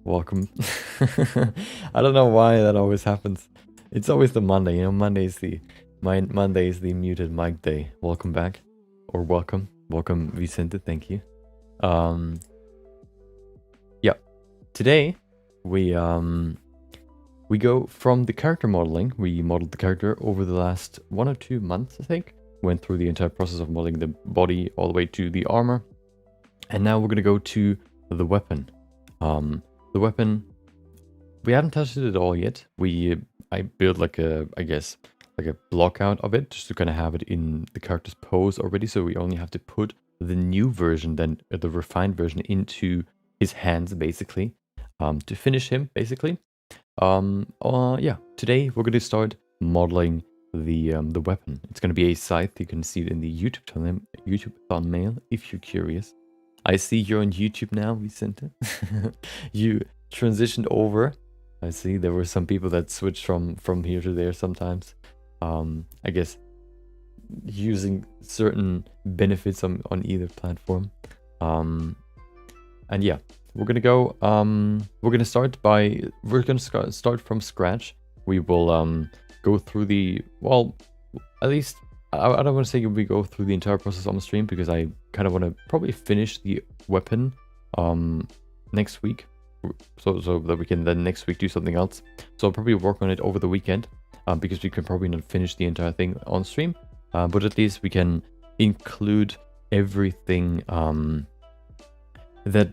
welcome. I don't know why that always happens. It's always the Monday, you know, Monday is the muted mic day. Welcome back. Or welcome. Welcome Vicente, thank you. Yeah. Today we go from the character modeling. We modeled the character over the last 1 or 2 months, I think. Went through the entire process of modeling the body all the way to the armor. And now we're gonna go to the weapon. The weapon, we haven't touched it at all yet. I built like a block out of it just to kind of have it in the character's pose already. So we only have to put the new version, then the refined version, into his hands basically, to finish him basically. Yeah, today we're gonna start modeling the weapon. It's gonna be a scythe. You can see it in the YouTube thumbnail if you're curious. I see you're on YouTube now, Vicente. You transitioned over. I see there were some people that switched from here to there sometimes. I guess using certain benefits on either platform. And yeah, we're gonna go. We're gonna start from scratch. We will go through the, well, at least I don't want to say we go through the entire process on the stream, because I kind of want to probably finish the weapon next week, so that we can then next week do something else. So I'll probably work on it over the weekend, because we can probably not finish the entire thing on stream, but at least we can include everything that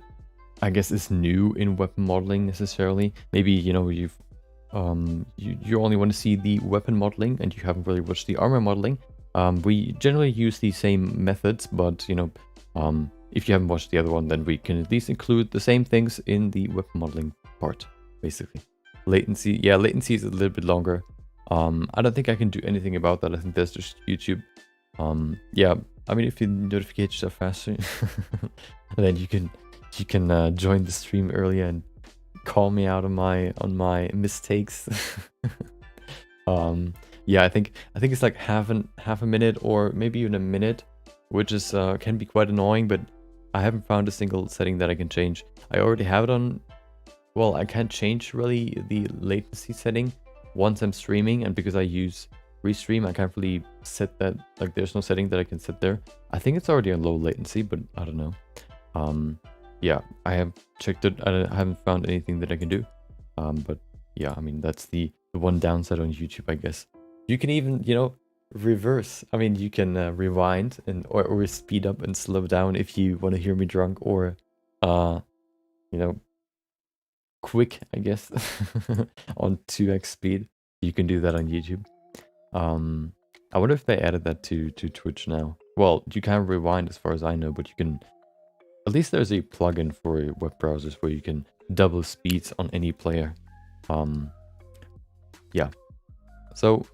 I guess is new in weapon modeling necessarily. Maybe, you know, you only want to see the weapon modeling and you haven't really watched the armor modeling. We generally use the same methods, but you know, if you haven't watched the other one, then we can at least include the same things in the weapon modeling part, basically. Latency, yeah, latency is a little bit longer. I don't think I can do anything about that. I think that's just YouTube. Yeah, I mean, if your notifications are faster, then you can join the stream earlier and call me out on my mistakes. Yeah, I think it's like half a minute or maybe even a minute, which is can be quite annoying, but I haven't found a single setting that I can change. I already have it on. Well, I can't change really the latency setting once I'm streaming, and because I use restream, I can't really set that. Like, there's no setting that I can set there. I think it's already on low latency, but I don't know. Yeah, I have checked it. I haven't found anything that I can do. But yeah, I mean, that's the one downside on YouTube, I guess. You can even, you know, reverse. I mean, you can rewind or speed up and slow down if you want to hear me drunk, or you know, quick, I guess, on 2x speed. You can do that on YouTube. I wonder if they added that to Twitch now. Well, you can rewind as far as I know, but you can, at least there's a plugin for web browsers where you can double speeds on any player. Yeah. So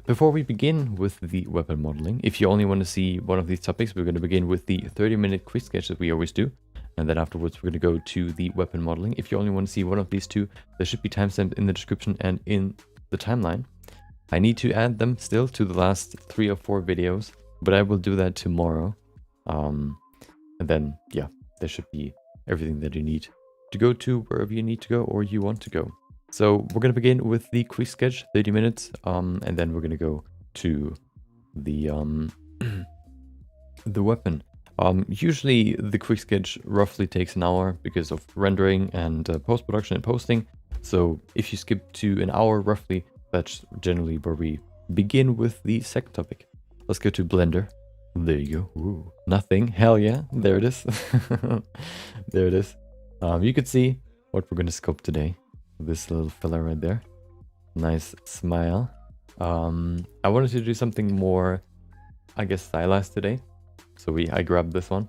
before we begin with the weapon modeling, if you only want to see one of these topics, we're going to begin with the 30-minute quick sketch that we always do. And then afterwards, we're going to go to the weapon modeling. If you only want to see one of these two, there should be timestamps in the description and in the timeline. I need to add them still to the last 3 or 4 videos, but I will do that tomorrow. And then, yeah, there should be everything that you need to go to wherever you need to go or you want to go. So we're going to begin with the quick sketch, 30 minutes, and then we're going to go to the the weapon. Usually the quick sketch roughly takes an hour because of rendering and post-production and posting. So if you skip to an hour roughly, that's generally where we begin with the second topic. Let's go to Blender. There you go. Ooh, nothing. Hell yeah. There it is. There it is. You could see what we're going to sculpt today. This little fella right there. Nice smile. I wanted to do something more, I guess, stylized today. So I grabbed this one.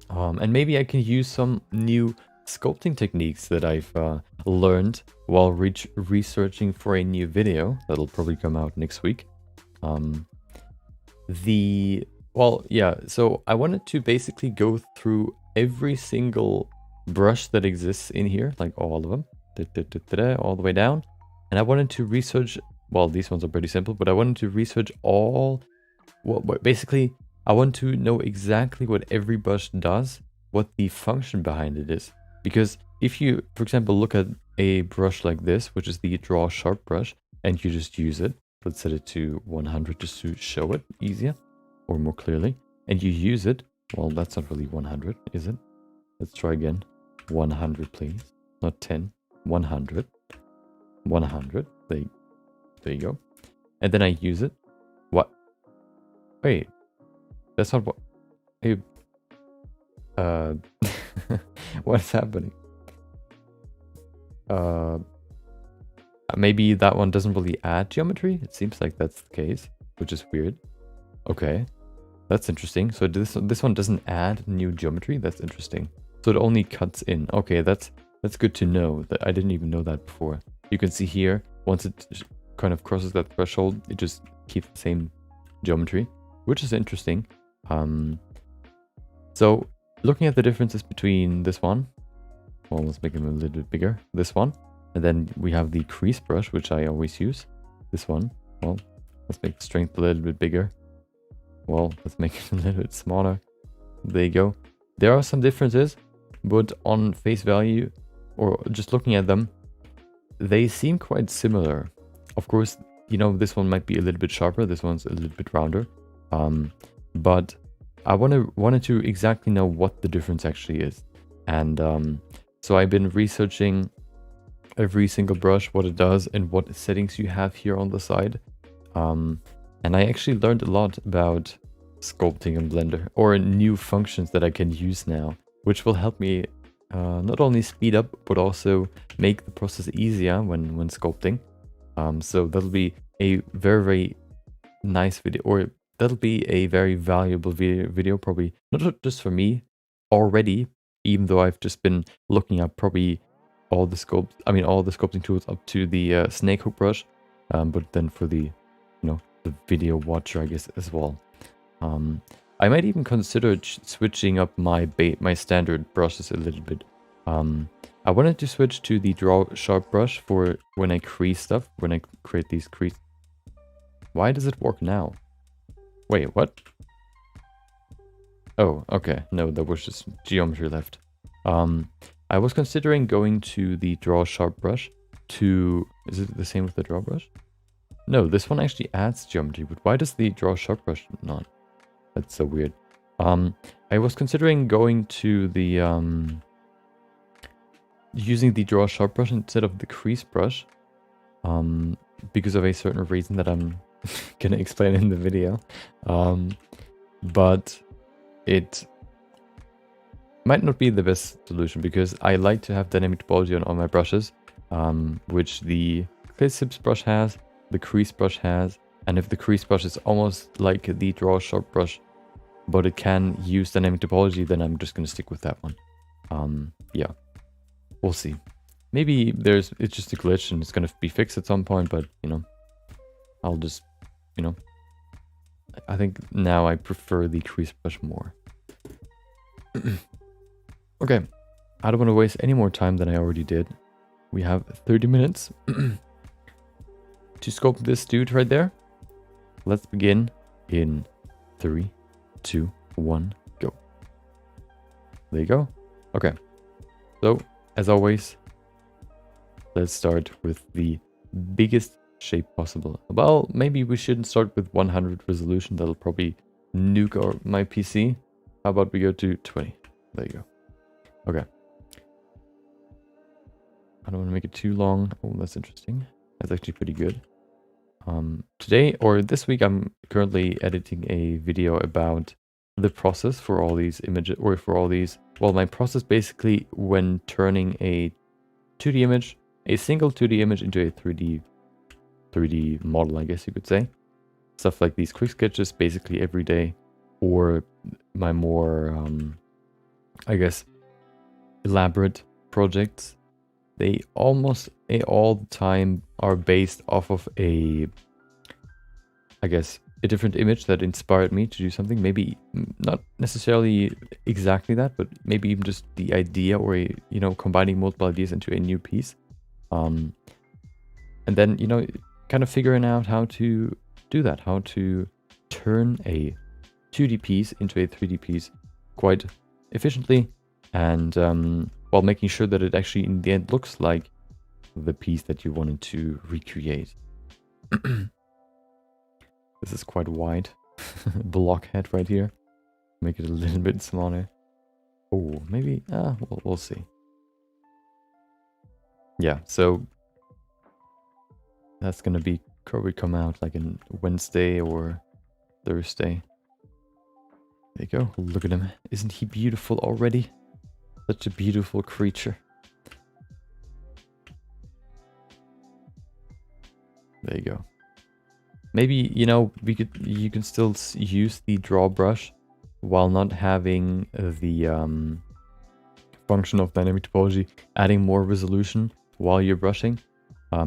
And maybe I can use some new sculpting techniques that I've learned while researching for a new video that'll probably come out next week. Well, yeah, so I wanted to basically go through every single brush that exists in here, like all of them, all the way down. And I wanted to research, well, these ones are pretty simple, but I wanted to research all, basically, I want to know exactly what every brush does, what the function behind it is. Because if you, for example, look at a brush like this, which is the Draw Sharp brush, and you just use it, let's set it to 100 just to show it easier or more clearly, and you use it, well, that's not really 100, is it? Let's try again. 100, please. Not 10. 100. 100. There you go. And then I use it. What? Wait. That's not what... Hey, what's happening? Maybe that one doesn't really add geometry? It seems like that's the case, which is weird. Okay. That's interesting. So this one doesn't add new geometry? That's interesting. So it only cuts in. Okay, that's good to know. That I didn't even know that before. You can see here, once it kind of crosses that threshold, it just keeps the same geometry, which is interesting. So looking at the differences between this one, well, let's make them a little bit bigger. This one, and then we have the crease brush, which I always use. This one, well, let's make the strength a little bit bigger. Well, let's make it a little bit smaller. There you go. There are some differences, but on face value, or just looking at them, they seem quite similar. Of course, you know, this one might be a little bit sharper, this one's a little bit rounder. But I wanted to exactly know what the difference actually is. And so I've been researching every single brush, what it does, and what settings you have here on the side. And I actually learned a lot about sculpting in Blender, or new functions that I can use now, which will help me not only speed up, but also make the process easier when sculpting. So that'll be a very, very nice video, or that'll be a very valuable video, probably not just for me already, even though I've just been looking up probably all the sculpting tools up to the snake hook brush, but then for the, the video watcher, I guess, as well. I might even consider switching up my standard brushes a little bit. I wanted to switch to the Draw Sharp brush for when I crease stuff, when I create these crease. Why does it work now? Wait, what? Oh, okay. No, there was just geometry left. I was considering going to the Draw Sharp brush to... Is it the same with the Draw brush? No, this one actually adds geometry, but why does the Draw Sharp brush not? That's so weird. I was considering going to the... using the Draw Sharp brush instead of the crease brush. Because of a certain reason that I'm gonna explain in the video. But it might not be the best solution, because I like to have dynamic topology on all my brushes, which the Clear Sips brush has, the crease brush has, and if the crease brush is almost like the Draw Sharp brush, but it can use dynamic topology, then I'm just gonna stick with that one. Yeah, we'll see. Maybe it's just a glitch and it's gonna be fixed at some point, but I'll just, I think now I prefer the crease brush more. Okay, I don't want to waste any more time than I already did. We have 30 minutes to sculpt this dude right there. Let's begin in 3, 2, 1, go. There you go. Okay, so as always, let's start with the biggest shape possible. Well, maybe we shouldn't start with 100 resolution. That'll probably nuke my PC. How about we go to 20? There you go. Okay. I don't want to make it too long. Oh, that's interesting. That's actually pretty good. Today, or this week, I'm currently editing a video about the process for all these images, or for all these... Well, my process basically when turning a 2D image, a single 2D image, into a 3D model, I guess you could say. Stuff like these quick sketches basically every day, or my more, I guess, elaborate projects. They almost all the time are based off of a different image that inspired me to do something. Maybe not necessarily exactly that, but maybe even just the idea, or combining multiple ideas into a new piece. And then, kind of figuring out how to do that, how to turn a 2D piece into a 3D piece quite efficiently. And while making sure that it actually in the end looks like the piece that you wanted to recreate. This is quite wide. Blockhead right here. Make it a little bit smaller. Oh, maybe, we'll see. Yeah, so that's gonna be probably come out like in Wednesday or Thursday. There you go. Look at him. Isn't he beautiful already? Such a beautiful creature. There you go. Maybe, you know, you can still use the draw brush while not having the function of dynamic topology, adding more resolution while you're brushing,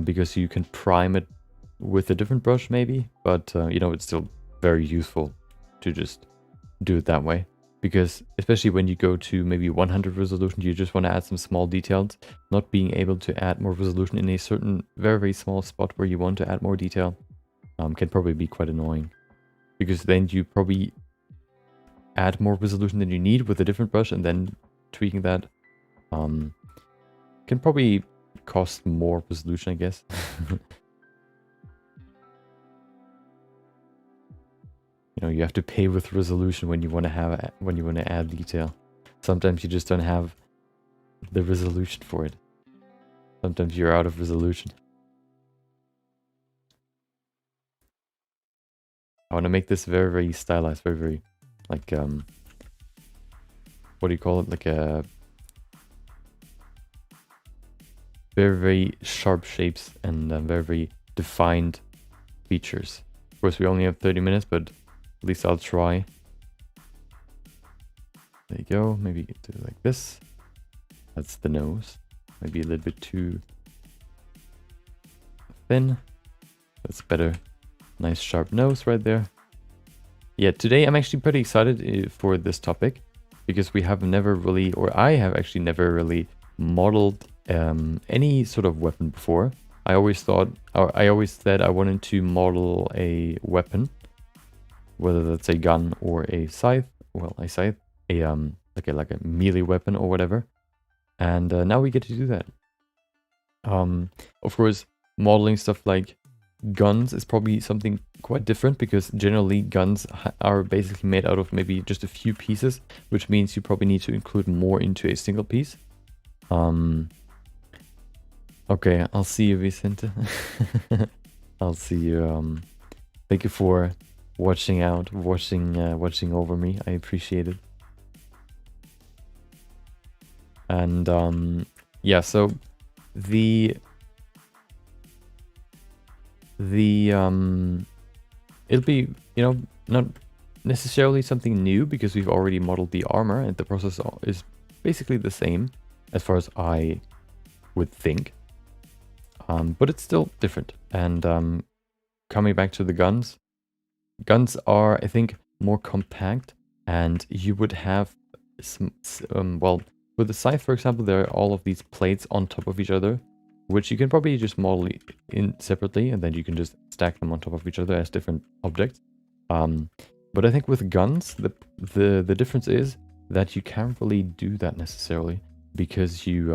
because you can prime it with a different brush maybe, but you know, it's still very useful to just do it that way, because especially when you go to maybe 100 resolution, you just want to add some small details. Not being able to add more resolution in a certain very, very small spot where you want to add more detail can probably be quite annoying, because then you probably add more resolution than you need with a different brush, and then tweaking that can probably cost more resolution, I guess. You know, you have to pay with resolution when you want to add detail. Sometimes you just don't have the resolution for it. Sometimes you're out of resolution. I want to make this very, very stylized, very, very like what do you call it? Like a very, very sharp shapes and very, very defined features. Of course, we only have 30 minutes, but at least I'll try. There you go. Maybe you do it like this. That's the nose. Maybe a little bit too thin. That's better. Nice sharp nose right there. Yeah, today I'm actually pretty excited for this topic, because we have never really, or I have actually never really modeled any sort of weapon before. I always thought, or I always said I wanted to model a weapon, whether that's a gun or a scythe. Well, a scythe, like a melee weapon or whatever. And now we get to do that. Of course, modeling stuff like guns is probably something quite different, because generally guns are basically made out of maybe just a few pieces, which means you probably need to include more into a single piece. Okay, I'll see you, Vicente. I'll see you. Thank you for watching over me. I appreciate it. And yeah, so it'll be, you know, not necessarily something new, because we've already modeled the armor and the process is basically the same as far as I would think, but it's still different. And coming back to the guns are, I think, more compact, and you would have some well, with the scythe, for example, there are all of these plates on top of each other, which you can probably just model in separately, and then you can just stack them on top of each other as different objects. But I think with guns, the difference is that you can't really do that necessarily, because you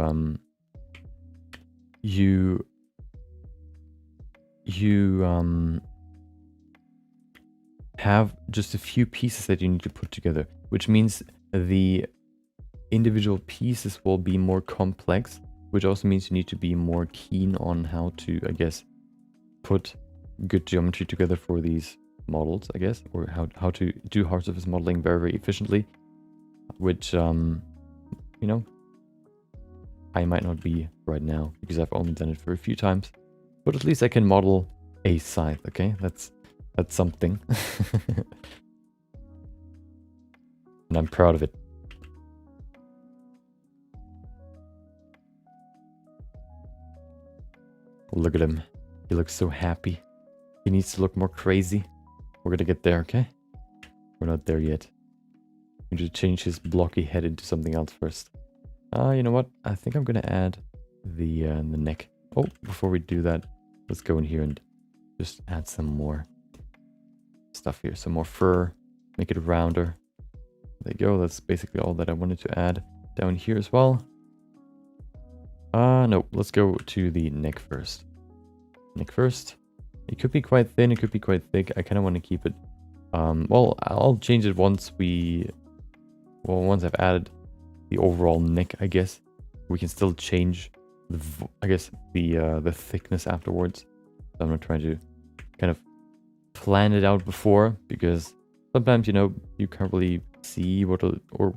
have just a few pieces that you need to put together, which means the individual pieces will be more complex, which also means you need to be more keen on how to, I guess, put good geometry together for these models, I guess, or how to do hard surface modeling very, very efficiently, which, you know, I might not be right now, because I've only done it for a few times, but at least I can model a scythe, okay? That's something. And I'm proud of it. Look at him. He looks so happy. He needs to look more crazy. We're gonna get there, okay? We're not there yet. We need to change his blocky head into something else first. You know what? I think I'm gonna add the neck. Oh, before we do that, let's go in here and just add some more stuff here. Some more fur. Make it rounder. There you go. That's basically all that I wanted to add down here as well. No, let's go to the neck first. Neck first. It could be quite thin, it could be quite thick. I kind of want to keep it. Well, I'll change it once once I've added the overall neck, I guess. We can still change the thickness afterwards. So I'm not trying to kind of plan it out before, because sometimes, you know, you can't really see or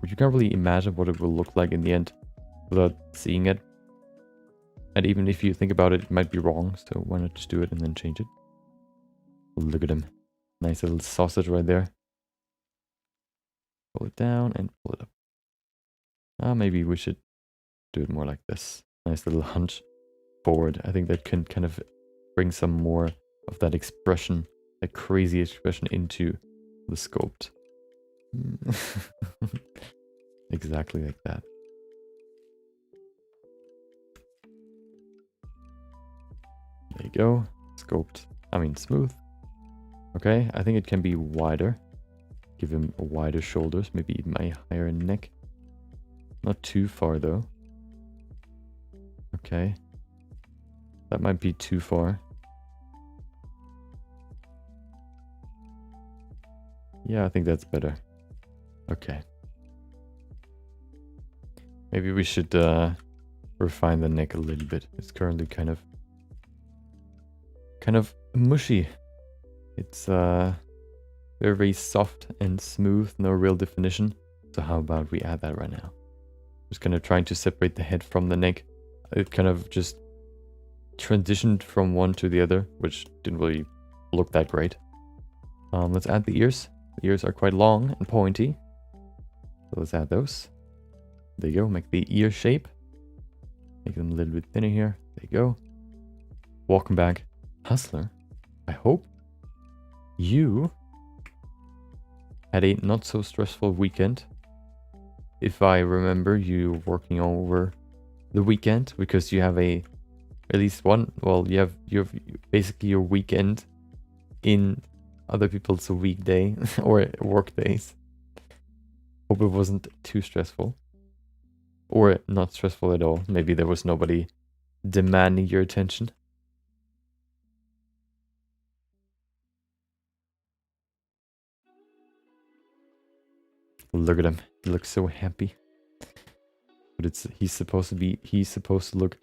you can't really imagine what it will look like in the end without seeing it. And even if you think about it, it might be wrong. So why not just do it and then change it? Look at him. Nice little sausage right there. Pull it down and pull it up. Maybe we should do it more like this. Nice little hunch forward. I think that can kind of bring some more of that expression, that crazy expression into the sculpt. Exactly like that. There you go. Sculpt. I mean, smooth. Okay, I think it can be wider. Give him wider shoulders, maybe even a higher neck. Not too far though. Okay. That might be too far. Yeah, I think that's better. Okay. Maybe we should refine the neck a little bit. It's currently kind of mushy. It's very, very soft and smooth, no real definition. So how about we add that right now? Just kind of trying to separate the head from the neck. It kind of just transitioned from one to the other, which didn't really look that great. Let's add the ears. The ears are quite long and pointy. So let's add those. There you go. Make the ear shape. Make them a little bit thinner here. There you go. Welcome back, Hustler. I hope you had a not so stressful weekend. If I remember you working over the weekend, because you have at least one, well, you have basically your weekend in other people's weekday or work days. Hope it wasn't too stressful, or not stressful at all. Maybe there was nobody demanding your attention. Look at him. He looks so happy. But he's supposed to look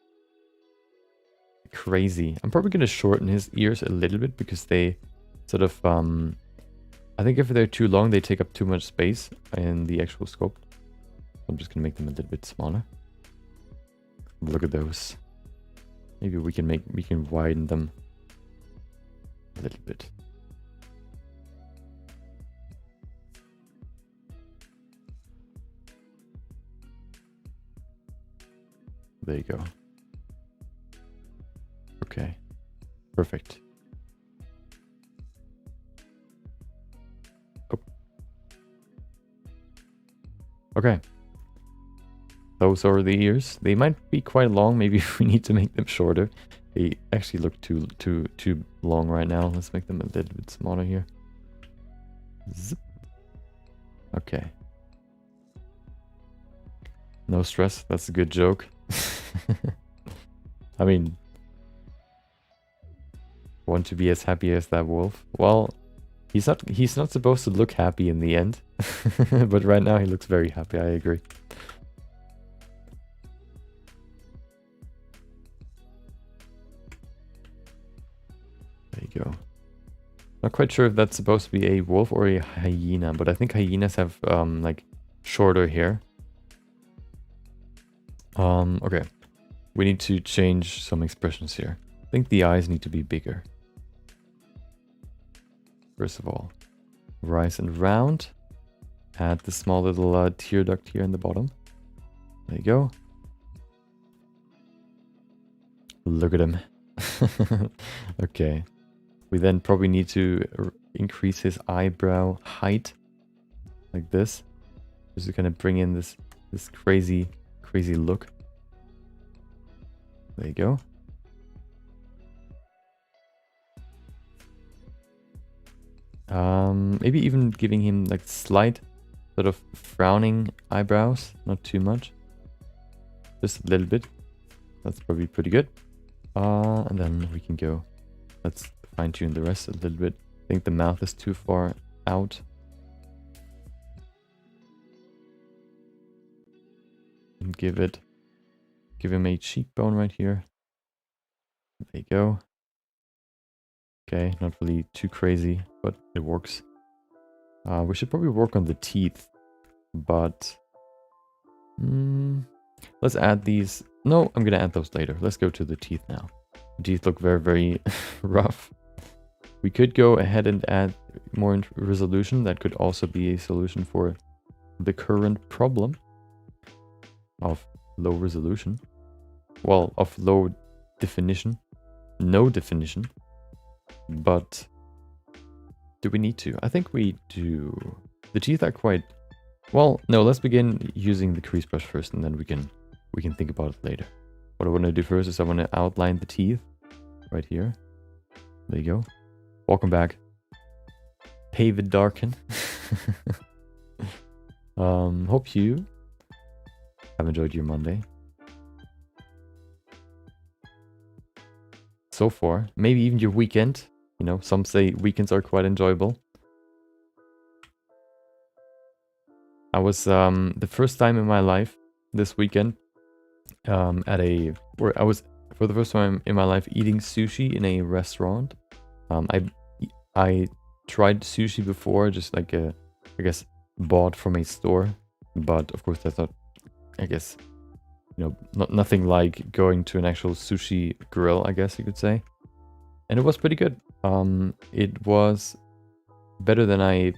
crazy. I'm probably gonna shorten his ears a little bit, because they sort of I think if they're too long, they take up too much space in the actual sculpt. I'm just gonna make them a little bit smaller. Look at those. Maybe we can widen them a little bit. There you go. Okay. Perfect. Oh. Okay. Those are the ears. They might be quite long. Maybe we need to make them shorter. They actually look too long right now. Let's make them a little bit smaller here. Zip. Okay. No stress. That's a good joke. I mean, want to be as happy as that wolf? Well, he's not supposed to look happy in the end. But right now he looks very happy. I agree. There you go. Not quite sure if that's supposed to be a wolf or a hyena, but I think hyenas have like shorter hair. Okay. We need to change some expressions here. I think the eyes need to be bigger. First of all, rise and round. Add the small little tear duct here in the bottom. There you go. Look at him. Okay. We then probably need to increase his eyebrow height. Like this. Just to kind of bring in this crazy look. There you go. Maybe even giving him like slight sort of frowning eyebrows, not too much. Just a little bit. That's probably pretty good. And then we can go. Let's fine tune the rest a little bit. I think the mouth is too far out. And give him a cheekbone right here. There you go. Okay, not really too crazy, but it works. We should probably work on the teeth, but let's add these. No, I'm gonna add those later. Let's go to the teeth now. The teeth look very, very rough. We could go ahead and add more resolution. That could also be a solution for the current problem of low resolution. Well, of low definition. No definition. But do we need to? I think we do. The teeth are quite... Well, no, let's begin using the crease brush first, and then we can think about it later. What I want to do first is I want to outline the teeth right here. There you go. Welcome back. Pave Darken. Hope you have enjoyed your Monday. So far, maybe even your weekend. You know, some say weekends are quite enjoyable. I was the first time in my life this weekend where I was for the first time in my life eating sushi in a restaurant. I tried sushi before, just like I guess bought from a store, but of course that's not, I guess, you know, nothing like going to an actual sushi grill, I guess you could say. And it was pretty good. It was better than I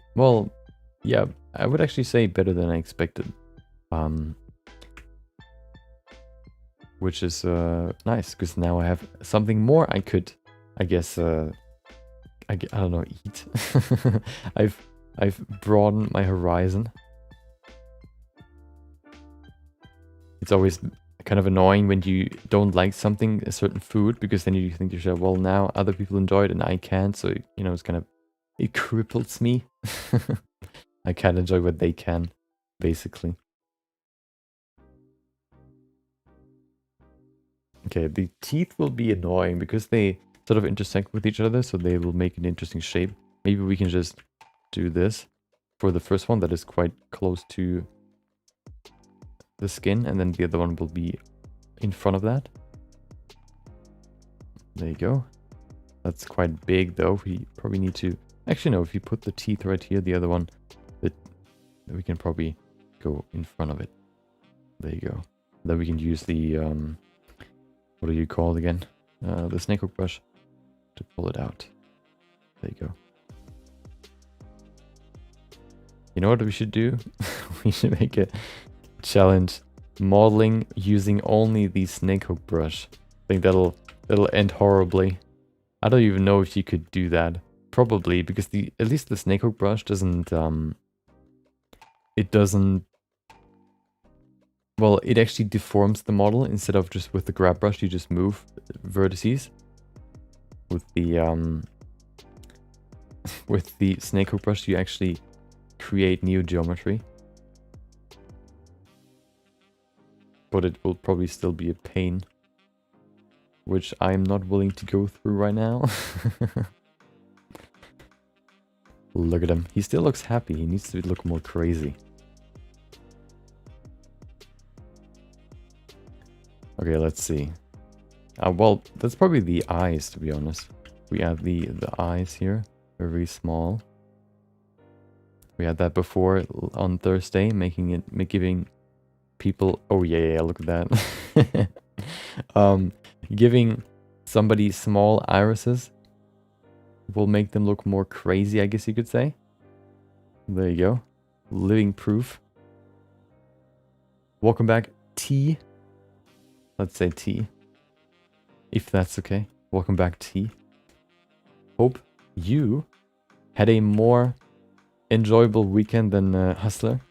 would actually say better than I expected. Which is nice, because now I have something more I could, I guess, I don't know, eat. I've broadened my horizon. It's always kind of annoying when you don't like something, a certain food, because then you think to yourself, well, now other people enjoy it and I can't, so, you know, it's kind of, it cripples me. I can't enjoy what they can, basically. Okay, the teeth will be annoying because they sort of intersect with each other, so they will make an interesting shape. Maybe we can just do this for the first one that is quite close to the skin, and then the other one will be in front of that. There you go. That's quite big though. We probably need to... Actually no, if you put the teeth right here, the other one, we can probably go in front of it. There you go. Then we can use the... what are you called again? The snake hook brush to pull it out. There you go. You know what we should do? We should make a challenge modeling using only the snake hook brush. I think that'll end horribly. I don't even know if you could do that. Probably, because at least the snake hook brush doesn't well, it actually deforms the model. Instead of just with the grab brush, you just move vertices. With the snake hook brush, you actually create new geometry. But it will probably still be a pain, which I'm not willing to go through right now. Look at him. He still looks happy. He needs to look more crazy. Okay, let's see. Well, that's probably the eyes, to be honest. We add the eyes here. They're very small. We had that before on Thursday, giving people... Oh, yeah, look at that. Giving somebody small irises will make them look more crazy, I guess you could say. There you go. Living proof. Welcome back, T. Let's say T. If that's okay. Welcome back, T. Hope you had a more enjoyable weekend than Hustler.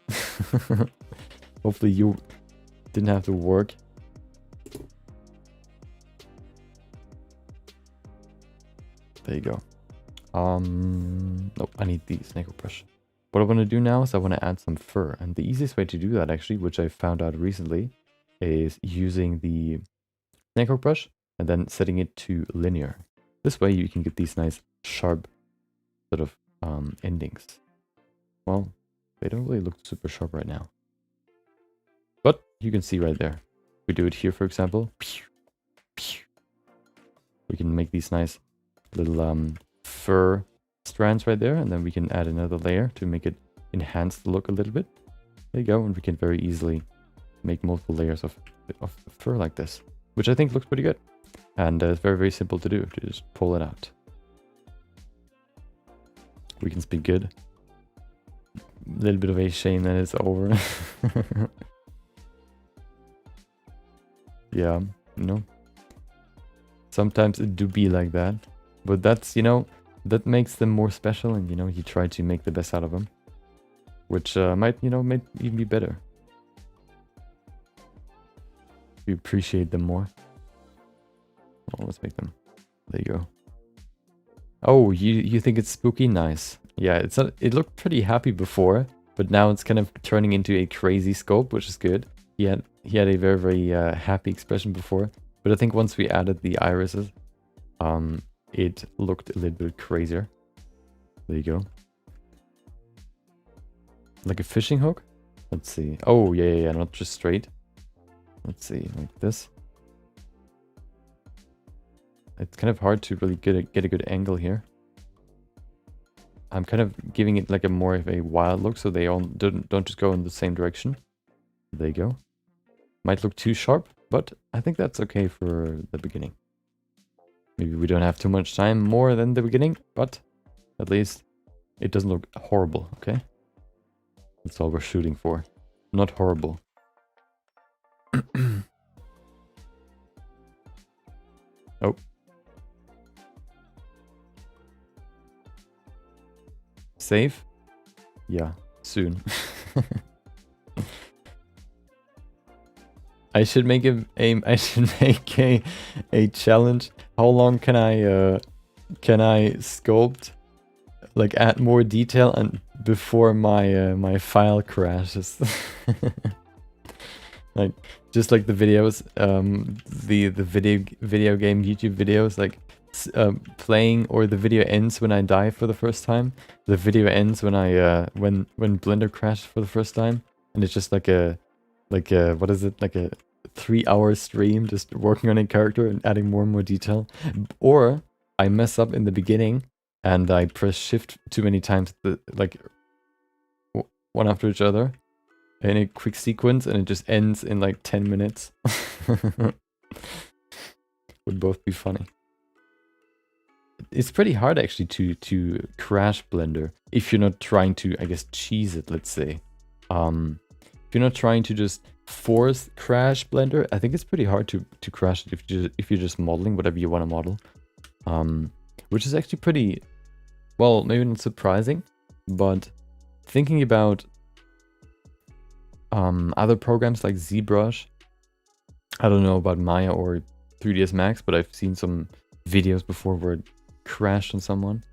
Hopefully you didn't have to work. There you go. Nope, I need the snake hook brush. What I want to do now is I want to add some fur. And the easiest way to do that, actually, which I found out recently, is using the snagehawk brush and then setting it to linear. This way you can get these nice sharp sort of endings. Well, they don't really look super sharp right now. But you can see right there. We do it here, for example. We can make these nice little fur strands right there, and then we can add another layer to make it enhance the look a little bit. There you go, and we can very easily make multiple layers of fur like this, which I think looks pretty good. And it's very, very simple to do, to just pull it out. We can speak good. A little bit of a shame that it's over. Yeah, you know. Sometimes it do be like that. But that's, you know, that makes them more special, and, you know, you try to make the best out of them. Which might, you know, might even be better. You appreciate them more. Oh, let's make them. There you go. Oh, you think it's spooky? Nice. Yeah, it looked pretty happy before, but now it's kind of turning into a crazy sculpt, which is good. He had a very, very happy expression before, but I think once we added the irises, it looked a little bit crazier. There you go. Like a fishing hook? Let's see. Oh, yeah, not just straight. Let's see, like this. It's kind of hard to really get a good angle here. I'm kind of giving it like a more of a wild look, so they all don't just go in the same direction. There you go. Might look too sharp, but I think that's okay for the beginning. Maybe we don't have too much time more than the beginning, but at least it doesn't look horrible, okay? That's all we're shooting for. Not horrible. Oh. Save? Yeah, soon. I should make a challenge. How long can I sculpt, like add more detail and before my my file crashes? Like just like the videos, the video game YouTube videos, like playing, or the video ends when I die for the first time. The video ends when I when Blender crashed for the first time, and it's just like a what is it, like a 3-hour stream just working on a character and adding more and more detail. Or I mess up in the beginning and I press shift too many times, like one after each other in a quick sequence, and it just ends in like 10 minutes. Would both be funny. It's pretty hard actually to crash Blender if you're not trying to, I guess, cheese it, let's say. If you're not trying to just force crash Blender, I think it's pretty hard to crash it if you're just modeling whatever you want to model. Which is actually pretty, well, maybe not surprising, but thinking about other programs like ZBrush, I don't know about Maya or 3ds Max, but I've seen some videos before where it crashed on someone.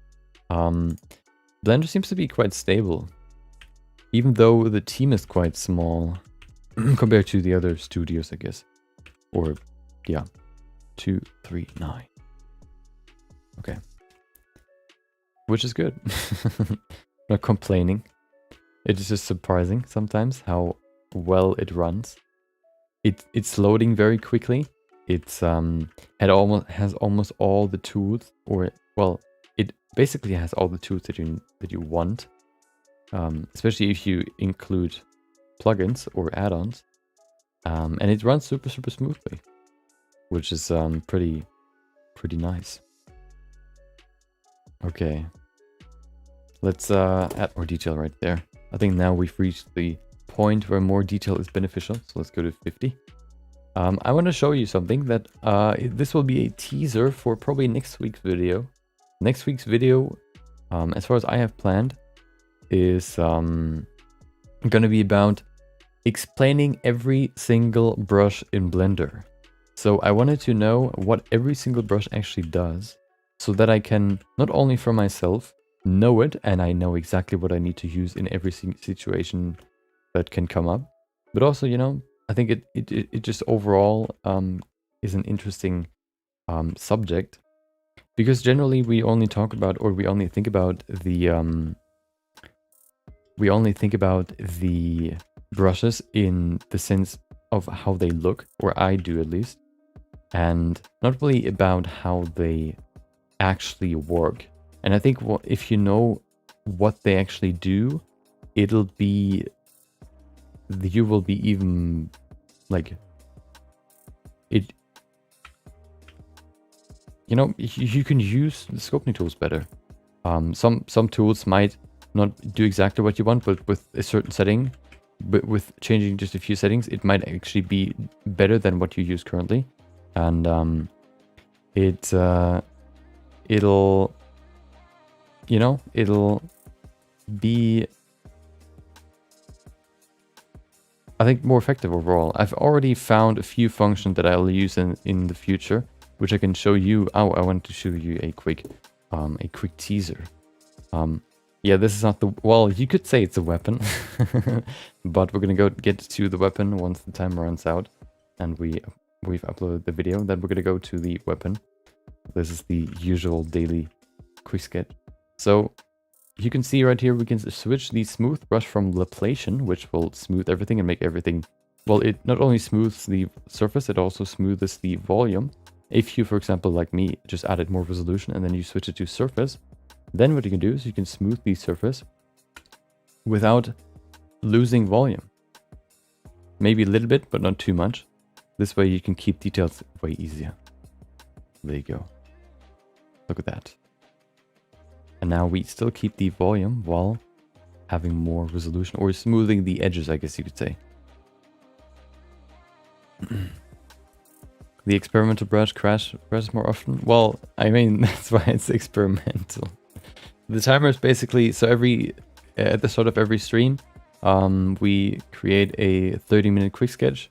Blender seems to be quite stable, even though the team is quite small compared to the other studios, I guess. Or, yeah, 2, 3, 9. Okay. Which is good. Not complaining. It's just surprising sometimes how well it runs. It's loading very quickly. It's has almost all the tools, or well, it basically has all the tools that you want. Especially if you include plugins or add-ons, and it runs super smoothly, which is pretty nice. Okay, let's add more detail right there. I think now we've reached the point where more detail is beneficial, so let's go to 50. I want to show you something that this will be a teaser for probably next week's video. Next week's video, as far as I have planned, is gonna be about explaining every single brush in Blender. So I wanted to know what every single brush actually does, so that I can, not only for myself, know it, and I know exactly what I need to use in every situation that can come up, but also, you know, I think it just overall is an interesting subject, because generally we only talk about, or we only think about the brushes in the sense of how they look, or I do at least, and not really about how they actually work. And I think if you know what they actually do, you will be even like it. You know, you can use the sculpting tools better. Some tools might not do exactly what you want, but with a certain setting, but with changing just a few settings, it might actually be better than what you use currently. And it'll be, I think, more effective overall. I've already found a few functions that I'll use in the future, which I can show you. Oh, I want to show you a quick teaser. Yeah, this is not the, well, you could say it's a weapon, but we're gonna go get to the weapon once the time runs out, and we've uploaded the video. Then we're gonna go to the weapon. This is the usual daily quick sketch. So you can see right here, we can switch the smooth brush from laplation, which will smooth everything and make everything, well, it not only smooths the surface, it also smooths the volume. If you, for example, like me, just added more resolution and then you switch it to surface, then what you can do is you can smooth the surface without losing volume. Maybe a little bit, but not too much. This way you can keep details way easier. There you go. Look at that. And now we still keep the volume while having more resolution, or smoothing the edges, I guess you could say. The experimental brush crashes more often. Well, I mean, that's why it's experimental. The timer is basically, so at the start of every stream, we create a 30-minute quick sketch,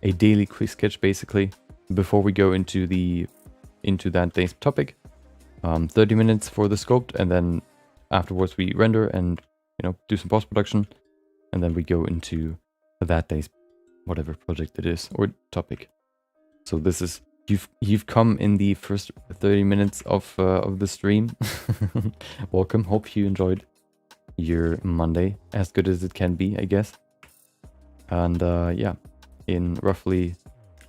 a daily quick sketch basically, before we go into that day's topic. 30 minutes for the sculpt, and then afterwards we render and, you know, do some post-production, and then we go into that day's whatever project it is or topic. So this is, you've come in the first 30 minutes of the stream. Welcome. Hope you enjoyed your Monday as good as it can be, I guess. And yeah, in roughly,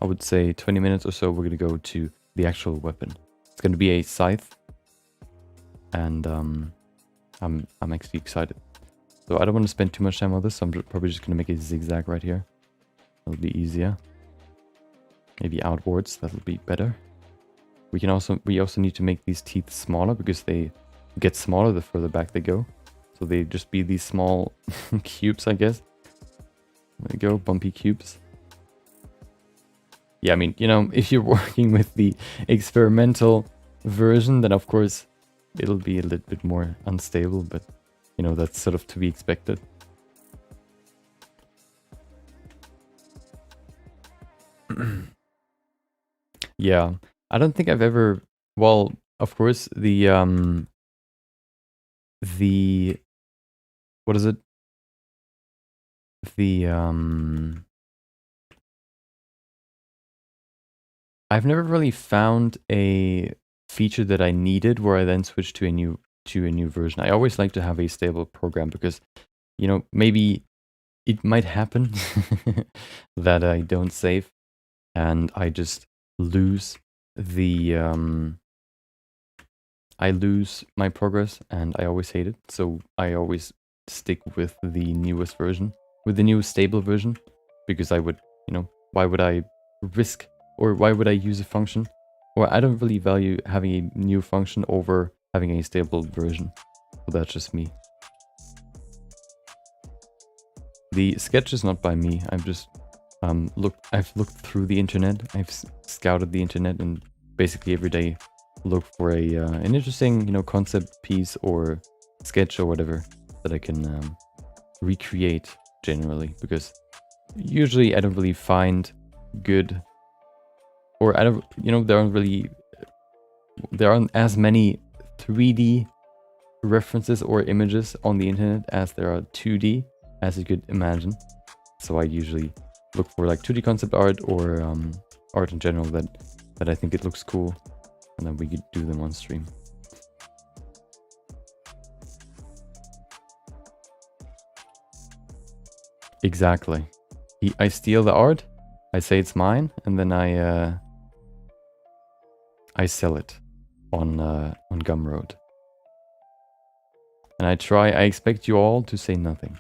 I would say 20 minutes or so, we're gonna go to the actual weapon. It's gonna be a scythe, and I'm actually excited. So I don't want to spend too much time on this, so I'm probably just gonna make a zigzag right here. It'll be easier. Maybe outwards, that'll be better. We also need to make these teeth smaller, because they get smaller the further back they go. So they just be these small cubes, I guess. There you go, bumpy cubes. Yeah, I mean, you know, if you're working with the experimental version, then of course it'll be a little bit more unstable, but you know, that's sort of to be expected. Yeah, I don't think I've ever, well, of course, the what is it? I've never really found a feature that I needed where I then switched to a new version. I always like to have a stable program, because, you know, maybe it might happen that I don't save and I just lose the I lose my progress, and I always hate it. So I always stick with the newest version, with the new stable version, because I would, you know, why would I risk, or why would I use a function? Or I don't really value having a new function over having a stable version. So that's just me. The sketch is not by me. I've just I've looked through the internet. I've scouted the internet, and basically every day look for an interesting, you know, concept piece or sketch or whatever that I can recreate generally, because usually I don't really find good, or I don't, you know, there aren't as many 3D references or images on the internet as there are 2D, as you could imagine. So I usually look for like 2D concept art or art in general that I think it looks cool, and then we could do them on stream. Exactly. I steal the art, I say it's mine, and then I sell it on Gumroad. And I expect you all to say nothing.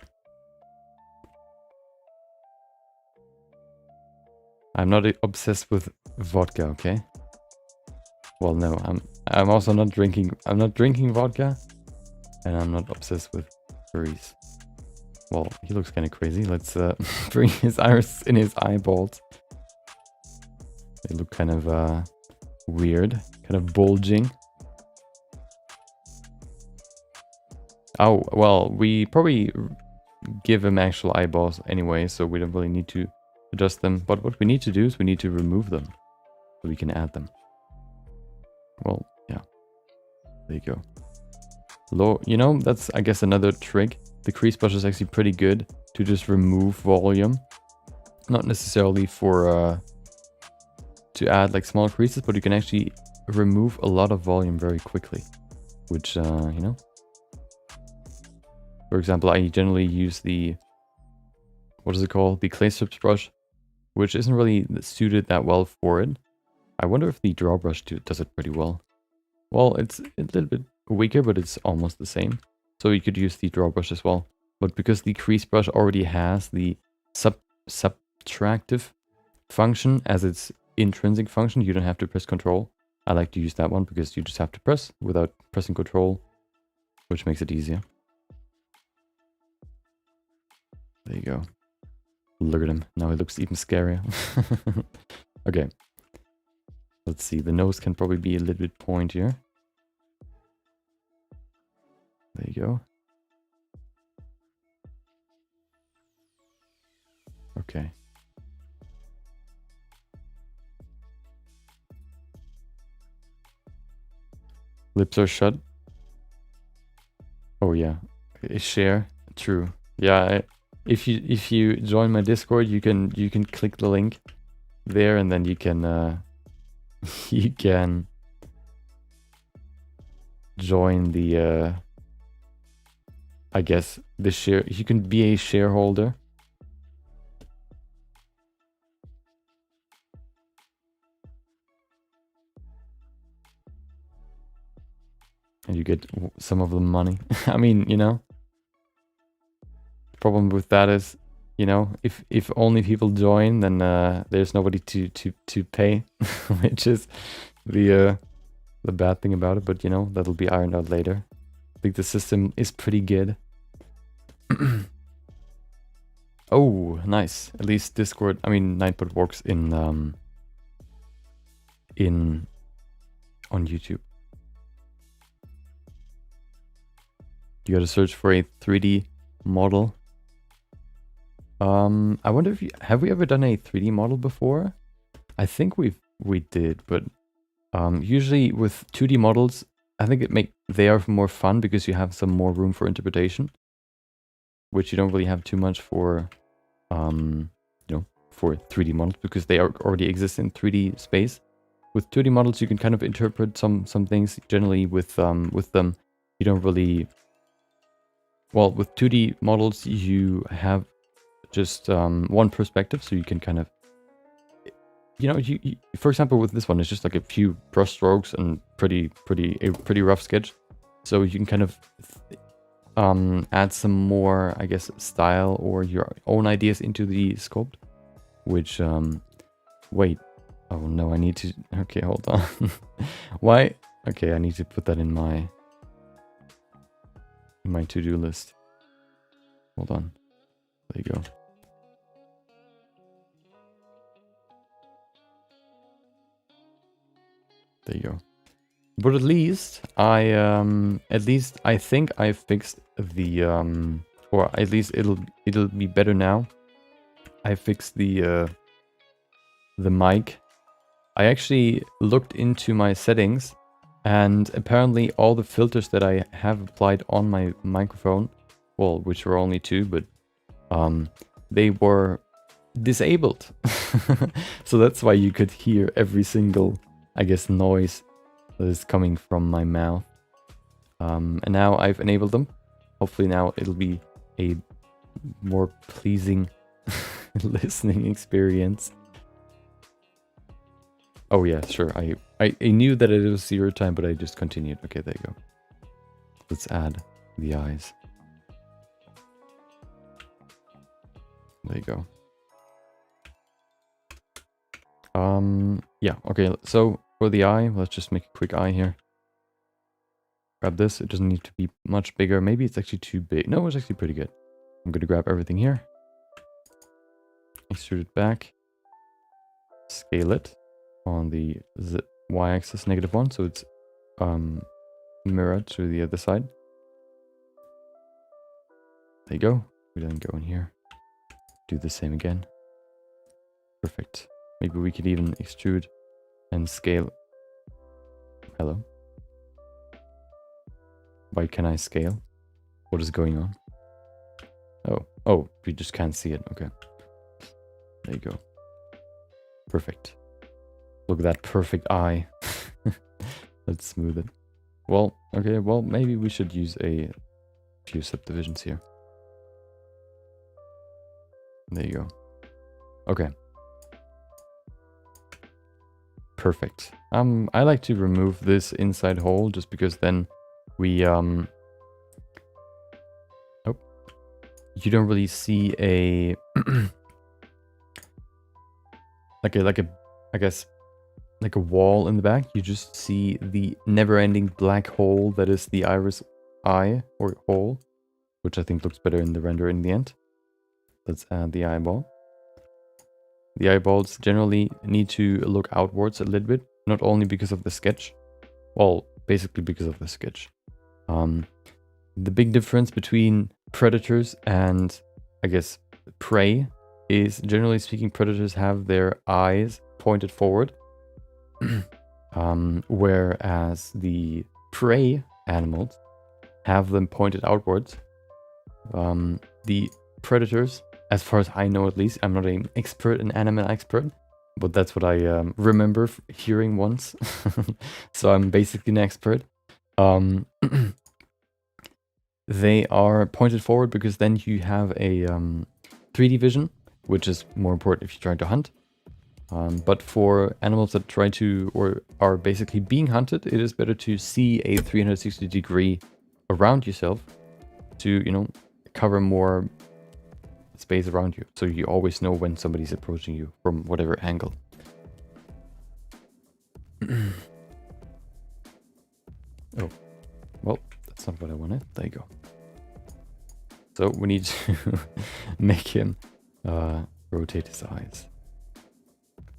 I'm not obsessed with vodka, okay? Well, no, I'm also not drinking. I'm not drinking vodka, and I'm not obsessed with furries. Well, he looks kind of crazy. Let's bring his iris in his eyeballs. They look kind of weird, kind of bulging. Oh, well, we probably give him actual eyeballs anyway, so we don't really need to adjust them. But what we need to do is we need to remove them so we can add them. Well, yeah. There you go. You know, that's, I guess, another trick. The crease brush is actually pretty good to just remove volume. Not necessarily for to add like small creases, but you can actually remove a lot of volume very quickly. Which, you know. For example, I generally use the, what is it called? The clay strips brush, which isn't really suited that well for it. I wonder if the draw brush does it pretty well. Well, it's a little bit weaker, but it's almost the same. So you could use the draw brush as well. But because the crease brush already has the subtractive function as its intrinsic function, you don't have to press Control. I like to use that one because you just have to press without pressing Control, which makes it easier. There you go. Look at him. Now he looks even scarier. Okay. Let's see. The nose can probably be a little bit pointier. There you go. Okay. Lips are shut. Oh yeah. Share. True. Yeah. If you join my Discord, you can click the link there, and then you can you can join the I guess the share. You can be a shareholder. And you get some of the money. I mean, you know. Problem with that is, you know, if only people join, then there's nobody to pay, which is the bad thing about it. But you know, that'll be ironed out later. I think the system is pretty good. Oh, nice. At least Discord. I mean, Nightbot works in on YouTube. You gotta search for a 3D model. I wonder if have we ever done a 3D model before? I think we did, but usually with 2D models, I think they are more fun because you have some more room for interpretation, which you don't really have too much for you know, for 3D models because they already exist in 3D space. With 2D models, you can kind of interpret some things. Generally, with them, you don't really. Well, with 2D models, you have just one perspective, so you can kind of, you know, you for example, with this one, it's just like a few brush strokes and a pretty rough sketch. So you can kind of add some more, I guess, style or your own ideas into the sculpt. Which, wait, oh no, I need to. Okay, hold on. Why? Okay, I need to put that in my to-do list. Hold on. There you go. There you go. But at least I think I fixed the or at least it'll be better now. I fixed the mic. I actually looked into my settings, and apparently all the filters that I have applied on my microphone, well, which were only 2, but they were disabled. So that's why you could hear every single, I guess, noise that is coming from my mouth. And now I've enabled them. Hopefully now it'll be a more pleasing listening experience. Oh yeah, sure. I knew that it was 0 time, but I just continued. Okay, there you go. Let's add the eyes. There you go. Yeah, okay, so for the eye, let's just make a quick eye here. Grab this, it doesn't need to be much bigger. Maybe it's actually too big. No, it's actually pretty good. I'm gonna grab everything here. Extrude it back. Scale it on the y-axis -1, so it's mirrored to the other side. There you go. We then go in here. Do the same again. Perfect. Maybe we could even extrude and scale. Hello? Why can I scale? What is going on? Oh, we just can't see it. Okay. There you go. Perfect. Look at that perfect eye. Let's smooth it. Well, okay, well, maybe we should use a few subdivisions here. There you go. Okay. Perfect. I like to remove this inside hole just because then we you don't really see a like a wall in the back. You just see the never-ending black hole that is the iris eye or hole, which I think looks better in the render in the end. Let's add the eyeball. The eyeballs generally need to look outwards a little bit, not only because of the sketch, well, basically because of the sketch. The big difference between predators and, I guess, prey is, generally speaking, predators have their eyes pointed forward, whereas the prey animals have them pointed outwards. The predators, as far as I know at least, I'm not an expert, an animal expert, but that's what I remember hearing once. So I'm basically an expert. They are pointed forward because then you have a 3D vision, which is more important if you're trying to hunt. But for animals that try to, or are basically being hunted, it is better to see a 360 degree around yourself to, you know, cover more space around you. So you always know when somebody's approaching you from whatever angle. Oh, well, that's not what I wanted. There you go. So we need to make him rotate his eyes.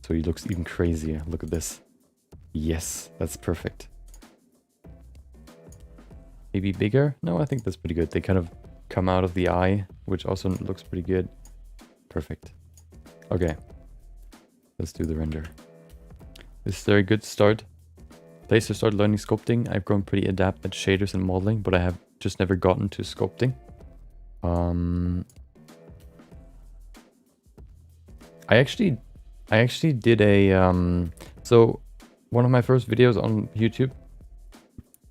So he looks even crazier. Look at this. Yes, that's perfect. Maybe bigger? No, I think that's pretty good. They kind of come out of the eye, which also looks pretty good. Perfect. Okay. Let's do the render. This is a very good start. Place to start learning sculpting. I've grown pretty adept at shaders and modeling, but I have just never gotten to sculpting. I actually did a so one of my first videos on YouTube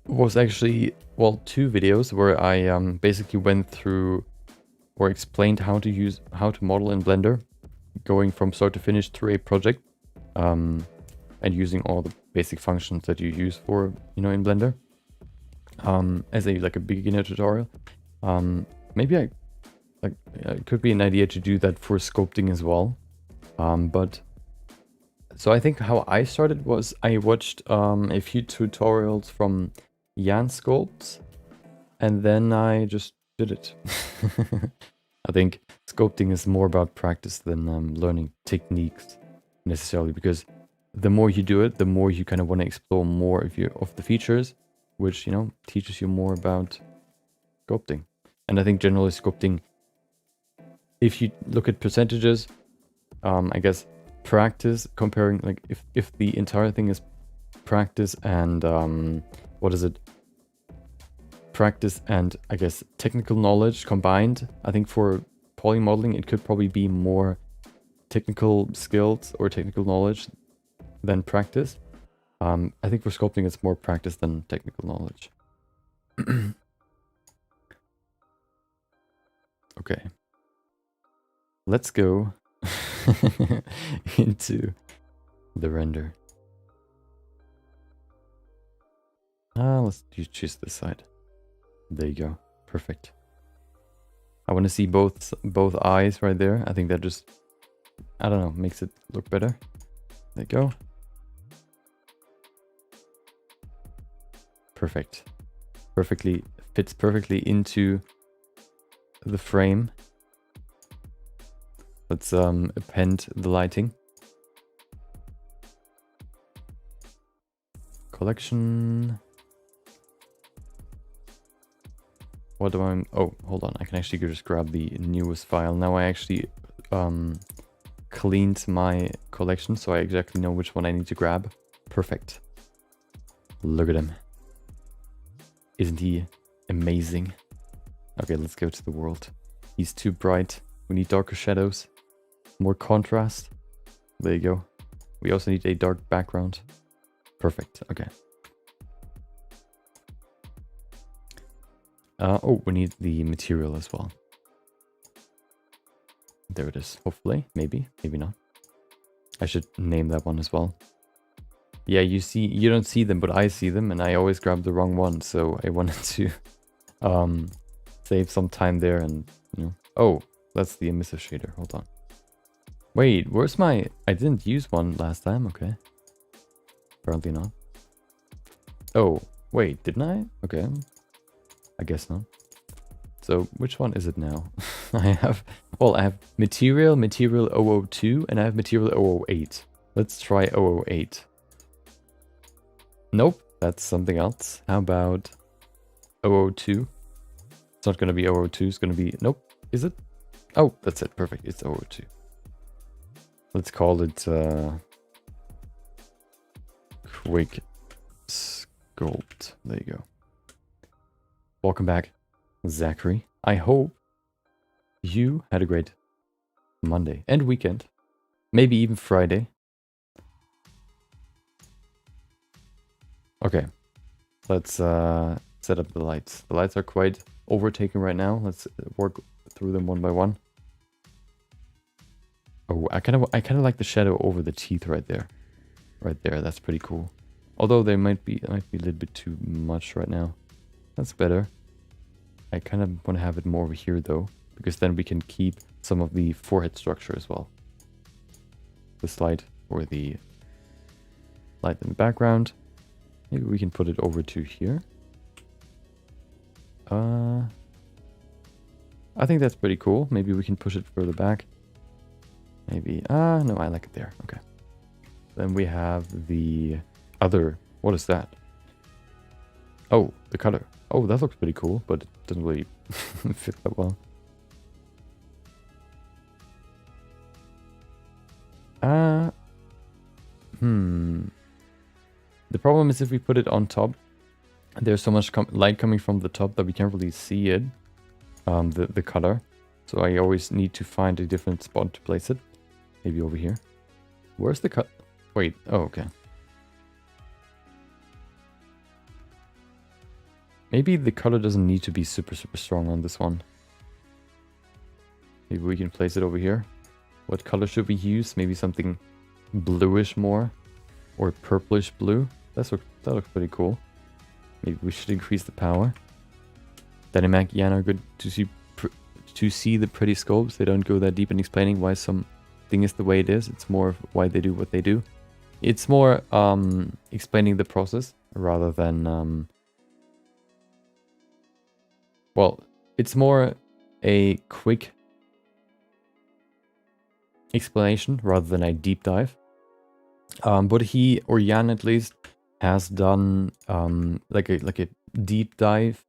was actually, well, 2 videos where I basically went through or explained how to model in Blender, going from start to finish through a project, and using all the basic functions that you use for, you know, in Blender, as a beginner tutorial. Maybe it could be an idea to do that for sculpting as well. But so I think how I started was I watched a few tutorials from Jan Sculpts, and then I just did it. I think sculpting is more about practice than learning techniques necessarily, because the more you do it, the more you kind of want to explore more of the features, which, you know, teaches you more about sculpting. And I think generally sculpting, if you look at percentages, I guess practice, comparing, like, if the entire thing is practice and what is it? Practice and, I guess, technical knowledge combined, I think for poly modeling it could probably be more technical skills or technical knowledge than practice. I think for sculpting it's more practice than technical knowledge. Okay. Let's go into the render. Let's choose this side. There you go. Perfect. I want to see both eyes right there. I think that just, I don't know, makes it look better. There you go. Perfect. Fits perfectly into the frame. Let's append the lighting. Collection. What do I... Oh, hold on. I can actually just grab the newest file. Now I actually cleaned my collection, so I exactly know which one I need to grab. Perfect. Look at him. Isn't he amazing? Okay, let's go to the world. He's too bright. We need darker shadows. More contrast. There you go. We also need a dark background. Perfect. Okay. Oh, we need the material as well. There it is. Hopefully. Maybe. Maybe not. I should name that one as well. Yeah, you don't see them, but I see them, and I always grab the wrong one, so I wanted to save some time there and, you know. Oh, that's the emissive shader. Hold on. Wait, where's my... I didn't use one last time. Okay. Apparently not. Oh, wait, didn't I? Okay. I guess not. So, which one is it now? I have material 002, and I have material 008. Let's try 008. Nope, that's something else. How about 002? It's not going to be 002, it's going to be... Nope, is it? Oh, that's it, perfect, it's 002. Let's call it Quick Sculpt. There you go. Welcome back, Zachary. I hope you had a great Monday and weekend. Maybe even Friday. Okay, let's set up the lights. The lights are quite overtaken right now. Let's work through them one by one. Oh, I kind of like the shadow over the teeth right there. Right there, that's pretty cool. Although they might be a little bit too much right now. That's better. I kind of want to have it more over here though, because then we can keep some of the forehead structure as well. This light or the light in the background. Maybe we can put it over to here. I think that's pretty cool. Maybe we can push it further back. Maybe, no, I like it there. Okay. Then we have the other, what is that? Oh, the color. Oh, that looks pretty cool, but it doesn't really fit that well. The problem is if we put it on top, there's so much light coming from the top that we can't really see it, the color. So I always need to find a different spot to place it. Maybe over here. Where's the cut? Wait, oh, okay. Maybe the color doesn't need to be super strong on this one. Maybe we can place it over here. What color should we use? Maybe something bluish more, or purplish blue. That looks pretty cool. Maybe we should increase the power. Dynamac Yan are good to see the pretty sculpts. They don't go that deep in explaining why something is the way it is. It's more why they do what they do. It's more explaining the process rather than well, it's more a quick explanation rather than a deep dive. But he, or Jan at least, has done like a deep dive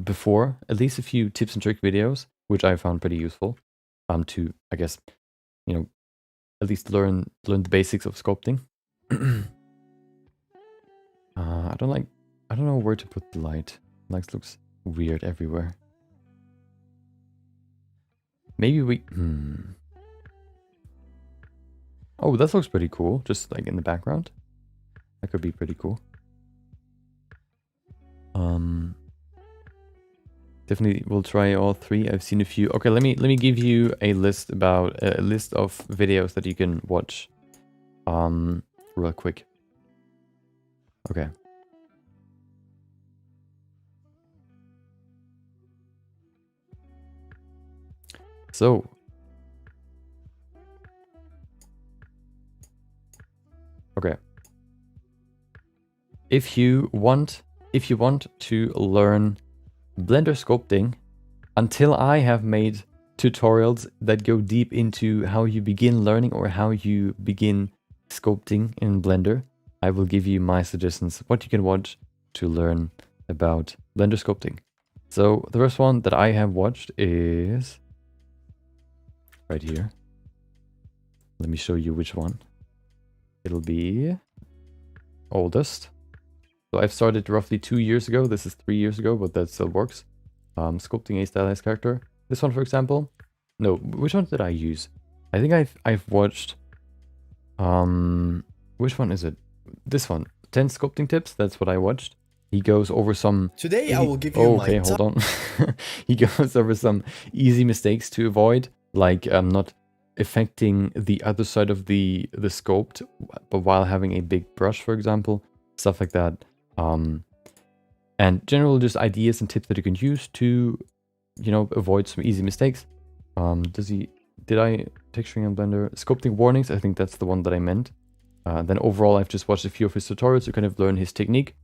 before, at least a few tips and trick videos, which I found pretty useful. To, I guess, you know, at least learn the basics of sculpting. I don't know where to put the light. Light looks weird everywhere. Maybe we Oh, that looks pretty cool. Just like in the background. That could be pretty cool. Definitely we'll try all three. I've seen a few. Okay, let me give you a list of videos that you can watch real quick. Okay. So okay. If you want to learn Blender sculpting, until I have made tutorials that go deep into how you begin learning or how you begin sculpting in Blender, I will give you my suggestions, what you can watch to learn about Blender sculpting. So the first one that I have watched is right here. Let me show you which one. It'll be oldest. So I've started roughly 2 years ago. This is 3 years ago, but that still works. Sculpting a stylized character. This one, for example. No, which one did I use? I think I've watched. Which one is it? This one. 10 sculpting tips. That's what I watched. He goes over some. Today I will give you my. Okay, hold on. He goes over some easy mistakes to avoid, like not affecting the other side of the sculpt, but while having a big brush, for example, stuff like that. And generally just ideas and tips that you can use to, you know, avoid some easy mistakes. Did I texturing in Blender? Sculpting warnings, I think that's the one that I meant. Then overall, I've just watched a few of his tutorials to kind of learn his technique.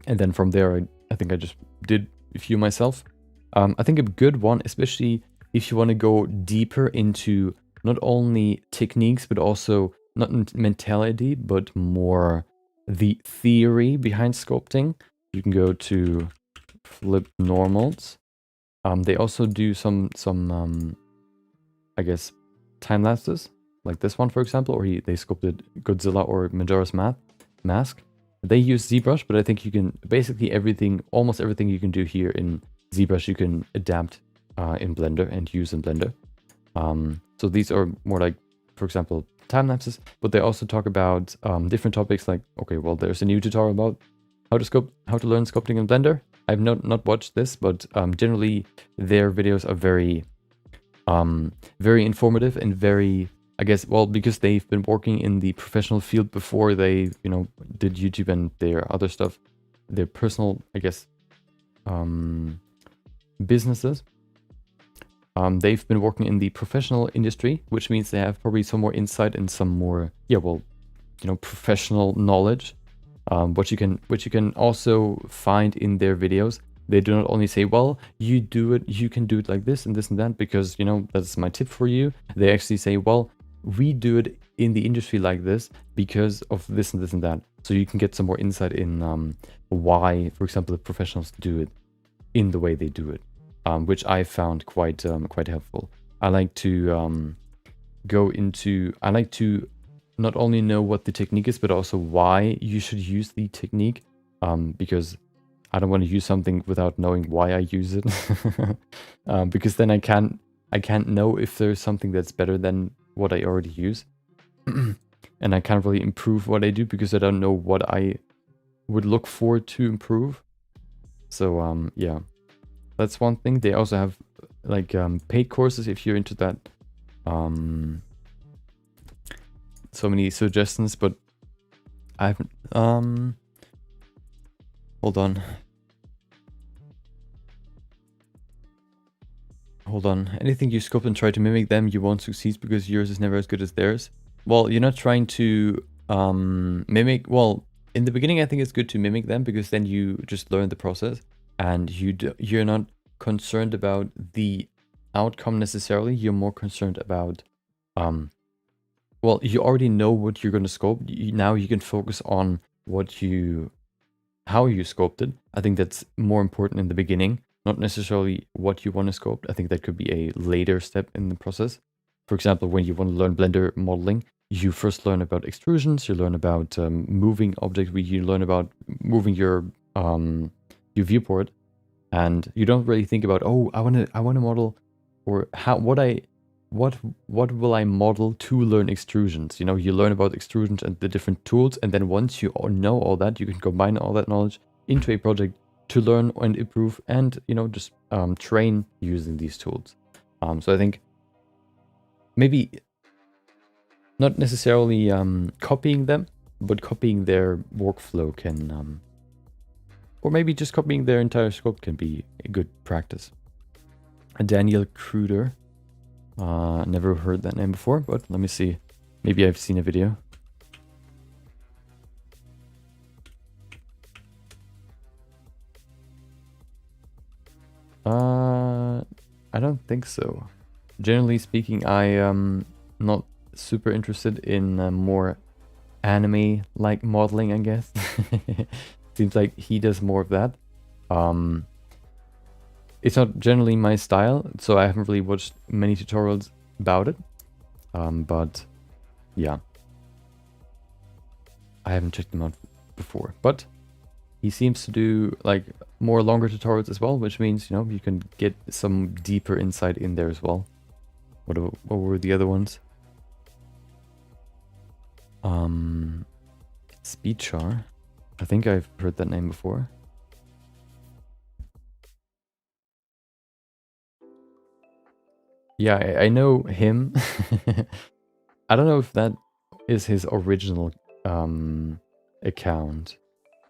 And then from there, I think I just did a few myself. I think a good one, especially if you want to go deeper into not only techniques, but also not mentality, but more the theory behind sculpting. You can go to Flip Normals. They also do some I guess time lapses, like this one, for example, or they sculpted Godzilla or Majora's Mask. They use ZBrush, but I think you can basically almost everything you can do here in ZBrush, you can adapt in Blender and use in Blender. So these are more like, for example, time lapses, but they also talk about different topics like, okay, well, there's a new tutorial about how to learn sculpting in Blender. I've not watched this, but generally their videos are very informative and very, I guess, well, because they've been working in the professional field before they, you know, did YouTube and their other stuff, their personal, I guess, businesses. They've been working in the professional industry, which means they have probably some more insight and some more, professional knowledge, which you can also find in their videos. They do not only say, well, you can do it like this and this and that, because, you know, that's my tip for you. They actually say, well, we do it in the industry like this because of this and this and that. So you can get some more insight in why, for example, the professionals do it in the way they do it. Which I found quite helpful. I like to not only know what the technique is, but also why you should use the technique, because I don't want to use something without knowing why I use it, because then I can't know if there's something that's better than what I already use, and I can't really improve what I do because I don't know what I would look for to improve. So yeah. That's one thing. They also have like paid courses if you're into that. So many suggestions, but I haven't. Hold on. Anything you sculpt and try to mimic them, you won't succeed because yours is never as good as theirs. Well, you're not trying to mimic. Well, in the beginning, I think it's good to mimic them because then you just learn the process. And you're not concerned about the outcome necessarily. You're more concerned about, well, you already know what you're going to sculpt. Now you can focus on how you sculpted. I think that's more important in the beginning, not necessarily what you want to sculpt. I think that could be a later step in the process. For example, when you want to learn Blender modeling, you first learn about extrusions. You learn about moving objects. You learn about moving your viewport, and you don't really think about, oh, I want to model, or what I what will I model to learn extrusions? You know, you learn about extrusions and the different tools, and then once you know all that, you can combine all that knowledge into a project to learn and improve and, you know, just train using these tools. So I think maybe not necessarily copying them, but copying their workflow can, or maybe just copying their entire scope can be a good practice. Daniel Kruder. Never heard that name before, but let me see. Maybe I've seen a video. I don't think so. Generally speaking, I am not super interested in more anime-like modeling, I guess. Seems like he does more of that. It's not generally my style, so I haven't really watched many tutorials about it. But yeah, I haven't checked them out before. But he seems to do like more longer tutorials as well, which means, you know, you can get some deeper insight in there as well. What were the other ones? Speedchar. I think I've heard that name before. Yeah, I know him. I don't know if that is his original account.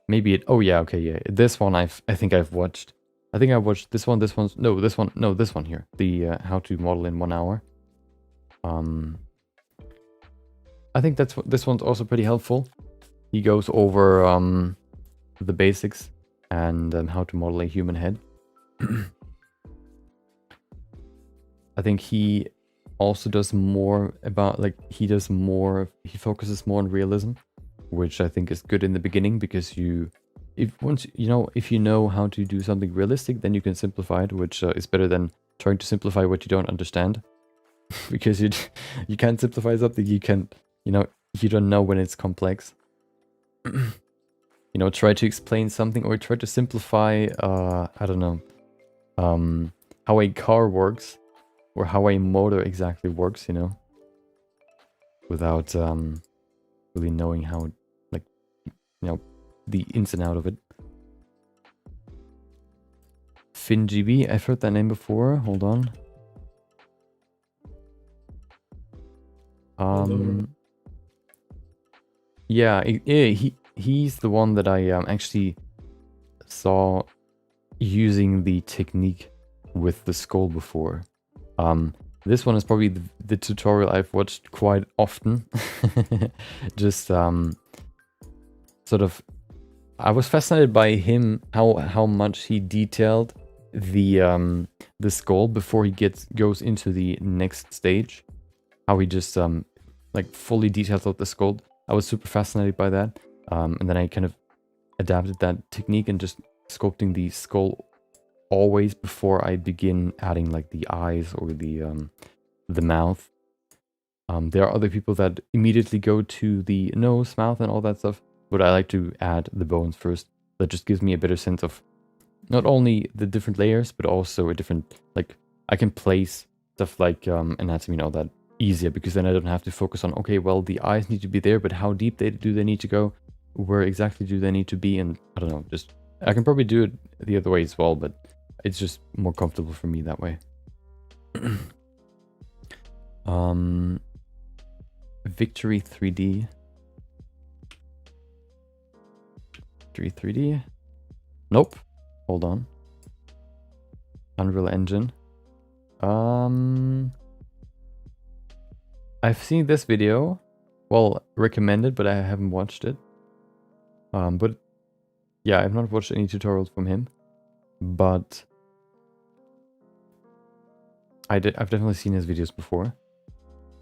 Maybe it. Oh yeah, okay, yeah. This one I think I've watched. I think I watched this one. This one here. The how to model in 1 hour. I think this one's also pretty helpful. He goes over the basics and how to model a human head. I think he also does more about he focuses more on realism, which I think is good in the beginning, because if you know how to do something realistic, then you can simplify it, which is better than trying to simplify what you don't understand. Because you can't simplify something you don't know when it's complex. Try to explain something or try to simplify I don't know how a car works or how a motor exactly works, without really knowing how the ins and out of it. FinGB, I've heard that name before. Hold on. Yeah, he's the one that I actually saw using the technique with the skull before. This one is probably the tutorial I've watched quite often. Just sort of, I was fascinated by him, how much he detailed the skull before he goes into the next stage. How he just fully detailed out the skull. I was super fascinated by that, and then I kind of adapted that technique and just sculpting the skull always before I begin adding the eyes or the mouth. There are other people that immediately go to the nose, mouth, and all that stuff, but I like to add the bones first. That just gives me a better sense of not only the different layers, but also a different, I can place stuff like anatomy and all that easier, because then I don't have to focus on, okay, well, the eyes need to be there, but how deep do they need to go? Where exactly do they need to be? And I don't know, just I can probably do it the other way as well, but it's just more comfortable for me that way. Victory 3D. Victory 3D? Nope. Hold on. Unreal Engine. I've seen this video. Well, recommended, but I haven't watched it. But yeah, I've not watched any tutorials from him. But I've definitely seen his videos before.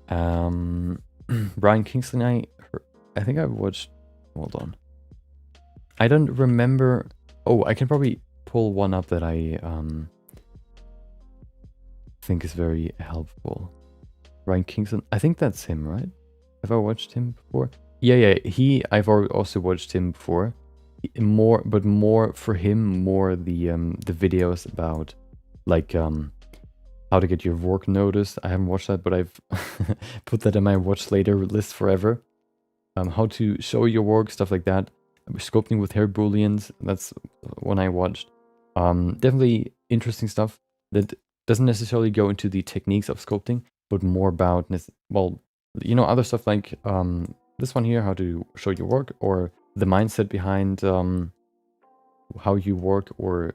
Brian Kingston, I think I've watched. Hold on. I don't remember. Oh, I can probably pull one up that I think is very helpful. Brian Kingston, I think that's him, right? Have I watched him before? Yeah. I've also watched him before. More for him, the videos about how to get your work noticed. I haven't watched that, but I've put that in my watch later list forever. How to show your work, stuff like that. Sculpting with hair booleans, that's one I watched. Definitely interesting stuff that doesn't necessarily go into the techniques of sculpting, but more about, well, you know, other stuff like this one here, how to show your work, or the mindset behind how you work, or,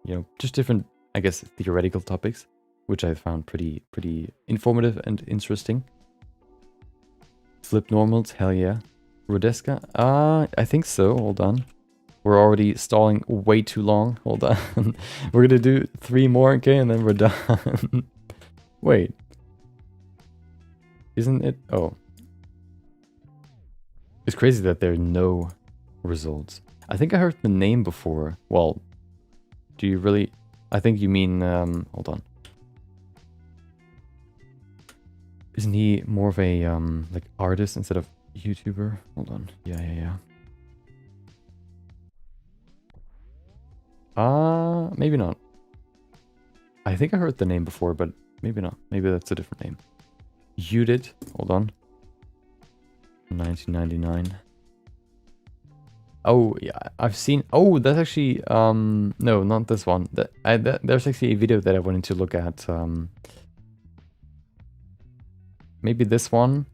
you know, just different, I guess, theoretical topics, which I found pretty informative and interesting. Flip normals, hell yeah. Rodeska? I think so. Hold on. We're already stalling way too long. Hold on. We're gonna do 3 more, okay, and then we're done. Wait. Isn't it? Oh. It's crazy that there are no results. I think I heard the name before. Well, do you really? I think you mean, hold on. Isn't he more of a, like, artist instead of YouTuber? Hold on. Yeah. Maybe not. I think I heard the name before, but maybe not. Maybe that's a different name. Udit. Hold on. 1999. Oh, yeah, I've seen... Oh, that's actually... no, not this one. There's actually a video that I wanted to look at. Maybe this one.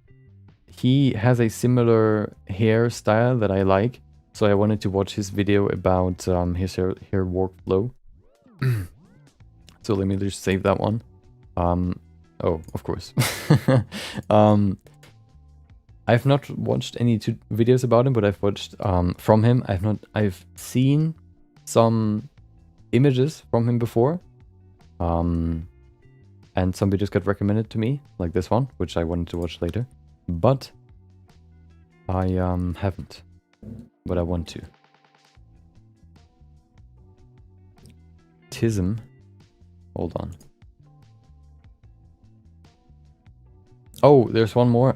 He has a similar hairstyle that I like. So I wanted to watch his video about his hair workflow. So let me just save that one. Oh, of course. I've not watched any videos about him, but I've watched from him. I've seen some images from him before. And some videos got recommended to me, like this one, which I wanted to watch later. But I haven't. But I want to. Tism. Hold on. Oh, there's one more.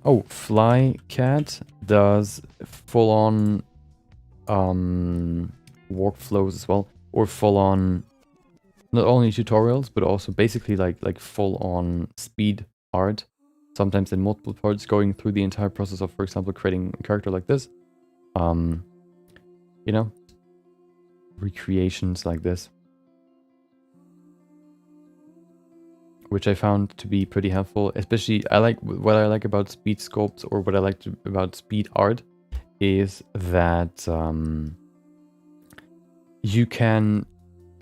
Oh, Flycat does full-on workflows as well, or full-on not only tutorials, but also basically like full-on speed art. Sometimes in multiple parts, going through the entire process of, for example, creating a character like this. You know, recreations like this, which I found to be pretty helpful. Especially, what I like about speed sculpts, or what I like about speed art, is that you can,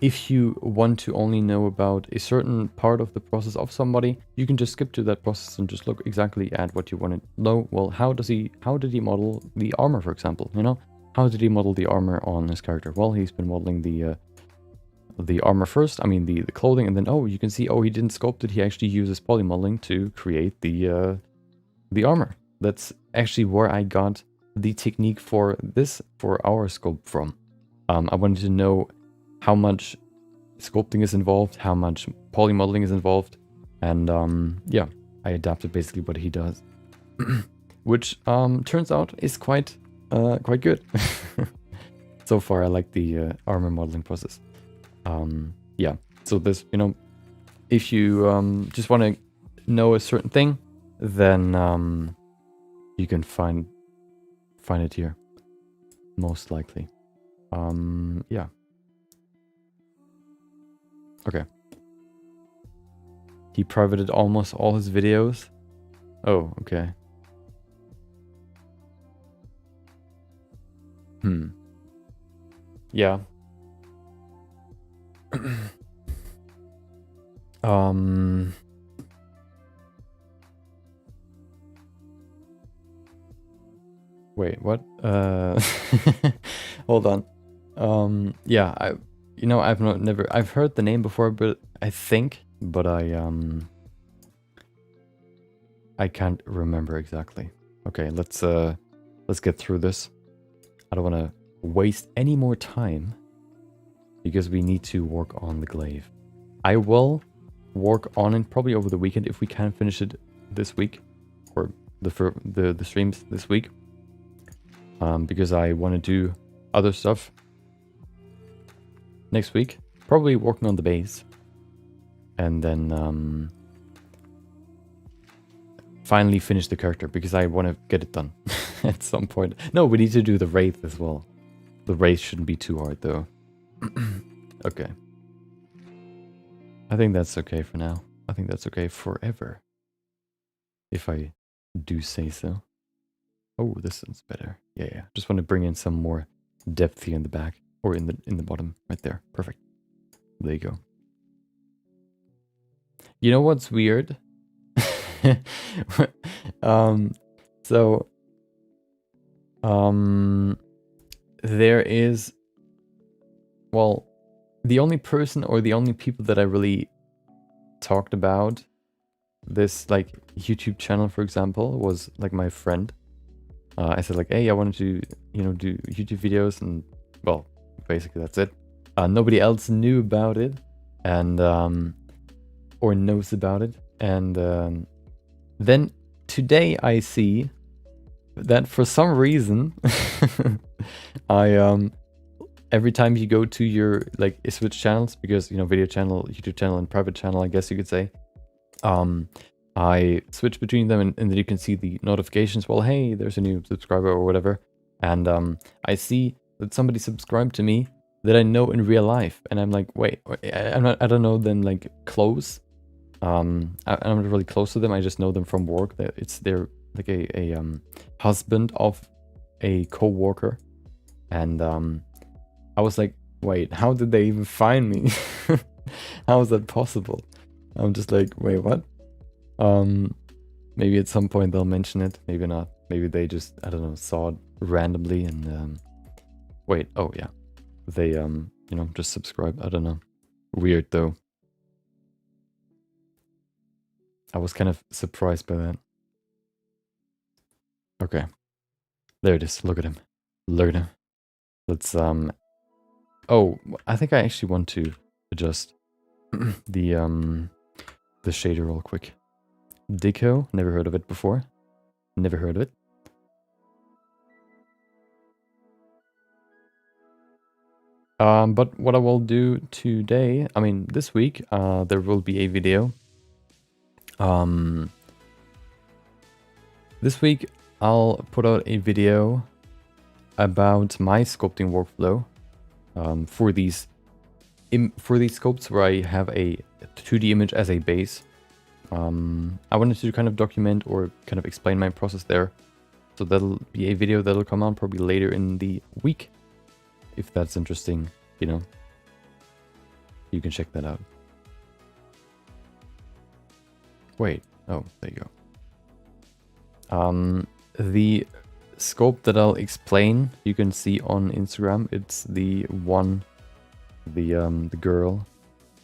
if you want to only know about a certain part of the process of somebody, you can just skip to that process and just look exactly at what you want to know. Well, how did he model the armor, for example? You know, how did he model the armor on his character? Well, he's been modeling the armor first. I mean, the clothing, and then you can see, he didn't sculpt it. He actually uses poly modeling to create the armor. That's actually where I got the technique for our sculpt from. I wanted to know how much sculpting is involved, how much poly modeling is involved, and yeah, I adapted basically what he does, which turns out is quite good. So far, I like the armor modeling process. Yeah, so this, you know, if you just want to know a certain thing, then you can find it here, most likely. Yeah. Okay. He privated almost all his videos. Oh, okay. Yeah. Wait, what? Hold on. Yeah, I've heard the name before, but I can't remember exactly. Okay, let's get through this. I don't want to waste any more time, because we need to work on the glaive. I will work on it probably over the weekend if we can finish it this week, or the streams this week, because I want to do other stuff next week. Probably working on the base, and then finally finish the character, because I want to get it done at some point. No, we need to do the wraith as well. The wraith shouldn't be too hard though. Okay. I think that's okay for now. I think that's okay forever, if I do say so. Oh, this one's better. Yeah, yeah. Just want to bring in some more depth here in the back, or in the bottom, right there. Perfect. There you go. You know what's weird? So there is, well, the only person or the only people that I really talked about this like YouTube channel, for example, was like my friend. I said like, hey, I wanted to, you know, do YouTube videos, and well, basically that's it. Nobody else knew about it, and or knows about it, and then today I see that for some reason I every time you go to your like switch channels, because you know, video channel, YouTube channel, and private channel, I guess you could say, I switch between them, and then you can see the notifications. Well, hey, there's a new subscriber or whatever, and I see that somebody subscribed to me that I know in real life, and I'm like, wait, I don't know them like close. I'm not really close to them. I just know them from work. It's their like a husband of a co-worker, and I was like, wait, how did they even find me? How is that possible? I'm just like, wait, what? Maybe at some point they'll mention it, maybe not. Maybe they just, I don't know, saw it randomly and wait, oh yeah. They you know, just subscribe. I don't know. Weird though. I was kind of surprised by that. Okay. There it is. Look at him. Look at him. Let's oh, I think I actually want to adjust the shader real quick. Dico, never heard of it before. Never heard of it. But what I will do today, I mean this week, there will be a video. This week I'll put out a video about my sculpting workflow for these sculpts where I have a 2D image as a base. I wanted to kind of document or kind of explain my process there. So that'll be a video that'll come out probably later in the week. If that's interesting, you know, you can check that out. Wait, oh, there you go. The sculpt that I'll explain, you can see on Instagram. It's the one, the girl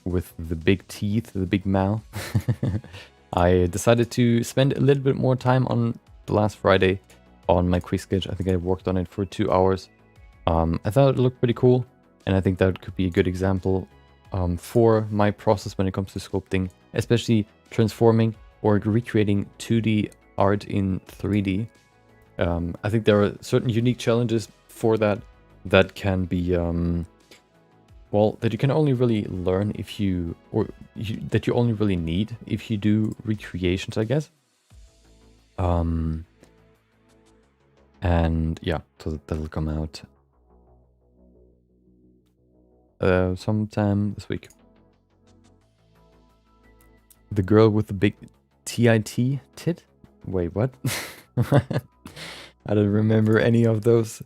with the big teeth, the big mouth. I decided to spend a little bit more time on the last Friday on my quick sketch. I think I worked on it for 2 hours. I thought it looked pretty cool, and I think that could be a good example for my process when it comes to sculpting, especially transforming or recreating 2D art in 3D. I think there are certain unique challenges for that can be, well, that you can only really learn if you, that you only really need if you do recreations, I guess. And yeah, so that'll come out sometime this week. The girl with the big TIT tit? Wait, what? I don't remember any of those.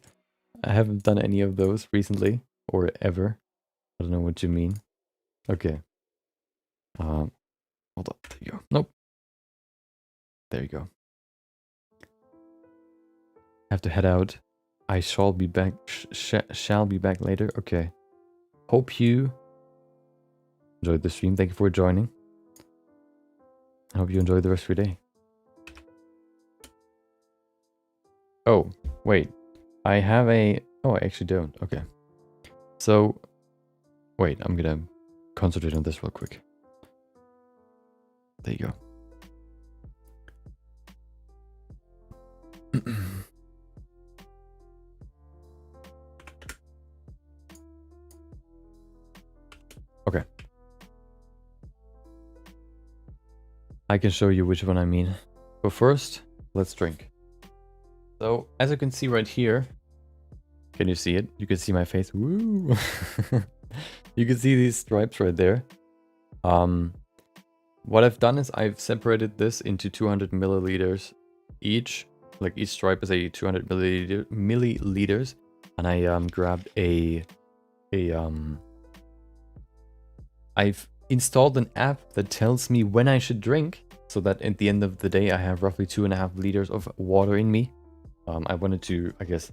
I haven't done any of those recently or ever. I don't know what you mean. Okay. Hold on. There you go. Nope. There you go. Have to head out. I shall be back. Shall be back later. Okay. Hope you enjoyed the stream. Thank you for joining. I hope you enjoy the rest of your day. Oh, wait. I have a... Oh, I actually don't. Okay. So, wait. I'm gonna concentrate on this real quick. There you go. Okay. I can show you which one I mean. But first, let's drink. So, as you can see right here, can you see it? You can see my face. Woo! You can see these stripes right there. What I've done is I've separated this into 200 milliliters each. Like each stripe is a 200 milliliters. And I grabbed I've installed an app that tells me when I should drink, so that at the end of the day I have roughly 2.5 liters of water in me. I wanted to, I guess,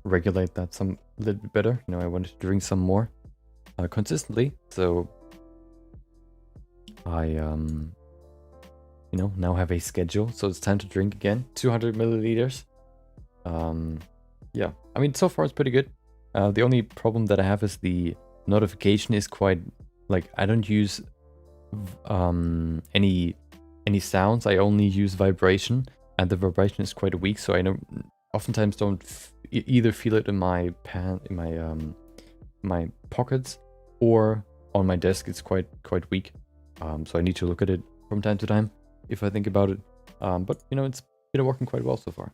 regulate that a little bit better. You know, I wanted to drink some more consistently. So I you know, now have a schedule. So it's time to drink again. 200 milliliters. Yeah, I mean, so far it's pretty good. The only problem that I have is the notification is quite, like, I don't use any sounds. I only use vibration, and the vibration is quite weak, so I oftentimes don't either feel it in my my pockets or on my desk. It's quite weak, so I need to look at it from time to time if I think about it. But you know, it's been working quite well so far.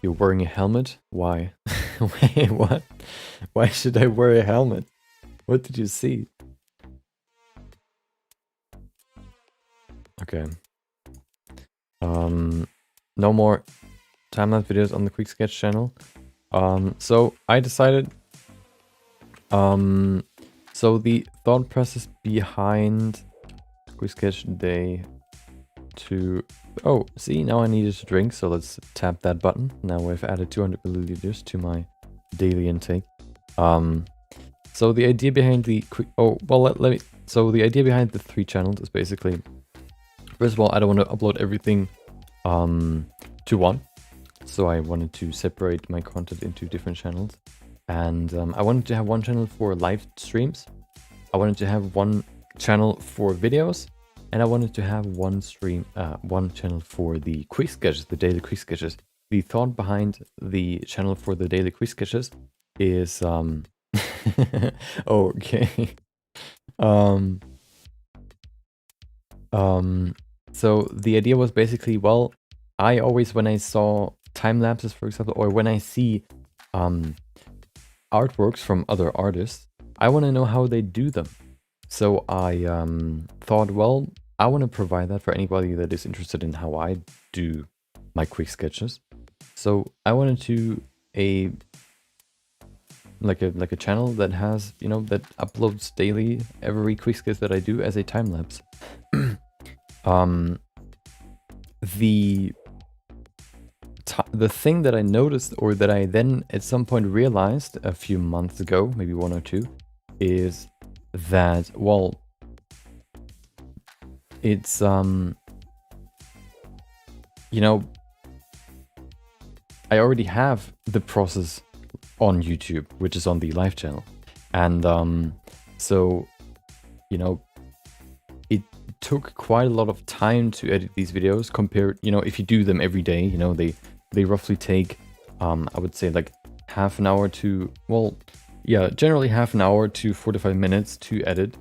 You're wearing a helmet? Why? Wait, what? Why should I wear a helmet? What did you see? Okay. No more time-lapse videos on the Quick Sketch channel. So I decided, so the thought process behind Quick Sketch Day 2. Oh, see, now I needed to drink, so let's tap that button. Now I've added 200 milliliters to my daily intake. So the idea behind the quick, so the idea behind the 3 channels is basically, first of all, I don't want to upload everything to one. So I wanted to separate my content into different channels. And I wanted to have one channel for live streams. I wanted to have one channel for videos. And I wanted to have one channel for the quick sketches, the daily quick sketches. The thought behind the channel for the daily quick sketches is, okay. So the idea was basically, well, I always, when I saw time lapses, for example, or when I see artworks from other artists, I want to know how they do them. So I thought, well, I want to provide that for anybody that is interested in how I do my quick sketches. So I wanted to like a channel that has, you know, that uploads daily every quick sketch that I do as a time lapse. The thing that I noticed, or that I then at some point realized a few months ago, maybe 1 or 2, is that, well, it's you know, I already have the process on YouTube, which is on the live channel, and so, you know, it took quite a lot of time to edit these videos compared, you know, if you do them every day, you know, they roughly take I would say like half an hour to, well, yeah, generally half an hour to 45 minutes to edit,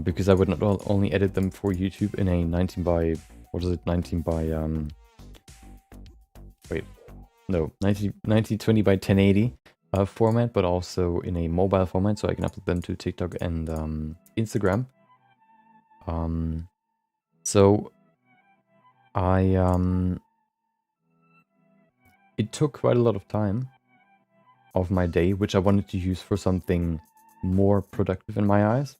because I would not only edit them for YouTube in a 19 by, what is it, 19 by, wait, no, 1920 by 1080 format, but also in a mobile format, so I can upload them to TikTok and Instagram. So it took quite a lot of time of my day, which I wanted to use for something more productive in my eyes.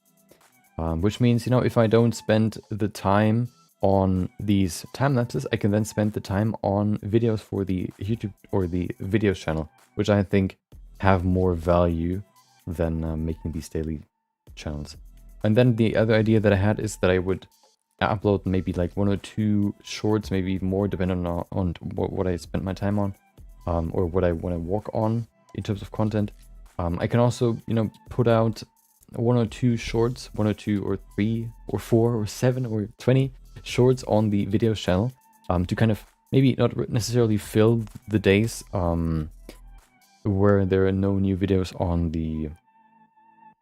Which means, you know, if I don't spend the time on these time lapses, I can then spend the time on videos for the YouTube or the videos channel, which I think have more value than making these daily channels. And then the other idea that I had is that I would upload maybe like 1 or 2 shorts, maybe more, depending on what I spent my time on, or what I want to work on in terms of content. I can also, you know, put out one or two shorts, 1 or 2 or 3 or 4 or 7 or 20 shorts on the video channel, to kind of maybe not necessarily fill the days where there are no new videos on the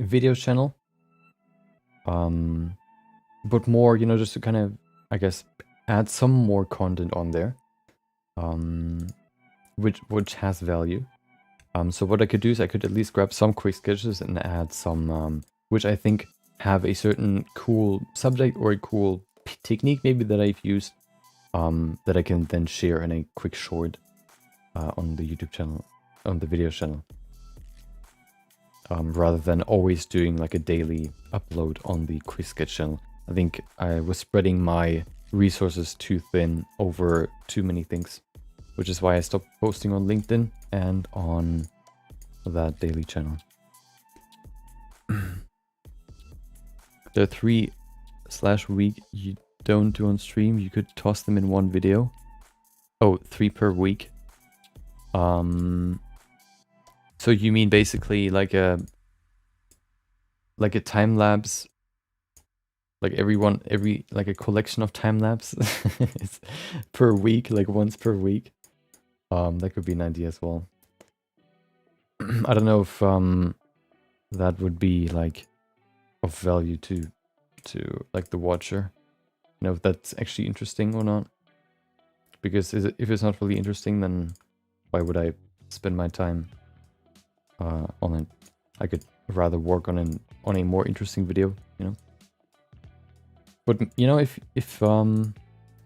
video channel, but more, you know, just to kind of, I guess, add some more content on there, which has value. So what I could do is I could at least grab some quick sketches and add some, which I think have a certain cool subject or a cool technique maybe that I've used, that I can then share in a quick short on the YouTube channel, on the video channel, rather than always doing like a daily upload on the quick sketch channel. I think I was spreading my resources too thin over too many things, which is why I stopped posting on LinkedIn and on that daily channel. There are 3/week you don't do on stream. You could toss them in one video. Oh, 3 per week. So you mean basically like a time lapse, like like a collection of time lapse it's per week, like once per week. That could be an idea as well. I don't know if that would be like of value to like the watcher. You know, if that's actually interesting or not. Because if it's not really interesting, then why would I spend my time on it? I could rather work on a more interesting video, you know. But you know, if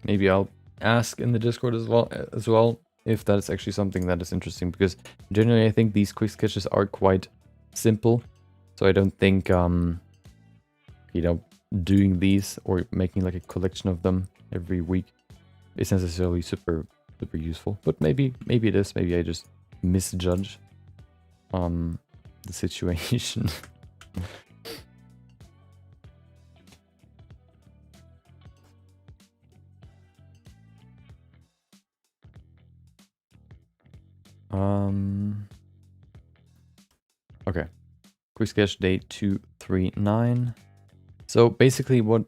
maybe I'll ask in the Discord as well if that is actually something that is interesting, because generally I think these quick sketches are quite simple, so I don't think you know, doing these or making like a collection of them every week is necessarily super useful. But maybe it is. Maybe I just misjudge the situation. Okay. Quick sketch day 239. So basically the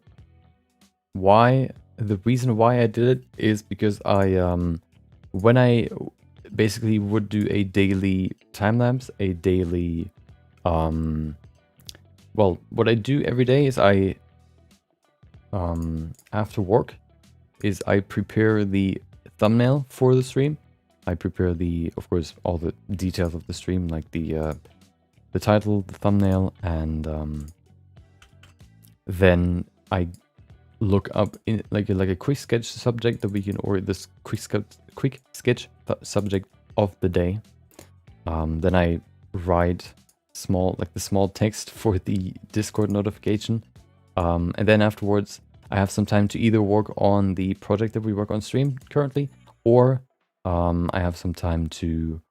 reason why I did it is because I when I basically would do a daily time lapse, a daily well, what I do every day is I after work is I prepare the thumbnail for the stream. I prepare of course, all the details of the stream, like the title, the thumbnail, and then I look up in like a quick sketch subject that we can, or this quick sketch subject of the day. Then I write the small text for the Discord notification, and then afterwards I have some time to either work on the project that we work on stream currently, or I have some time to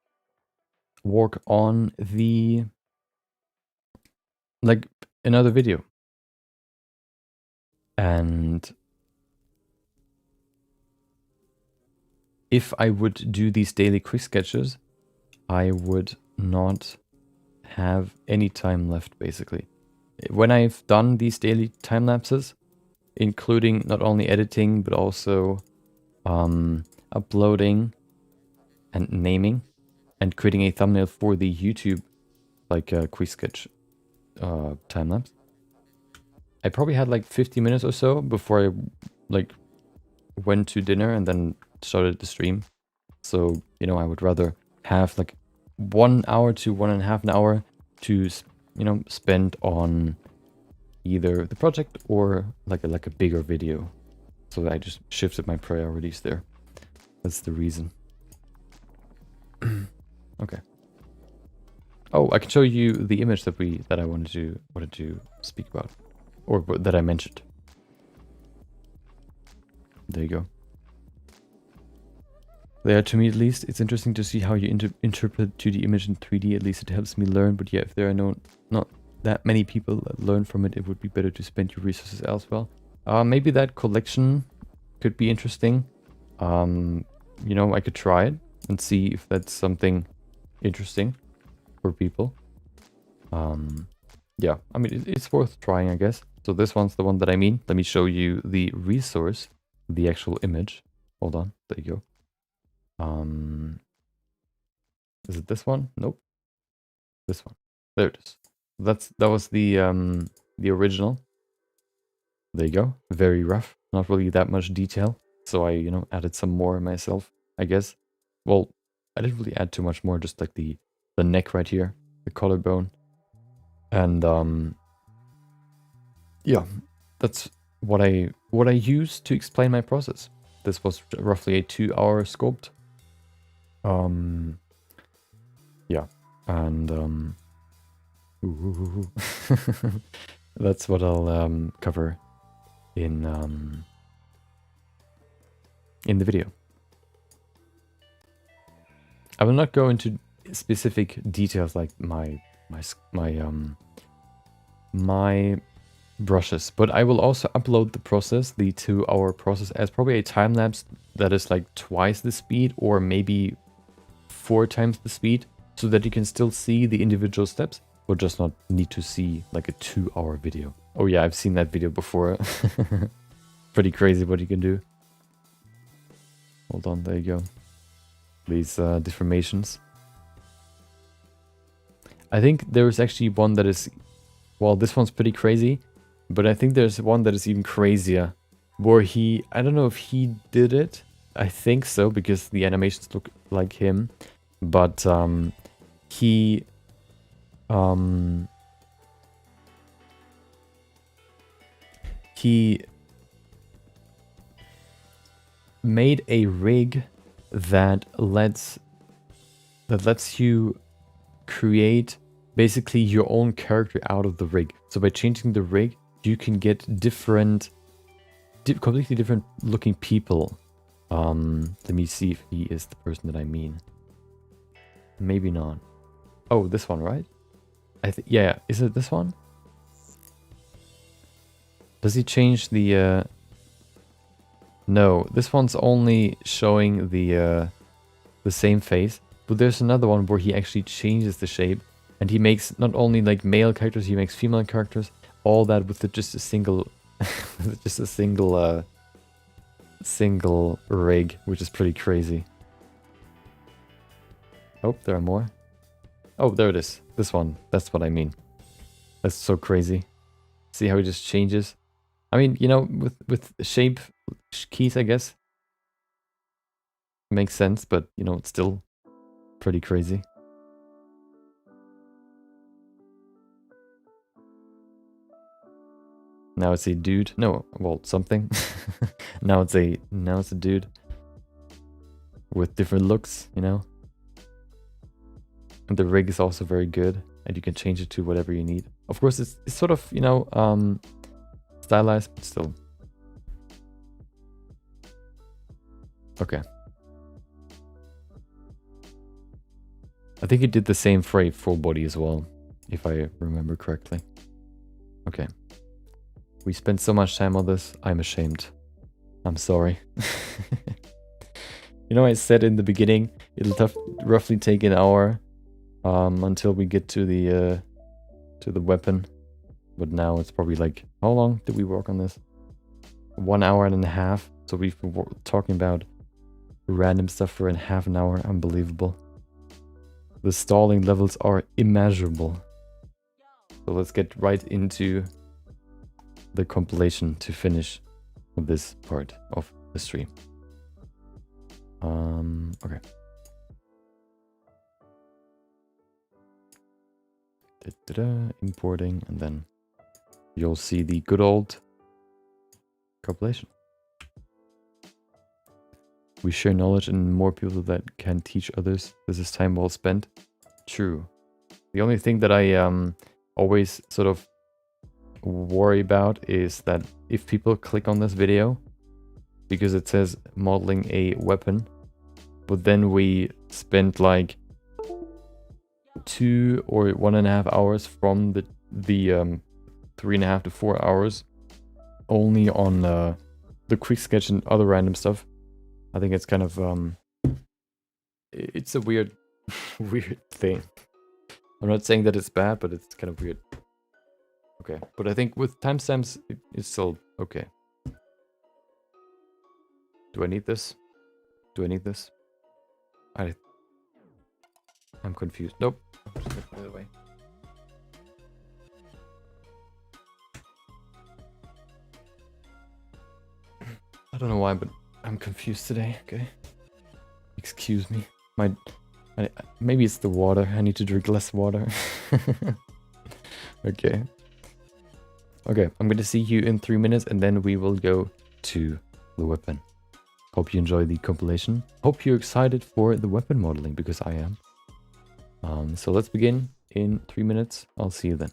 work on another video. And if I would do these daily quick sketches, I would not have any time left, basically. When I've done these daily time lapses, including not only editing, but also uploading and naming and creating a thumbnail for the YouTube, like quick sketch time lapse, I probably had like 50 minutes or so before I like went to dinner and then started the stream. So, you know, I would rather have like 1 hour to 1.5 hour to, you know, spend on either the project or like a bigger video. So I just shifted my priorities there. That's the reason. Okay. Oh, I can show you the image that I wanted to speak about, or that I mentioned. There you go. There, to me at least, it's interesting to see how you interpret 2D image in 3D. At least it helps me learn. But yeah, if there are not that many people that learn from it, it would be better to spend your resources elsewhere. Maybe that collection could be interesting. You know, I could try it and see if that's something interesting for people. yeah, I mean, it's worth trying, I guess. So this one's the one that I mean. Let me show you the resource, the actual image. Hold on, there you go. Is it this one? Nope. This one. There it is. That was the original. There you go. Very rough. Not really that much detail. So I, added some more myself, I guess. Well, I didn't really add too much more, just like the neck right here, the collarbone. And yeah, that's what I use to explain my process. This was roughly a 2-hour sculpt. Yeah, and that's what I'll cover in the video. I will not go into specific details like my brushes, but I will also upload the process, the 2-hour process, as probably a time lapse that is like twice the speed or maybe 4 times the speed, so that you can still see the individual steps, but just not need to see like a 2-hour video. Oh yeah, I've seen that video before. Pretty crazy what you can do. Hold on, there you go. These deformations. I think there's actually one that is, well, this one's pretty crazy, but I think there's one that is even crazier, where I don't know if he did it. I think so, because the animations look like him, but he made a rig that lets you create basically your own character out of the rig. So by changing the rig, you can get completely different looking people. Let me see if he is the person that I mean. Maybe not. Oh, this one, right? Yeah, is it this one? Does he change the No, this one's only showing the same face, but there's another one where he actually changes the shape, and he makes not only like male characters, he makes female characters, all that with just a single single rig, which is pretty crazy. Oh, there are more. Oh, there it is. This one. That's what I mean. That's so crazy. See how it just changes? I mean, with shape keys, I guess. Makes sense, but, it's still pretty crazy. Now it's a dude. No, well, something. now it's a dude. With different looks, And the rig is also very good, and you can change it to whatever you need. Of course, it's sort of, stylized, but still. Okay. I think he did the same for a full body as well, if I remember correctly. Okay. We spent so much time on this, I'm ashamed. I'm sorry. I said in the beginning, it'll roughly take an hour until we get to the weapon. But now it's probably like, how long did we work on this? 1 hour and a half. So we've been talking about random stuff for half an hour. Unbelievable. The stalling levels are immeasurable. So let's get right into the compilation to finish this part of the stream. Okay. Importing, and then you'll see the good old compilation. We share knowledge and more people that can teach others. This is time well spent. True. The only thing that I always sort of worry about is that if people click on this video, because it says modeling a weapon, but then we spent like 2 or 1.5 hours from the 3.5 to 4 hours only on the quick sketch and other random stuff. I think it's kind of it's a weird weird thing. I'm not saying that it's bad, but it's kind of weird. Okay, but I think with timestamps, it's still okay. Do I need this? Do I need this? I'm confused. Nope. I'm just gonna put it away. I don't know why, but I'm confused today. Okay. Excuse me. Maybe it's the water. I need to drink less water. Okay. Okay, I'm gonna see you in 3 minutes and then we will go to the weapon. Hope you enjoy the compilation. Hope you're excited for the weapon modeling because I am. So let's begin in 3 minutes. I'll see you then.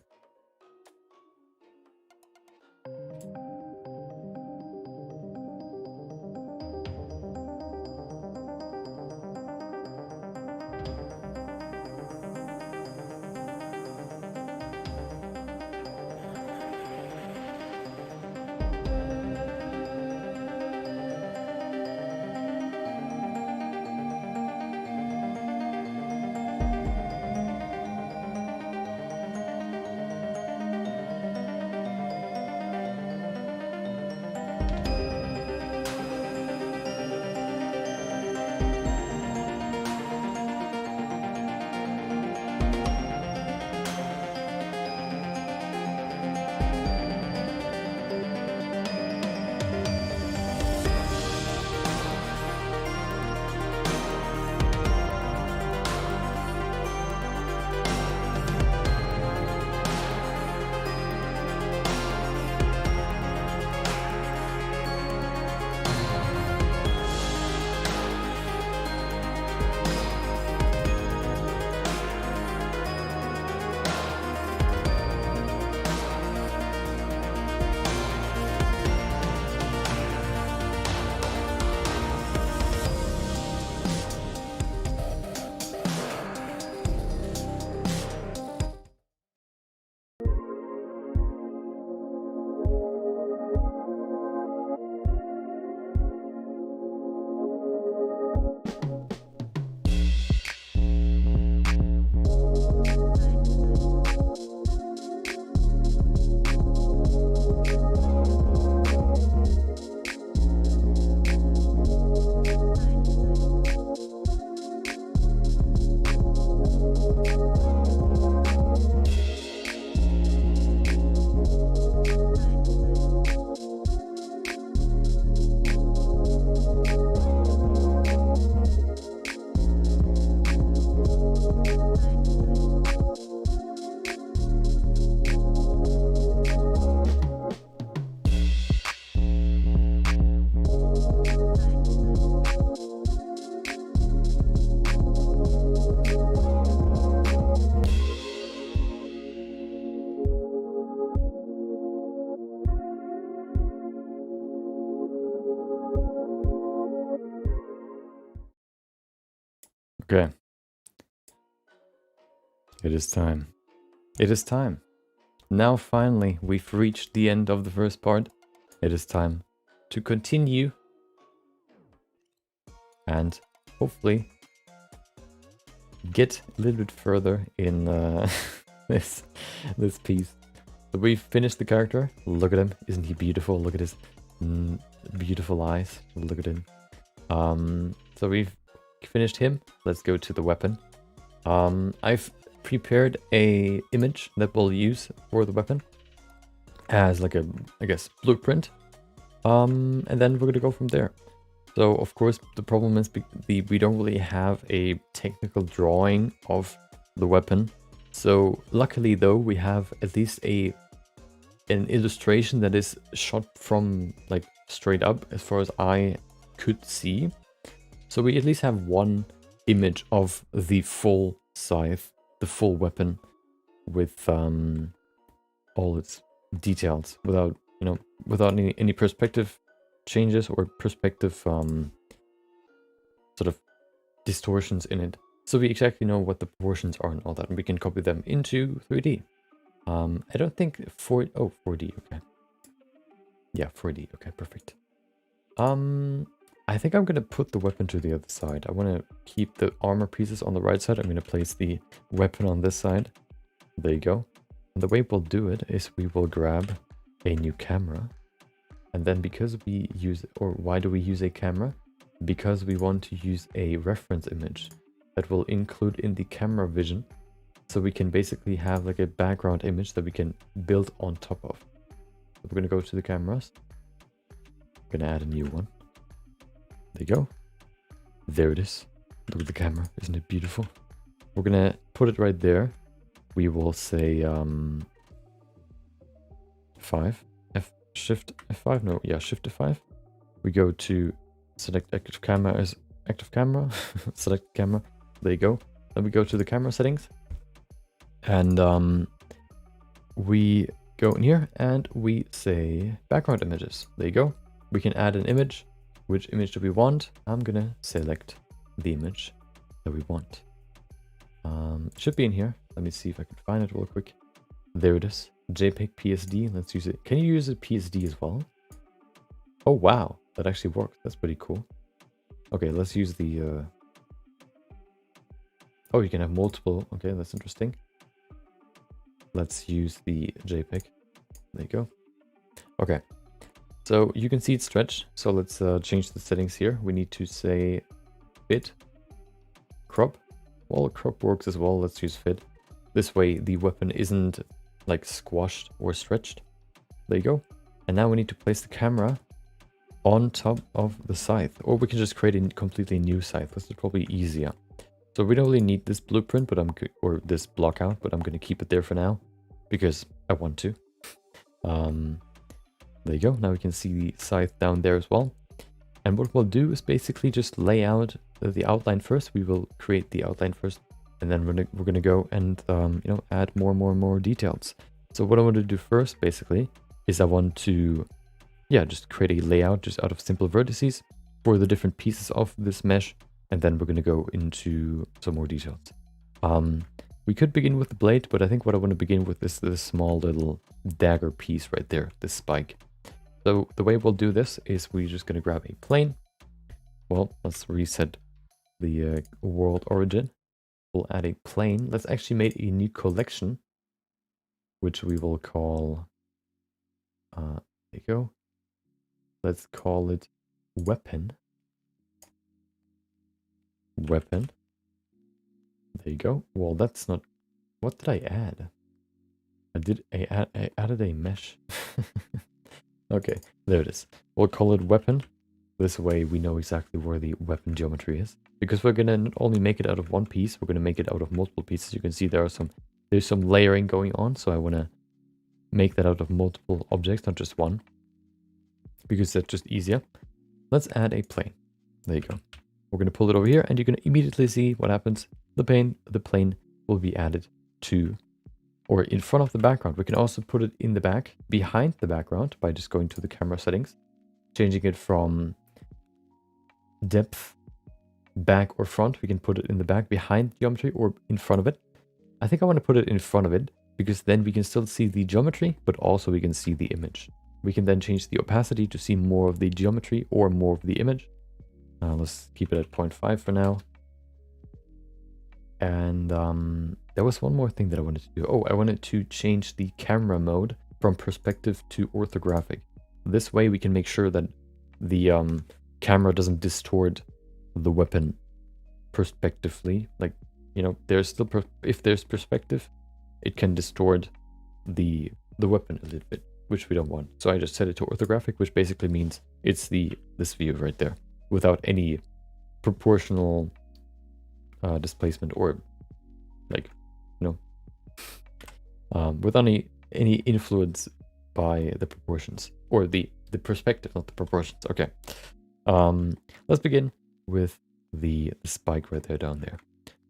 Okay. It is time. It is time. Now finally, we've reached the end of the first part. It is time to continue and hopefully get a little bit further in this piece. So we've finished the character. Look at him. Isn't he beautiful? Look at his beautiful eyes. Look at him. So we've finished him. Let's go to the weapon. I've prepared a image that we'll use for the weapon as like a, I guess, blueprint. And then we're gonna go from there. So of course the problem is we don't really have a technical drawing of the weapon. So luckily though we have at least an illustration that is shot from like straight up as far as I could see. So we at least have one image of the full scythe, the full weapon, with all its details, without any perspective changes or perspective sort of distortions in it. So we exactly know what the proportions are and all that, and we can copy them into 3D. I don't think 4D, okay. Yeah, 4D, okay, perfect. I think I'm gonna put the weapon to the other side. I wanna keep the armor pieces on the right side. I'm gonna place the weapon on this side. There you go. And the way we'll do it is we will grab a new camera. And then because we use, or why do we use a camera? Because we want to use a reference image that will include in the camera vision. So we can basically have like a background image that we can build on top of. So we're going to go to the cameras. I'm going to add a new one. There you go. There it is. Look at the camera. Isn't it beautiful? We're going to put it right there. We will say 5. Shift F5. No, yeah, Shift F5. We go to select active camera as active camera. Select camera. There you go. Then we go to the camera settings. And we go in here and we say background images. There you go. We can add an image. Which image do we want? I'm gonna select the image that we want. It should be in here. Let me see if I can find it real quick. There it is. JPEG PSD. Let's use it. Can you use a PSD as well? Oh wow, that actually works. That's pretty cool. Okay, let's use the oh, you can have multiple. Okay, that's interesting. Let's use the JPEG. There you go. Okay, so you can see it stretched. So let's change the settings here. We need to say fit, crop. Well, crop works as well. Let's use fit. This way the weapon isn't like squashed or stretched. There you go. And now we need to place the camera on top of the scythe, or we can just create a completely new scythe. This is probably easier. So we don't really need this blueprint, but or this block out, but I'm going to keep it there for now because I want to. There you go. Now we can see the scythe down there as well. And what we'll do is basically just lay out the outline first. We will create the outline first, and then we're gonna go and you know, add more details. So what I want to do first basically is I want to just create a layout just out of simple vertices for the different pieces of this mesh, and then we're gonna go into some more details. We could begin with the blade, but I think what I want to begin with is this small little dagger piece right there, this spike. So the way we'll do this is we're just gonna grab a plane. Well, let's reset the world origin. We'll add a plane. Let's actually make a new collection, which we will call, there you go. Let's call it weapon. Weapon. There you go. Well, that's not, what did I add? I added a mesh. Okay, there it is. We'll call it weapon. This way we know exactly where the weapon geometry is. Because we're gonna not only make it out of one piece, we're gonna make it out of multiple pieces. You can see there's some layering going on, so I wanna make that out of multiple objects, not just one. Because that's just easier. Let's add a plane. There you go. We're gonna pull it over here, and you can immediately see what happens. The plane will be added to, or in front of the background. We can also put it in the back, behind the background, by just going to the camera settings, changing it from depth, back or front. We can put it in the back, behind geometry, or in front of it. I think I want to put it in front of it, because then we can still see the geometry, but also we can see the image. We can then change the opacity to see more of the geometry or more of the image. Let's keep it at 0.5 for now. And there was one more thing that I wanted to do. Oh, I wanted to change the camera mode from perspective to orthographic. This way we can make sure that the camera doesn't distort the weapon perspectively. Like, you know, there's still if there's perspective, it can distort the weapon a little bit, which we don't want. So I just set it to orthographic, which basically means it's this view right there, without any proportional displacement, or like, you know, without any influence by the proportions, or the perspective, not the proportions. Okay, let's begin with the spike right there down there.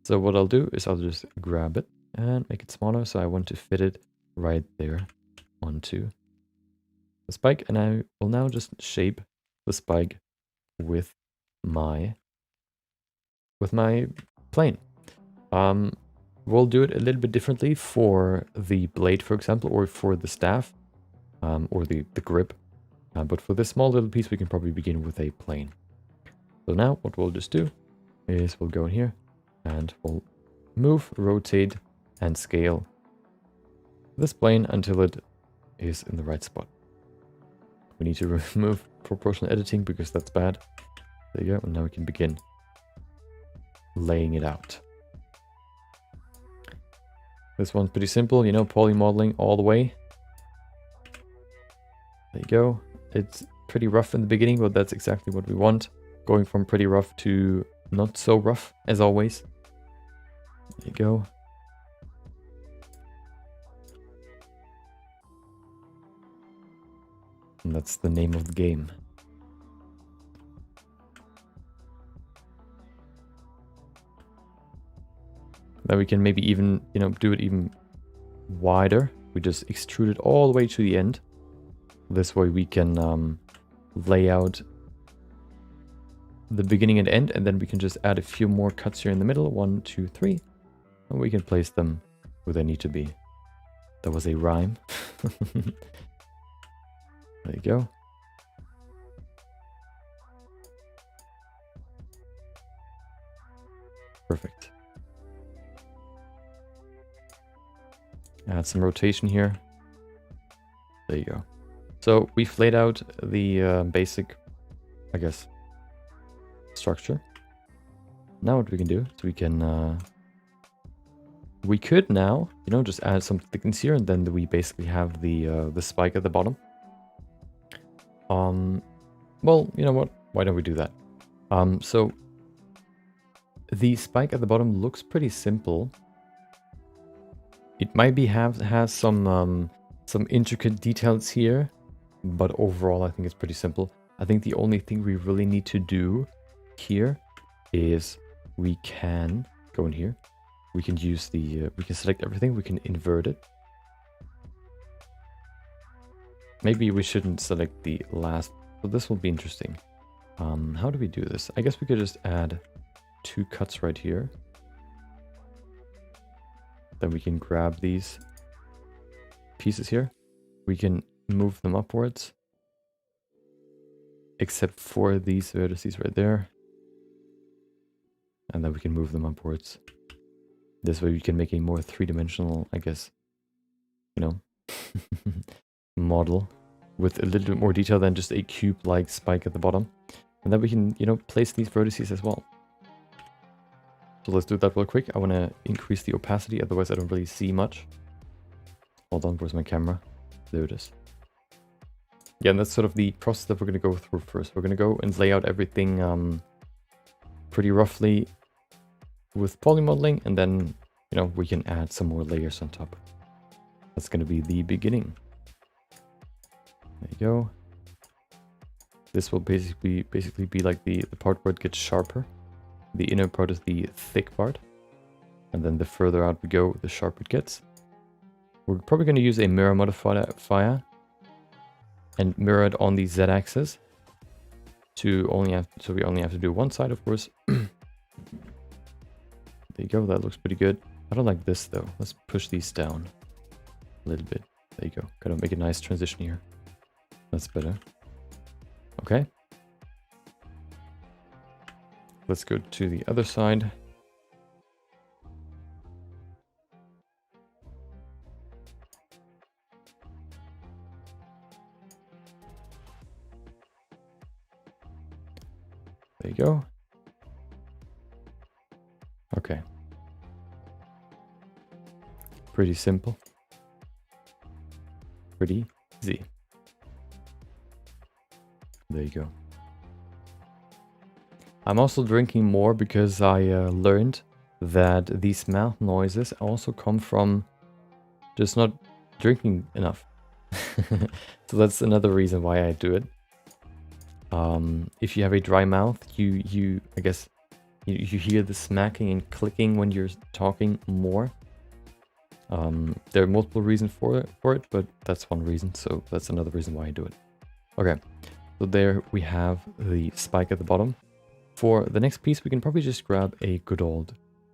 So what I'll do is I'll just grab it and make it smaller. So I want to fit it right there onto the spike, and I will now just shape the spike with my plane. We'll do it a little bit differently for the blade, for example, or for the staff, or the grip. But for this small little piece, we can probably begin with a plane. So now what we'll just do is we'll go in here and we'll move, rotate, and scale this plane until it is in the right spot. We need to remove proportional editing because that's bad. There you go, and now we can begin laying it out. This one's pretty simple, you know, poly modeling all the way. There you go. It's pretty rough in the beginning, but that's exactly what we want. Going from pretty rough to not so rough, as always. There you go. And that's the name of the game. Then we can maybe even, you know, do it even wider. We just extrude it all the way to the end. This way we can lay out the beginning and end, and then we can just add a few more cuts here in the middle. 1, 2, 3. And we can place them where they need to be. That was a rhyme. There you go. Perfect. Add some rotation here. There you go. So we've laid out the basic, I guess, structure. Now what we can do is we could now, you know, just add some thickness here, and then we basically have the spike at the bottom. Well, you know what? Why don't we do that? So the spike at the bottom looks pretty simple. It might be has some intricate details here, but overall I think it's pretty simple. I think the only thing we really need to do here is we can go in here. We can use the we can select everything. We can invert it. Maybe we shouldn't select the last, but this will be interesting. How do we do this? I guess we could just add 2 cuts right here. Then we can grab these pieces here. We can move them upwards. Except for these vertices right there. And then we can move them upwards. This way we can make a more 3-dimensional, I guess, you know, model with a little bit more detail than just a cube-like spike at the bottom. And then we can, you know, place these vertices as well. So let's do that real quick. I want to increase the opacity, otherwise I don't really see much. Hold on, where's my camera? There it is. Yeah, and that's sort of the process that we're going to go through first. We're going to go and lay out everything pretty roughly with poly modeling, and then, you know, we can add some more layers on top. That's going to be the beginning. There you go. This will basically be like the part where it gets sharper. The inner part is the thick part. And then the further out we go, the sharper it gets. We're probably going to use a mirror modifier and mirror it on the z-axis to only have, so we only have to do one side, of course. There you go, that looks pretty good. I don't like this though. Let's push these down a little bit. There you go. Gotta make a nice transition here. That's better. Okay. Let's go to the other side. There you go. Okay. Pretty simple. Pretty easy. There you go. I'm also drinking more because I learned that these mouth noises also come from just not drinking enough. So that's another reason why I do it. If you have a dry mouth, you I guess you hear the smacking and clicking when you're talking more. There are multiple reasons for it, but that's one reason, so that's another reason why I do it. Okay, so there we have the spike at the bottom. For the next piece, we can probably just grab a good old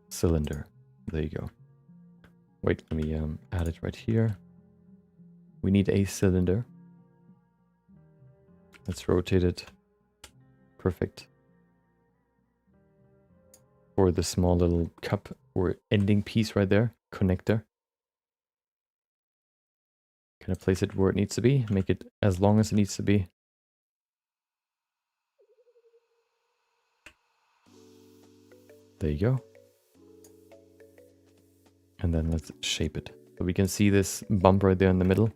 cylinder. There you go. Wait, let me add it right here. We need a cylinder. Let's rotate it. Perfect. For the small little cup or ending piece right there, connector. Gonna place it where it needs to be, make it as long as it needs to be. There you go. And then let's shape it. So we can see this bump right there in the middle.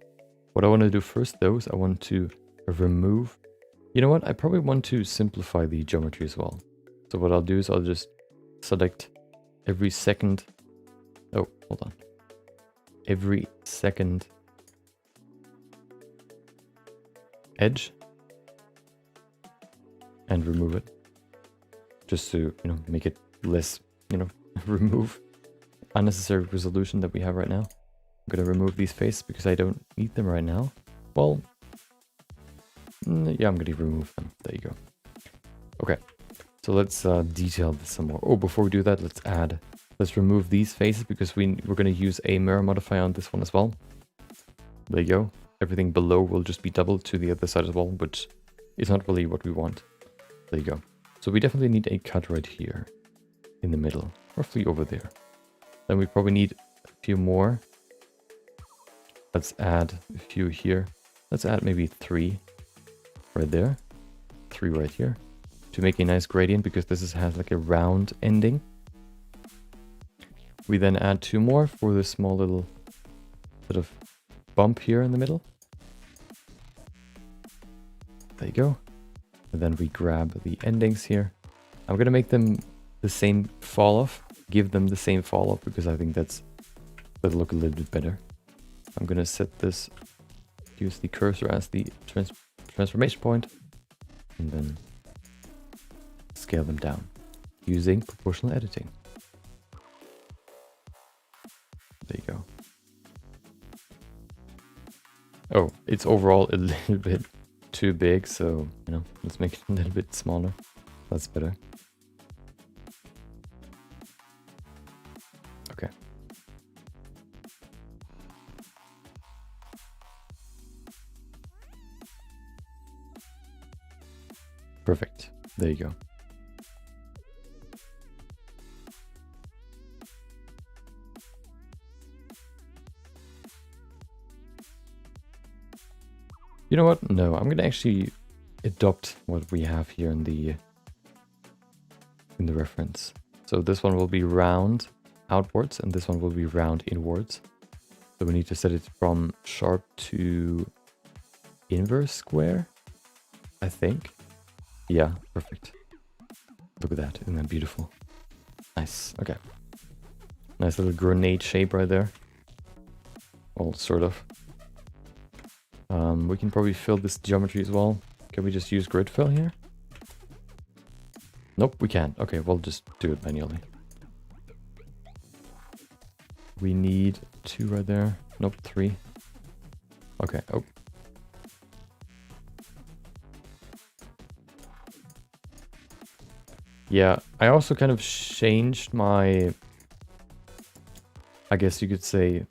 What I want to do first though is I want to remove... You know what? I probably want to simplify the geometry as well. So what I'll do is I'll just select every second... Oh, hold on. Every second edge and remove it. Just to, make it less, remove unnecessary resolution that we have right now. I'm gonna remove these faces because I don't need them right now. Well, yeah, I'm gonna remove them. There you go. Okay, so let's detail this some more. Oh, before we do that, let's remove these faces because we're gonna use a mirror modifier on this one as well. There you go. Everything below will just be doubled to the other side as well, which is not really what we want. There you go. So we definitely need a cut right here in the middle, roughly over there. Then we probably need a few more. Let's add a few here. Let's add maybe 3 right there, 3 right here, to make a nice gradient because this has like a round ending. We then add 2 more for this small little sort of bump here in the middle. There you go. And then we grab the endings here. I'm gonna make them the same fall off, give them the same fall off because I think that'll look a little bit better. I'm gonna set this, use the cursor as the transformation point, and then scale them down using proportional editing. There you go. Oh, it's overall a little bit too big, so, let's make it a little bit smaller. That's better. Okay. Perfect. There you go. You know what? No, I'm gonna actually adopt what we have here in the reference. So this one will be round outwards and this one will be round inwards. So we need to set it from sharp to inverse square, I think. Yeah, perfect. Look at that, isn't that beautiful? Nice, okay. Nice little grenade shape right there. Well, sort of. We can probably fill this geometry as well. Can we just use grid fill here? Nope, we can't. Okay, we'll just do it manually. We need 2 right there. Nope, 3. Okay, oh. Yeah, I also kind of changed my, I guess you could say,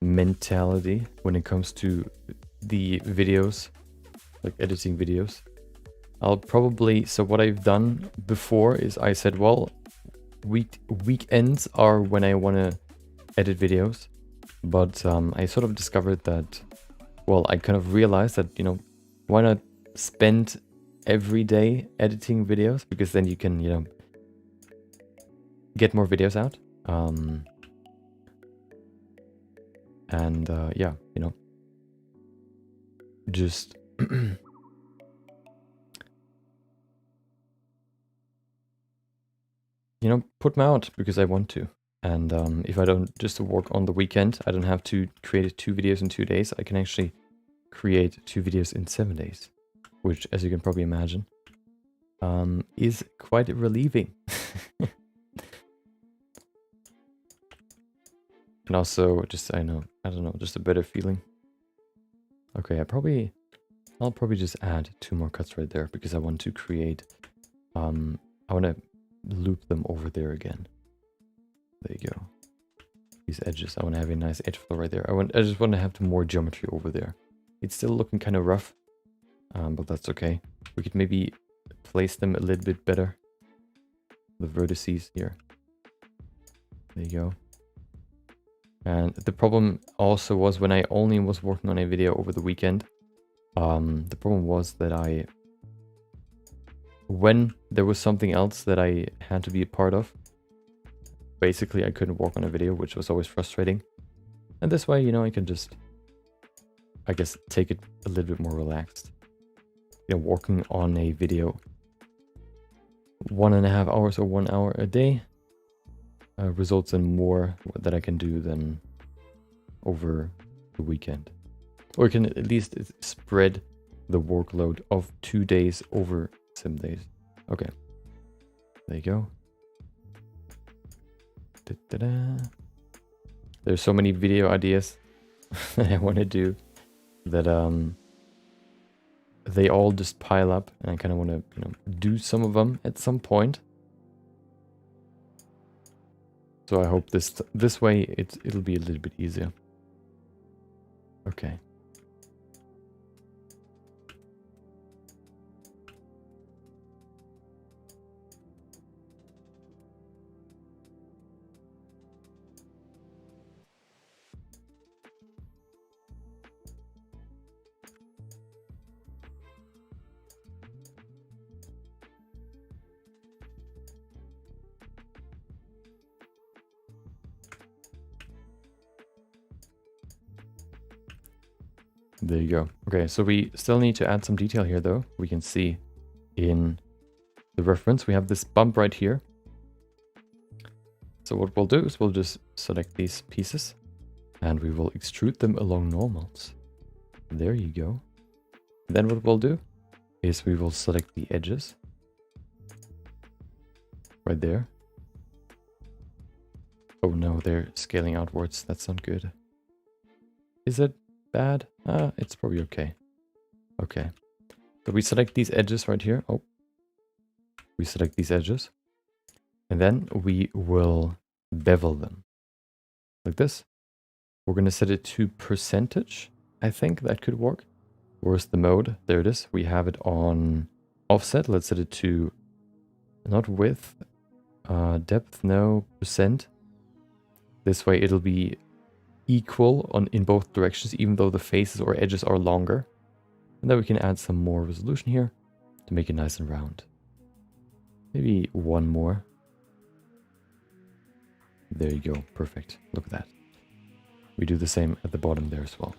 mentality when it comes to the videos, like editing videos. I'll probably, so what I've done before is I said, well, weekends are when I want to edit videos, but I sort of discovered that, well, I kind of realized that, why not spend every day editing videos, because then you can, get more videos out. And yeah, just put them out because I want to. And if I don't just work on the weekend, I don't have to create 2 videos in 2 days. I can actually create 2 videos in 7 days, which, as you can probably imagine, is quite relieving. And also just, I don't know, just a better feeling. Okay, I'll probably just add 2 more cuts right there because I want to create, I want to loop them over there again. There you go. These edges, I want to have a nice edge flow right there. I just want to have more geometry over there. It's still looking kind of rough, but that's okay. We could maybe place them a little bit better. The vertices here. There you go. And the problem also was when I only was working on a video over the weekend. The problem was that when there was something else that I had to be a part of, basically I couldn't work on a video, which was always frustrating. And this way, you know, I can just, I guess, take it a little bit more relaxed. You know, working on a video 1.5 hours or 1 hour a day results in more that I can do than over the weekend. Or can at least spread the workload of 2 days over some days. Okay, there you go. Da-da-da. There's so many video ideas that I want to do that they all just pile up, and I kind of want to, you know, do some of them at some point. So I hope this way it'll be a little bit easier. Okay. There you go. Okay, so we still need to add some detail here though. We can see in the reference, we have this bump right here. So what we'll do is we'll just select these pieces and we will extrude them along normals. There you go. Then what we'll do is we will select the edges right there. Oh no, they're scaling outwards. That's not good. Is it bad? It's probably okay. Okay. So we select these edges right here. Oh. We select these edges. And then we will bevel them. Like this. We're going to set it to percentage. I think that could work. Where's the mode? There it is. We have it on offset. Let's set it to not width. Depth, no. Percent. This way it'll be equal in both directions, even though the faces or edges are longer. And then we can add some more resolution here to make it nice and round. Maybe one more. There you go. Perfect. Look at that. We do the same at the bottom there as well.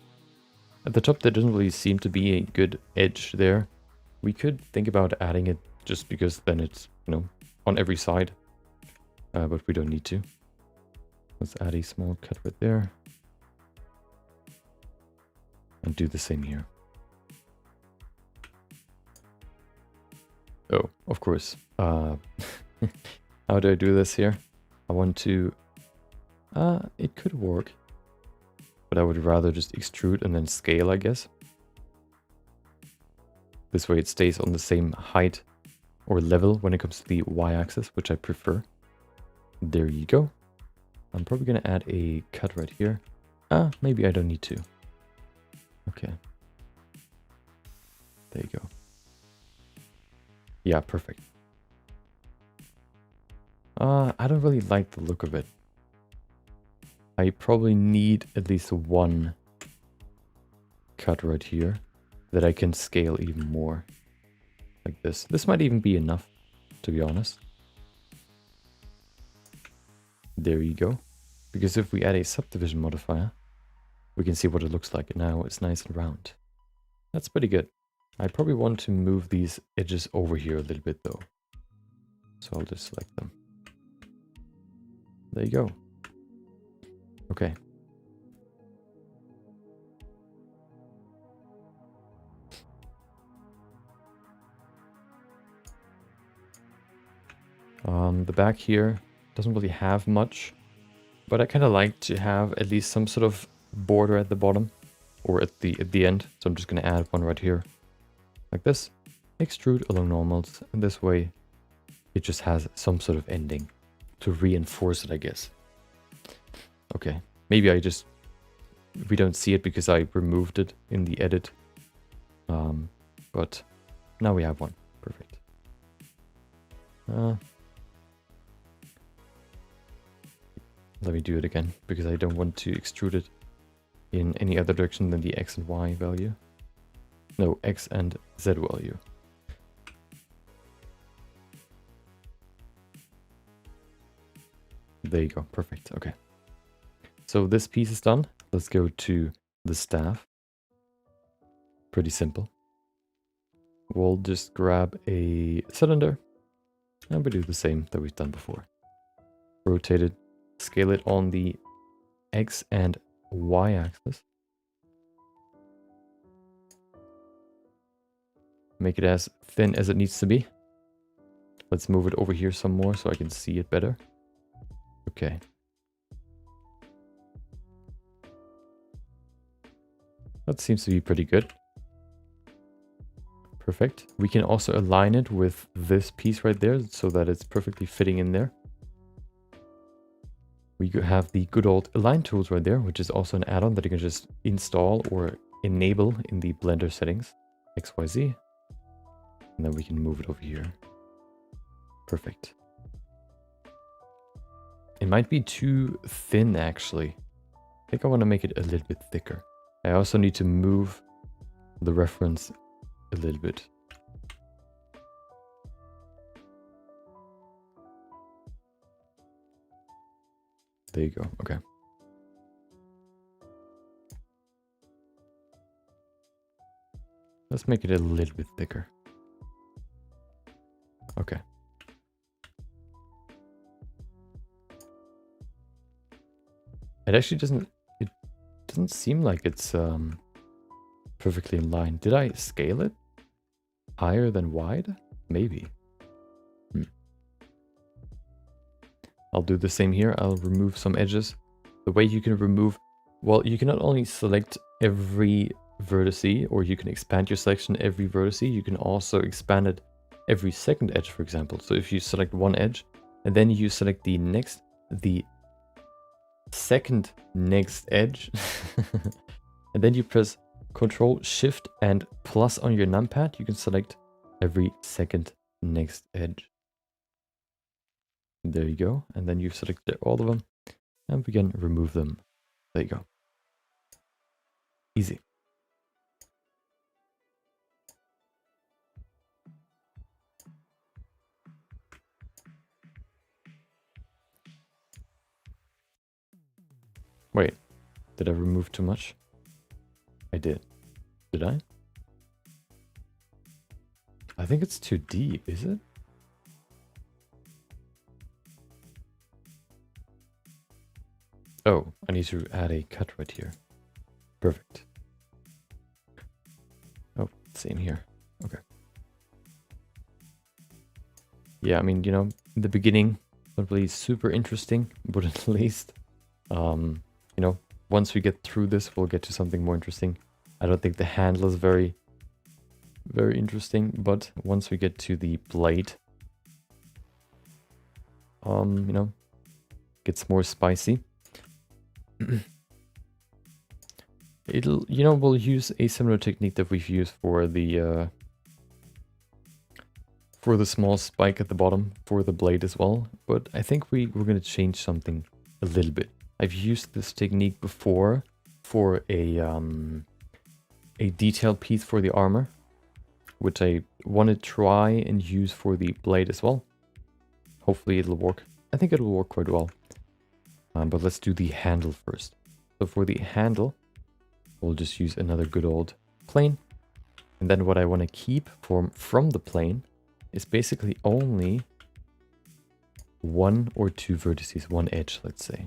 At the top, there doesn't really seem to be a good edge there. We could think about adding it just because then it's, you know, on every side. But we don't need to. Let's add a small cut right there. And do the same here. Oh, of course. How do I do this here? I want to... it could work. But I would rather just extrude and then scale, I guess. This way it stays on the same height or level when it comes to the y-axis, which I prefer. There you go. I'm probably going to add a cut right here. Maybe I don't need to. Okay. There you go. Yeah, perfect. I don't really like the look of it. I probably need at least one cut right here that I can scale even more. Like this. This might even be enough, to be honest. There you go. Because if we add a subdivision modifier, we can see what it looks like. Now it's nice and round. That's pretty good. I probably want to move these edges over here a little bit though. So I'll just select them. There you go. Okay. The back here doesn't really have much, but I kind of like to have at least some sort of border at the bottom or at the end. So I'm just going to add one right here like this. Extrude along normals, and this way it just has some sort of ending to reinforce it, I guess. Okay, maybe we don't see it because I removed it in the edit. But now we have one. Perfect. let me do it again, because I don't want to extrude it in any other direction than the X and Y value. No, X and Z value. There you go, perfect, okay. So this piece is done. Let's go to the staff. Pretty simple. We'll just grab a cylinder and we do the same that we've done before. Rotate it, scale it on the X and Y axis. Make it as thin as it needs to be. Let's move it over here some more so I can see it better. Okay. That seems to be pretty good. Perfect. We can also align it with this piece right there so that it's perfectly fitting in there. We have the good old align tools right there, which is also an add-on that you can just install or enable in the Blender settings. XYZ. And then we can move it over here. Perfect. It might be too thin actually. I think I want to make it a little bit thicker. I also need to move the reference a little bit. There you go, okay. Let's make it a little bit thicker. Okay. It actually doesn't seem like it's perfectly in line. Did I scale it higher than wide? Maybe. I'll do the same here. I'll remove some edges. The way you can remove, well, you can not only select every vertice, or you can expand your selection every vertice, you can also expand it every second edge, for example. So if you select one edge and then you select the second next edge and then you press Control Shift and plus on your numpad, you can select every second next edge. There you go, and then you've selected all of them and we can remove them. There you go. Easy. Wait, did I remove too much? I did. Did I? I think it's too deep, is it? Oh, I need to add a cut right here. Perfect. Oh, same here. Okay. Yeah, I mean, you know, in the beginning, not really super interesting, but at least, you know, once we get through this, we'll get to something more interesting. I don't think the handle is very interesting, but once we get to the blade, you know, gets more spicy. It'll, you know, we'll use a similar technique that we've used for the small spike at the bottom for the blade as well, but I think we're going to change something a little bit. I've used this technique before for a detailed piece for the armor, which I want to try and use for the blade as well. Hopefully it'll work. I think it'll work quite well. But let's do the handle first. So for the handle, we'll just use another good old plane. And then what I want to keep from the plane is basically only one or two vertices, one edge, let's say.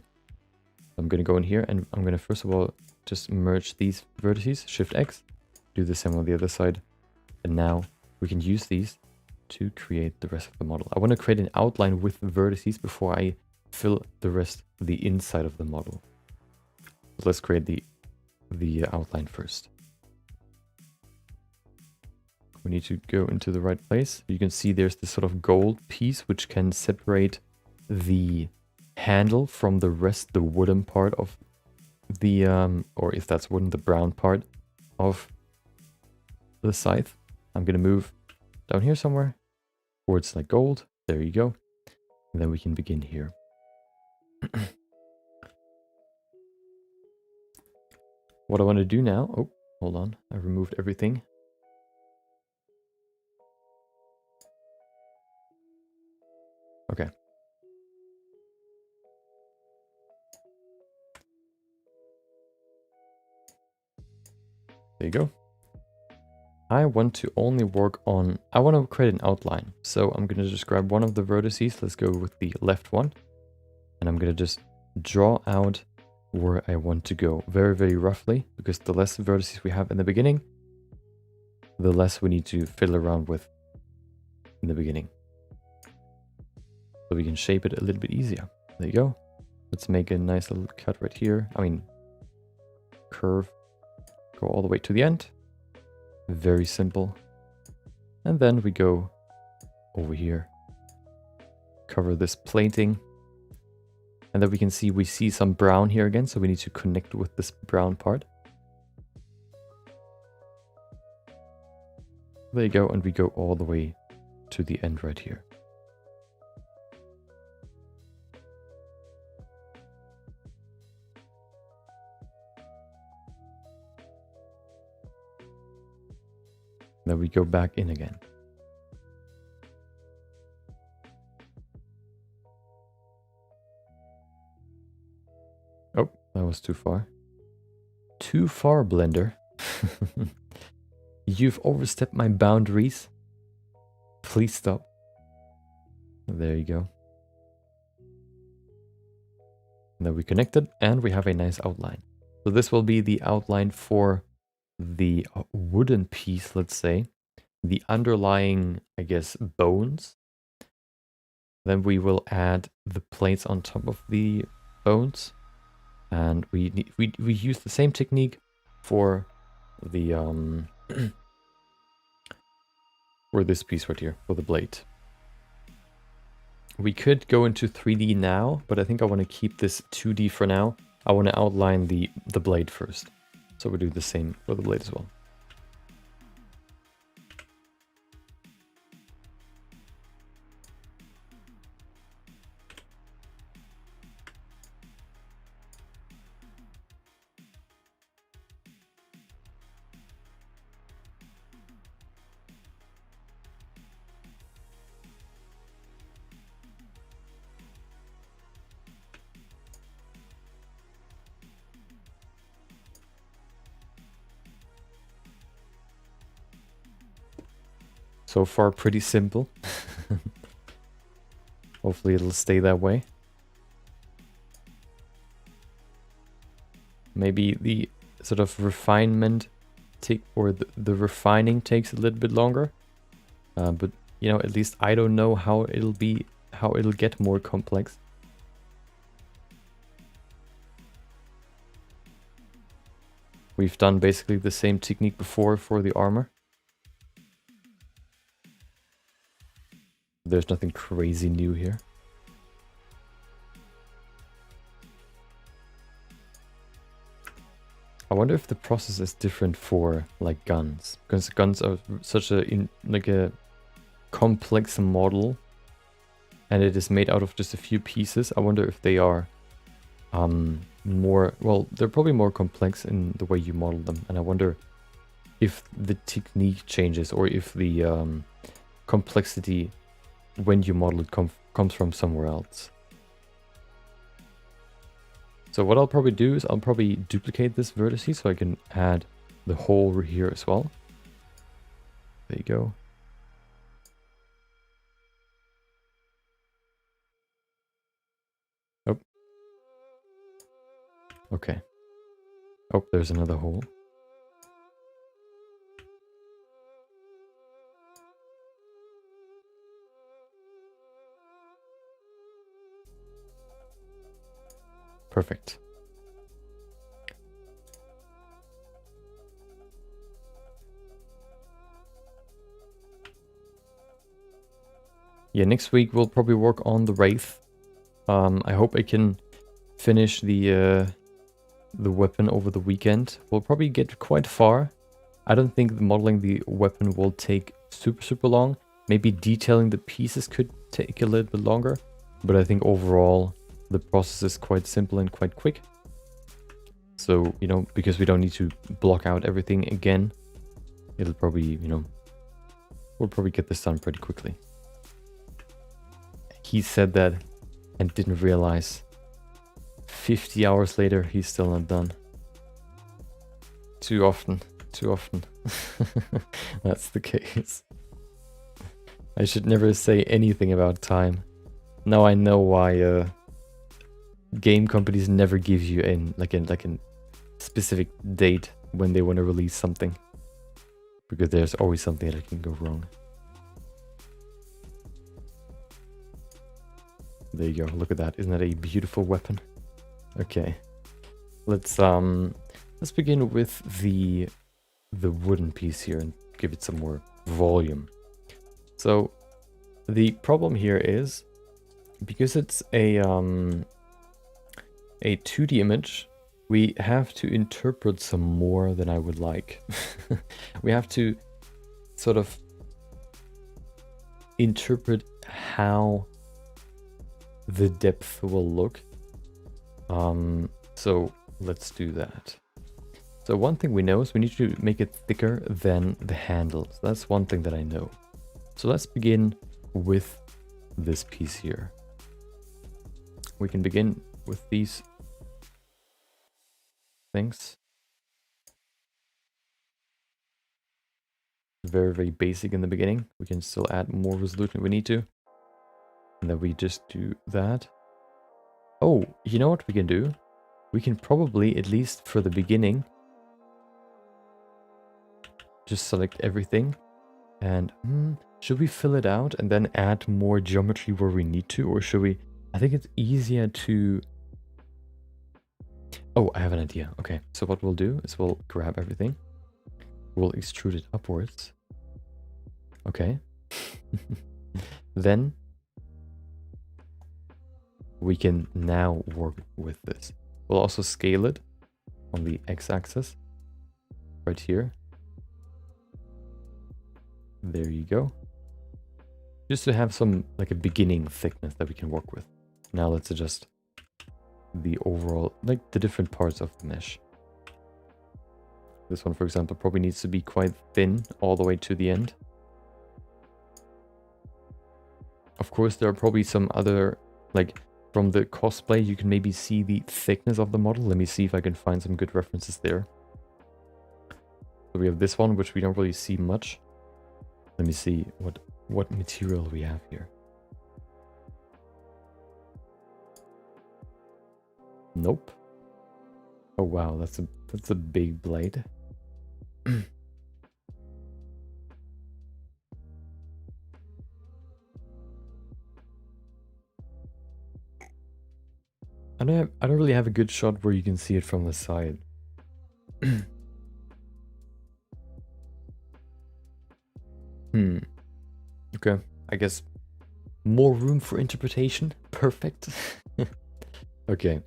I'm going to go in here and I'm going to first of all just merge these vertices, Shift X, do the same on the other side. And now we can use these to create the rest of the model. I want to create an outline with the vertices before I fill the rest of the inside of the model. So let's create the outline first. We need to go into the right place. You can see there's this sort of gold piece which can separate the handle from the rest, the wooden part of the, or if that's wooden, the brown part of the scythe. I'm going to move down here somewhere towards like gold. There you go. And then we can begin here. what I want to do now... Oh, hold on. I removed everything. Okay. There you go. I want to only work on... I want to create an outline. So I'm going to just grab one of the vertices. Let's go with the left one. And I'm going to just draw out where I want to go very, very roughly. Because the less vertices we have in the beginning, the less we need to fiddle around with in the beginning. So we can shape it a little bit easier. There you go. Let's make a nice little cut right here. I mean, curve. Go all the way to the end. Very simple. And then we go over here. Cover this plating. And then we see some brown here again. So we need to connect with this brown part. There you go. And we go all the way to the end right here. Then we go back in again. Oh, that was too far. Too far, Blender. You've overstepped my boundaries. Please stop. There you go. And then we connected and we have a nice outline. So this will be the outline for the wooden piece, let's say. The underlying, I guess, bones. Then we will add the plates on top of the bones. And we use the same technique for the for this piece right here, for the blade. We could go into 3D now, but I think I want to keep this 2D for now. I want to outline the blade first. So we do the same for the blade as well. So far, pretty simple. Hopefully it'll stay that way. Maybe the sort of refinement or the refining takes a little bit longer. But you know, at least I don't know how it'll get more complex. We've done basically the same technique before for the armor. There's nothing crazy new here. I wonder if the process is different for like guns, because guns are such a complex model, and it is made out of just a few pieces. I wonder if they are they're probably more complex in the way you model them, and I wonder if the technique changes or if the complexity when you model it comes from somewhere else. So what I'll probably do is I'll probably duplicate this vertice so I can add the hole here as well. There you go. Oh. Okay. Oh, there's another hole. Perfect. Yeah, next week we'll probably work on the Wraith. I hope I can finish the weapon over the weekend. We'll probably get quite far. I don't think modeling the weapon will take super long. Maybe detailing the pieces could take a little bit longer, but I think overall the process is quite simple and quite quick. So, you know, because we don't need to block out everything again, it'll probably, you know, we'll probably get this done pretty quickly. He said that and didn't realize 50 hours later he's still not done. Too often. That's the case. I should never say anything about time. Now I know why game companies never give you a specific date when they want to release something, because there's always something that can go wrong. There you go. Look at that. Isn't that a beautiful weapon? Okay. Let's begin with the wooden piece here and give it some more volume. So the problem here is, because it's a 2D image, we have to interpret some more than I would like. We have to sort of interpret how the depth will look. So let's do that. So one thing we know is we need to make it thicker than the handles. That's one thing that I know. So let's begin with this piece here. We can begin with these things. Very, very basic in the beginning. We can still add more resolution if we need to. And then we just do that. Oh, you know what we can do? We can probably, at least for the beginning, just select everything. And should we fill it out and then add more geometry where we need to? Or should we... I think it's easier to... Oh, I have an idea. Okay, so what we'll do is we'll grab everything. We'll extrude it upwards. Okay. Then we can now work with this. We'll also scale it on the x-axis right here. There you go. Just to have some, like, a beginning thickness that we can work with. Now let's adjust the overall, like, the different parts of the mesh. This one, for example, probably needs to be quite thin all the way to the end. Of course, there are probably some other, like, from the cosplay, you can maybe see the thickness of the model. Let me see if I can find some good references there. So we have this one, which we don't really see much. Let me see what material we have here. Nope. Oh wow, that's a big blade. I don't really have a good shot where you can see it from the side. Okay, I guess more room for interpretation. Perfect. Okay.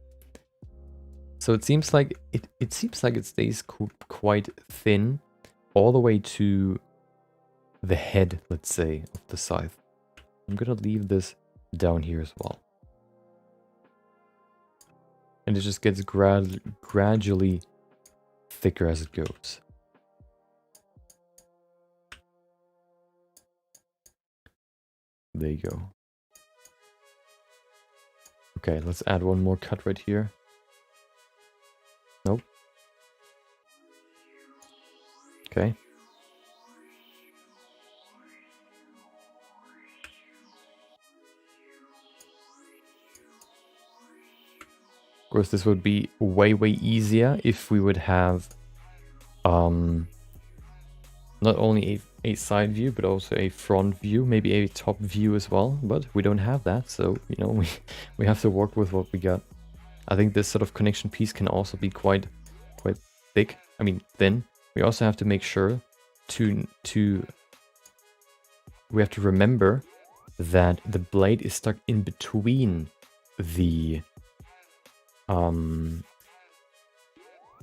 So it seems like it seems like it stays quite thin all the way to the head, let's say, of the scythe. I'm gonna leave this down here as well. And it just gets gradually thicker as it goes. There you go. Okay, let's add one more cut right here. Nope. Okay. Of course, this would be way easier if we would have not only a side view, but also a front view, maybe a top view as well. But we don't have that, so, you know, we have to work with what we got. I think this sort of connection piece can also be quite thick. I mean, thin. We also have to make sure we have to remember that the blade is stuck in between the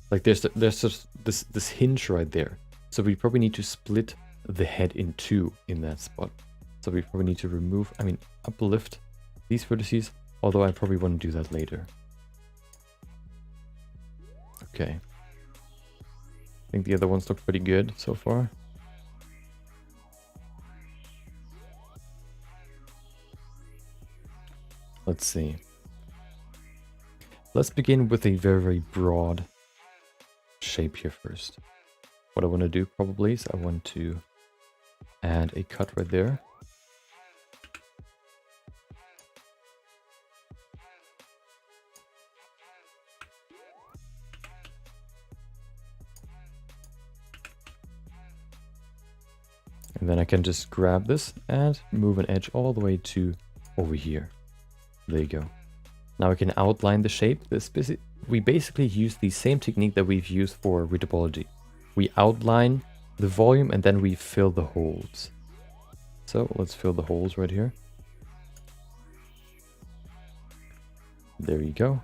like there's just this hinge right there. So we probably need to split the head in two in that spot. So we probably need to remove, I mean, uplift these vertices, although I probably want to do that later. Okay. I think the other ones look pretty good so far. Let's see. Let's begin with a very, very broad shape here first. What I want to do probably is I want to add a cut right there. And then I can just grab this and move an edge all the way to over here. There you go. Now I can outline the shape. We basically use the same technique that we've used for retopology. We outline the volume and then we fill the holes. So let's fill the holes right here. There you go.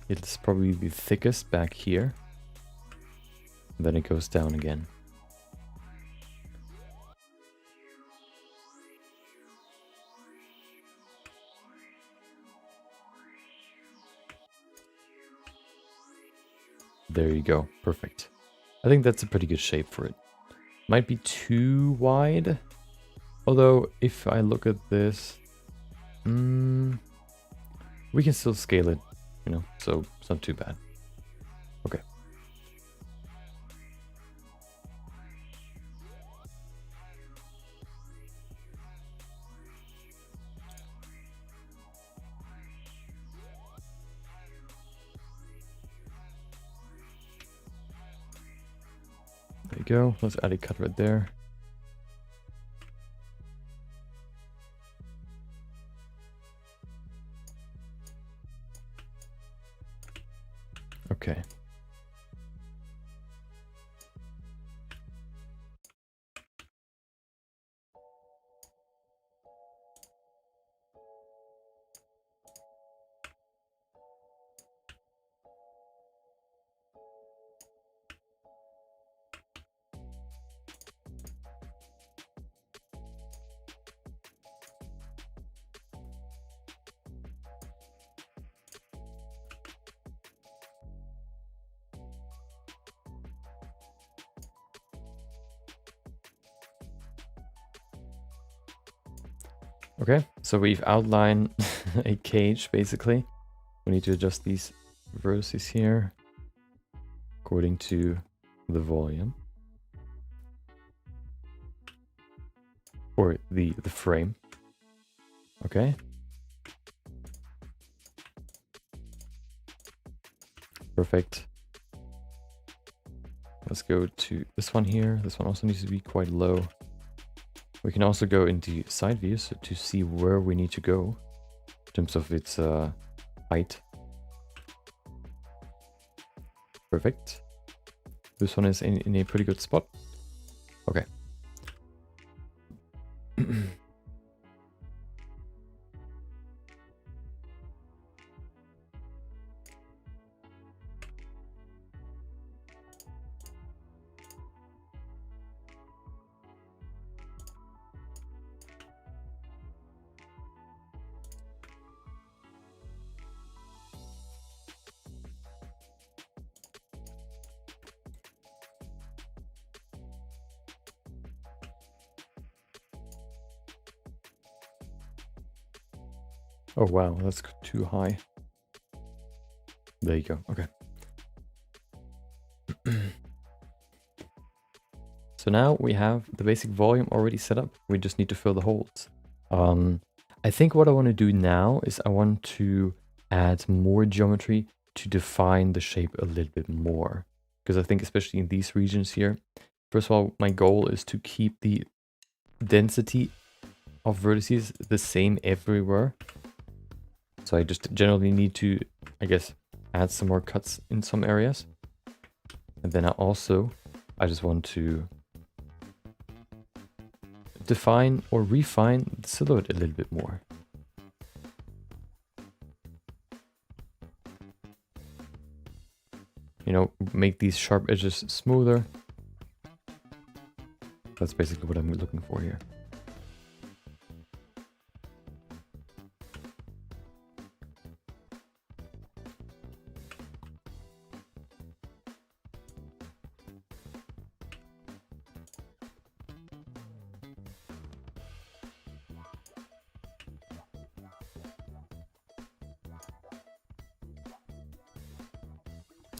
It's probably the thickest back here. And then it goes down again. There you go. Perfect. I think that's a pretty good shape for it. Might be too wide. Although, if I look at this, we can still scale it, you know, so it's not too bad. Okay. There you go. Let's add a cut right there. Okay. Okay, so we've outlined a cage, basically. We need to adjust these vertices here according to the volume. Or the frame. Okay. Perfect. Let's go to this one here. This one also needs to be quite low. We can also go into side views to see where we need to go in terms of its height. Perfect. This one is in a pretty good spot. Okay. Oh wow, that's too high. There you go. Okay. So now we have the basic volume already set up. We just need to fill the holes. I think what I want to do now is I want to add more geometry to define the shape a little bit more. Because I think especially in these regions here, first of all, my goal is to keep the density of vertices the same everywhere. So I just generally need to, I guess, add some more cuts in some areas. And then I just want to define or refine the silhouette a little bit more. You know, make these sharp edges smoother. That's basically what I'm looking for here.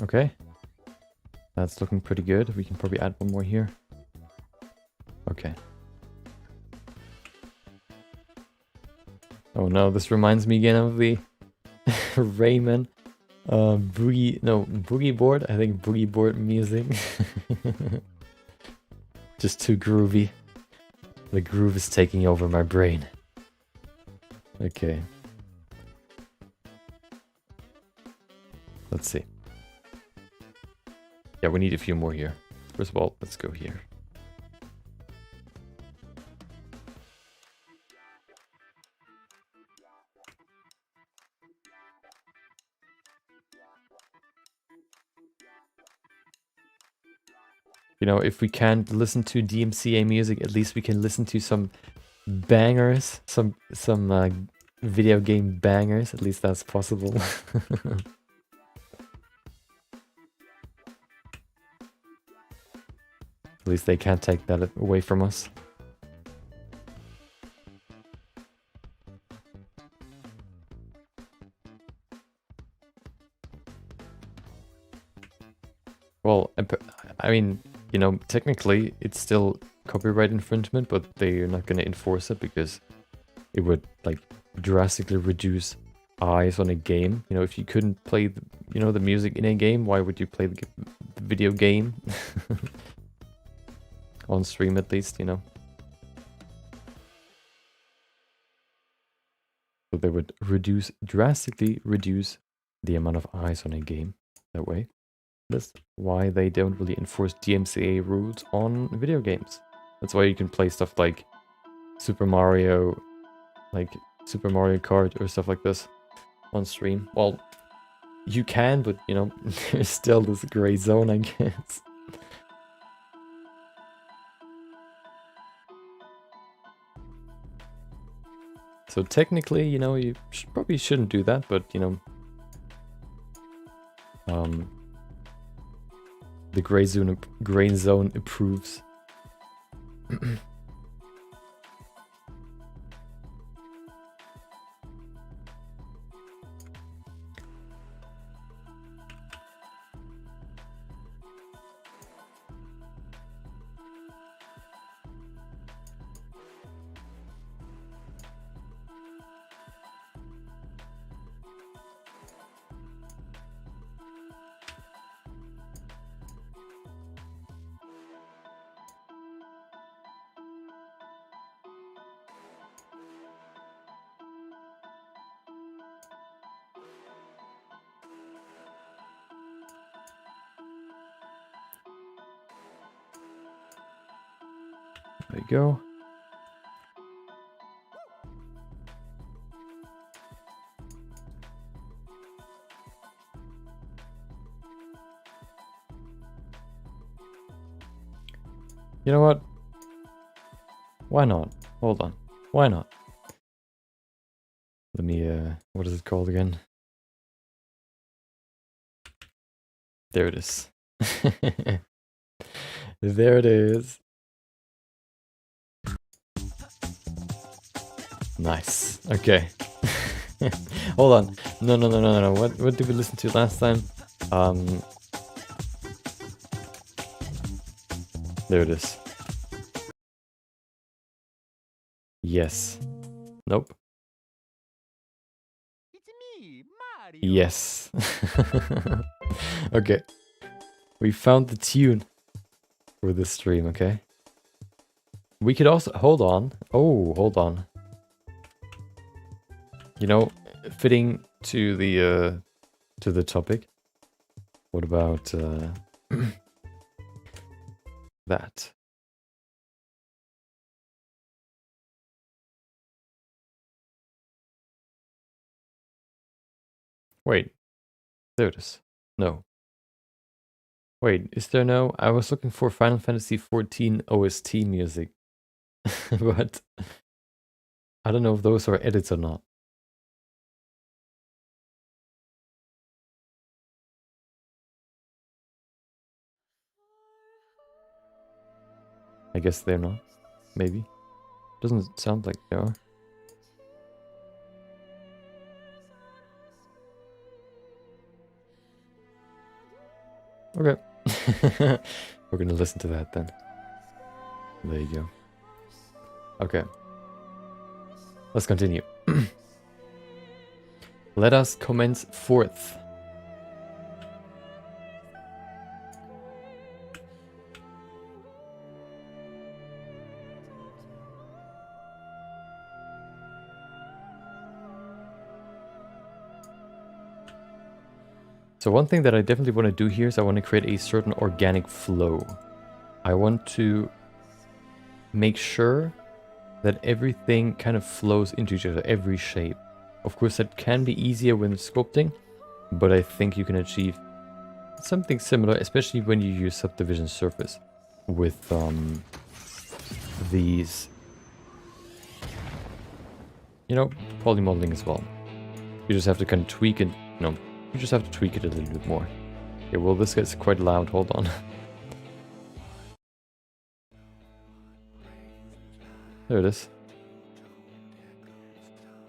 Okay. That's looking pretty good. We can probably add one more here. Okay. Oh no, this reminds me again of the Rayman boogie board. I think boogie board music. Just too groovy. The groove is taking over my brain. Okay. Let's see. Yeah, we need a few more here. First of all, let's go here. You know, if we can't listen to DMCA music, at least we can listen to some bangers, some video game bangers. At least that's possible. At least they can't take that away from us. Well, I mean, you know, technically it's still copyright infringement, but they're not going to enforce it because it would like drastically reduce eyes on a game. You know, if you couldn't play, the music in a game, why would you play the video game? On stream at least, you know. So they would drastically reduce the amount of eyes on a game that way. That's why they don't really enforce DMCA rules on video games. That's why you can play stuff like Super Mario Kart or stuff like this on stream. Well, you can, but you know, there's still this gray zone, I guess. So technically, you know, you probably shouldn't do that, but you know, the gray zone approves. There you go. You know what? Why not? Hold on. Why not? Let me, what is it called again? There it is. There it is. Nice. Okay. Hold on. No. What did we listen to last time? There it is. Yes. Nope. It's me, Mario. Yes. Okay. We found the tune for this stream, okay? We could also... Hold on. Oh, hold on. You know, fitting to the topic. What about that? Wait. There it is. No. Wait, is there no... I was looking for Final Fantasy XIV OST music. But I don't know if those are edits or not. I guess they're not. Maybe. Doesn't sound like they are. Okay. We're gonna listen to that then. There you go. Okay. Let's continue. Let us commence forth. So one thing that I definitely want to do here is I want to create a certain organic flow. I want to make sure that everything kind of flows into each other, every shape. Of course, that can be easier when sculpting, but I think you can achieve something similar, especially when you use subdivision surface with these, you know, poly modeling as well. You just have to kind of tweak it, you just have to tweak it a little bit more. Okay, well, this gets quite loud, hold on. There it is.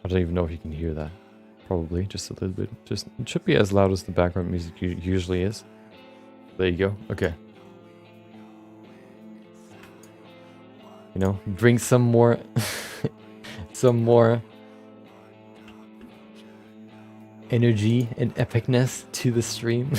I don't even know if you can hear that. Probably, just a little bit. Just, it should be as loud as the background music usually is. There you go, okay. You know, bring some more, some more energy and epicness to the stream.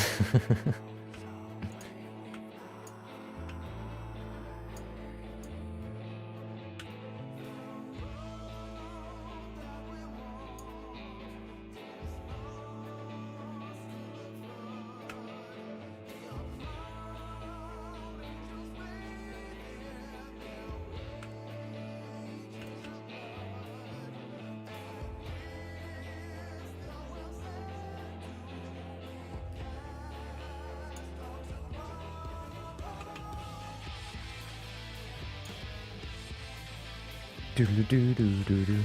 Doodle-doo-doo-doo-doo.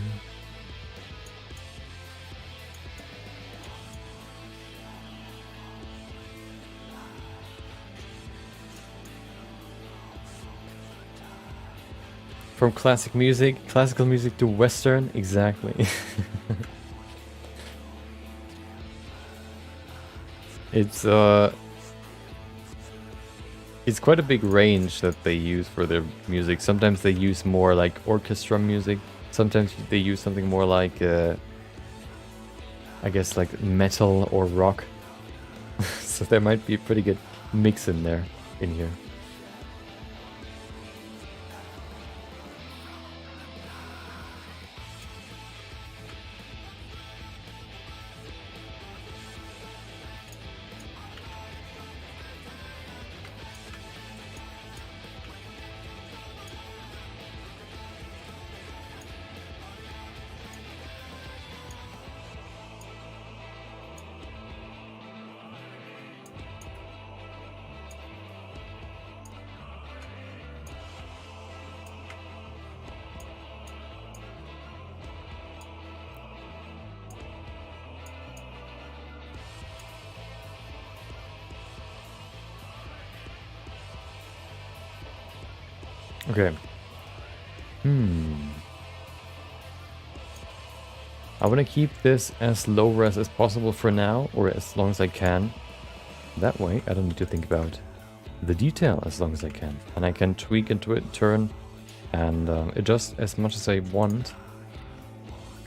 From classical music to Western, exactly. It's quite a big range that they use for their music. Sometimes they use more like orchestra music. Sometimes they use something more like, I guess like metal or rock. So there might be a pretty good mix in there, in here. Okay. I want to keep this as low res as possible for now, or as long as I can. That way, I don't need to think about the detail as long as I can. And I can tweak into it, turn, and adjust as much as I want.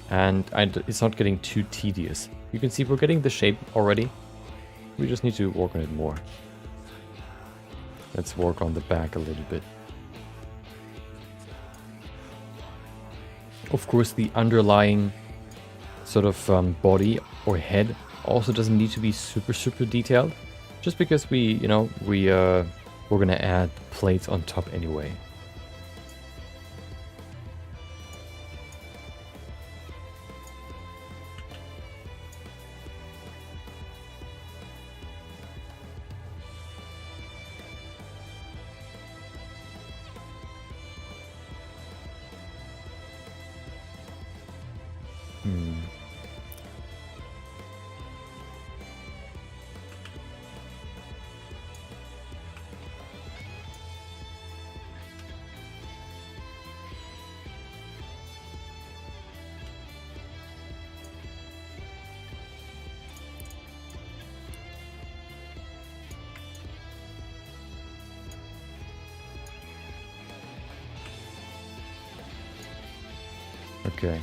And it's not getting too tedious. You can see we're getting the shape already. We just need to work on it more. Let's work on the back a little bit. Of course, the underlying sort of body or head also doesn't need to be super detailed, just because we're gonna add plates on top anyway. Okay.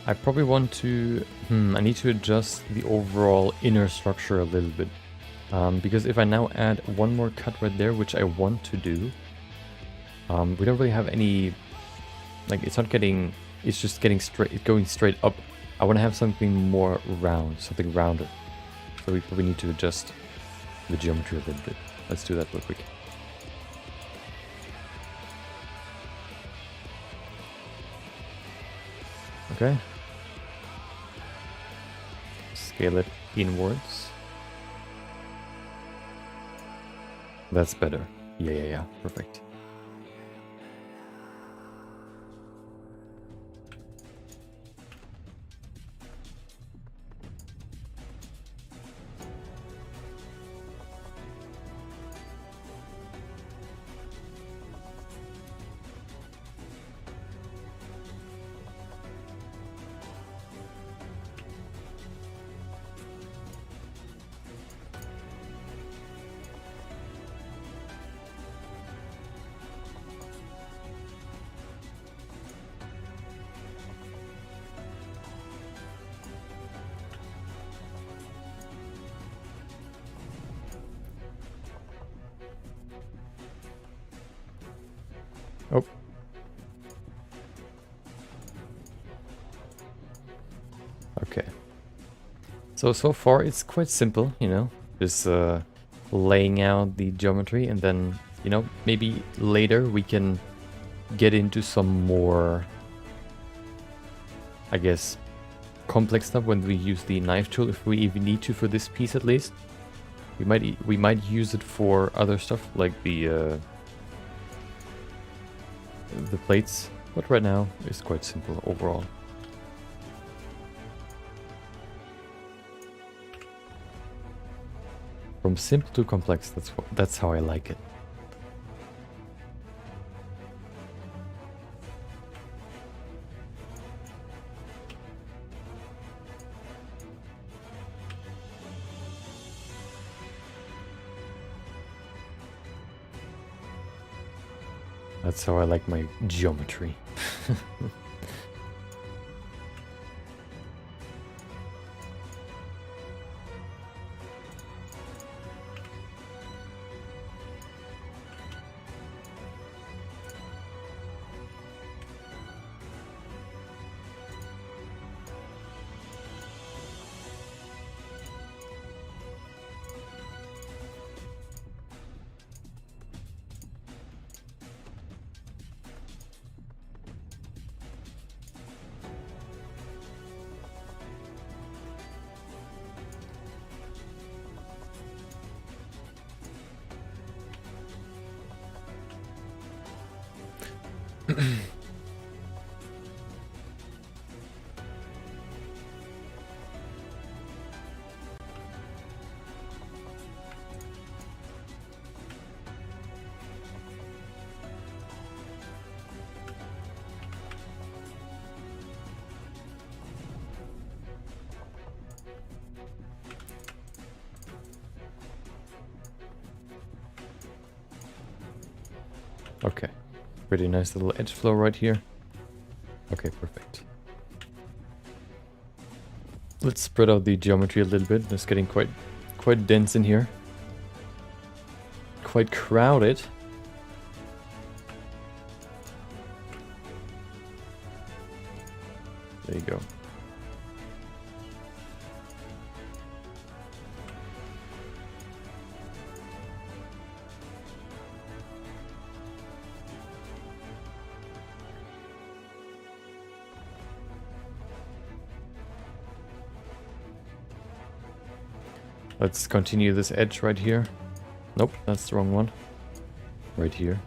I probably want to... I need to adjust the overall inner structure a little bit. Because if I now add one more cut right there, which I want to do, we don't really have any... Like, it's not getting... It's just getting straight, going straight up. I want to have something more round, something rounder. So we probably need to adjust the geometry a little bit. Let's do that real quick. Okay. Scale it inwards. That's better. Yeah. Perfect. Oh. Okay. So far it's quite simple, you know, just laying out the geometry, and then, you know, maybe later we can get into some more, I guess, complex stuff when we use the knife tool, if we even need to for this piece at least. We might use it for other stuff like the plates, but right now it's quite simple overall. From simple to complex, that's how I like it. That's how I like my geometry. Okay, pretty nice little edge flow right here. Okay, perfect. Let's spread out the geometry a little bit. It's getting quite dense in here. Quite crowded. There you go. Let's continue this edge right here. Nope, that's the wrong one. Right here.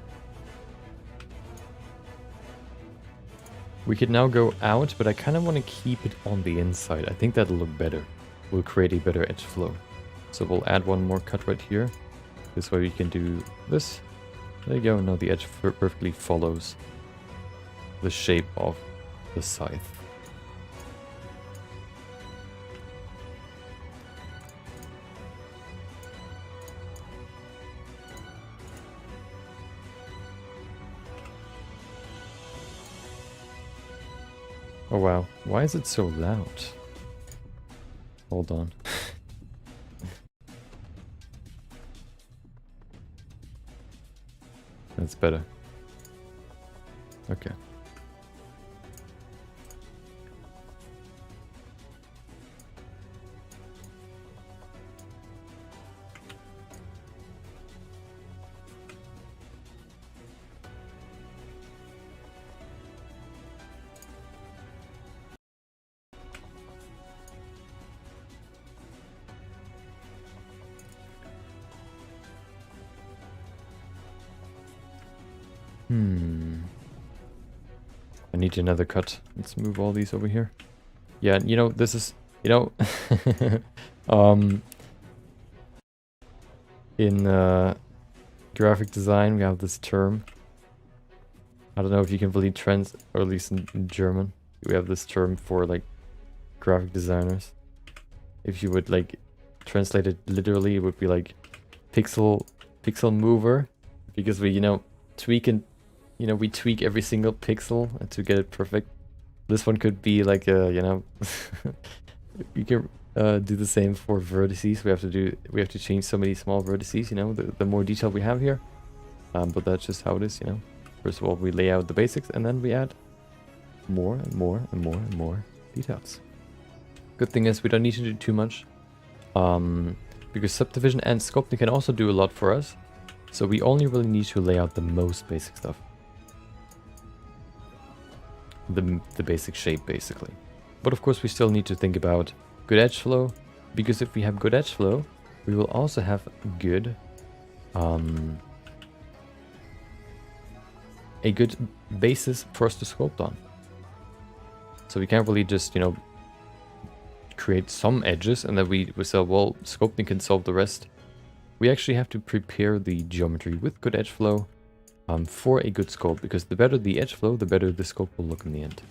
We could now go out, but I kind of want to keep it on the inside. I think that'll look better. We'll create a better edge flow. So we'll add one more cut right here. This way we can do this. There you go. Now the edge perfectly follows the shape of the scythe. Oh wow, why is it so loud? Hold on. That's better. Okay. I need another cut. Let's move all these over here. Yeah, you know, this is, you know, in graphic design we have this term. I don't know if you can believe trends, or at least in German, we have this term for like graphic designers. If you would like translate it literally, it would be like pixel mover, because we, you know, we tweak every single pixel to get it perfect. This one could be like a, you know, you can do the same for vertices. We have to change so many small vertices, you know, the more detail we have here. But that's just how it is, you know. First of all, we lay out the basics, and then we add more and more and more and more details. Good thing is we don't need to do too much, because subdivision and sculpting can also do a lot for us. So we only really need to lay out the most basic stuff. The basic shape, basically. But of course we still need to think about good edge flow, because if we have good edge flow, we will also have good a good basis for us to sculpt on. So we can't really just, you know, create some edges and then we say, well, sculpting can solve the rest. We actually have to prepare the geometry with good edge flow for a good sculpt, because the better the edge flow, the better the sculpt will look in the end.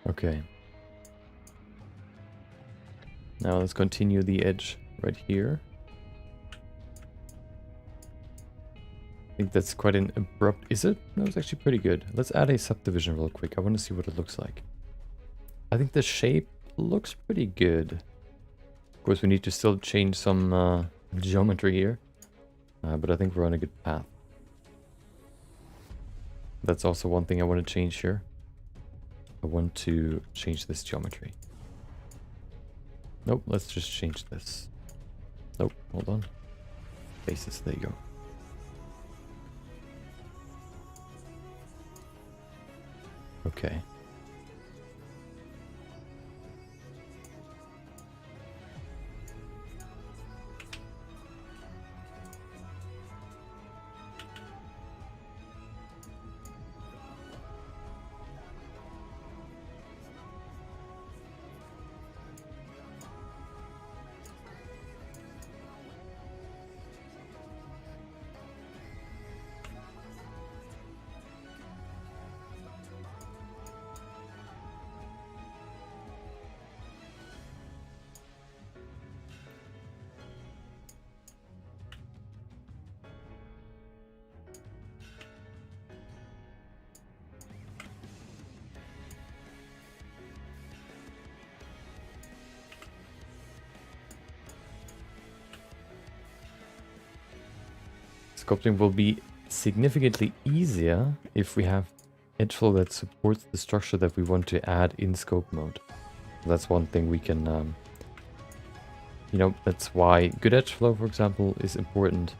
Okay. Now let's continue the edge right here. I think that's quite an abrupt... Is it? No, it's actually pretty good. Let's add a subdivision real quick. I want to see what it looks like. I think the shape looks pretty good. Of course, we need to still change some geometry here. But I think we're on a good path. That's also one thing I want to change here. I want to change this geometry. Nope, let's just change this. Nope, hold on. Basis, there you go. Okay. Sculpting will be significantly easier if we have edge flow that supports the structure that we want to add in scope mode. That's one thing we can You know, that's why good edge flow, for example, is important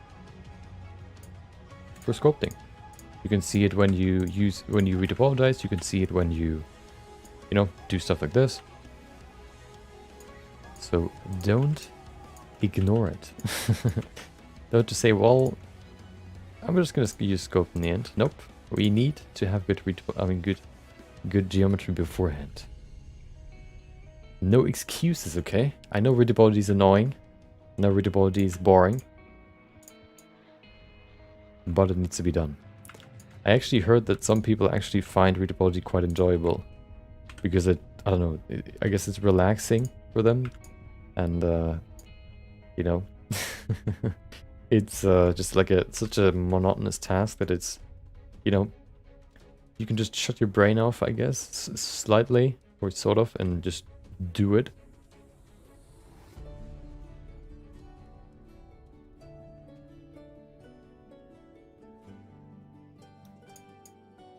for sculpting. You can see it when you retopologize. You can see it when you know, do stuff like this. So don't ignore it. Don't just say, well, I'm just gonna use scope in the end. Nope. We need to have good geometry beforehand. No excuses, okay? I know retopology is annoying. I know retopology is boring. But it needs to be done. I actually heard that some people actually find retopology quite enjoyable. Because I don't know, I guess it's relaxing for them. And, you know, it's just like such a monotonous task that it's, you know, you can just shut your brain off, I guess, slightly, or sort of, and just do it.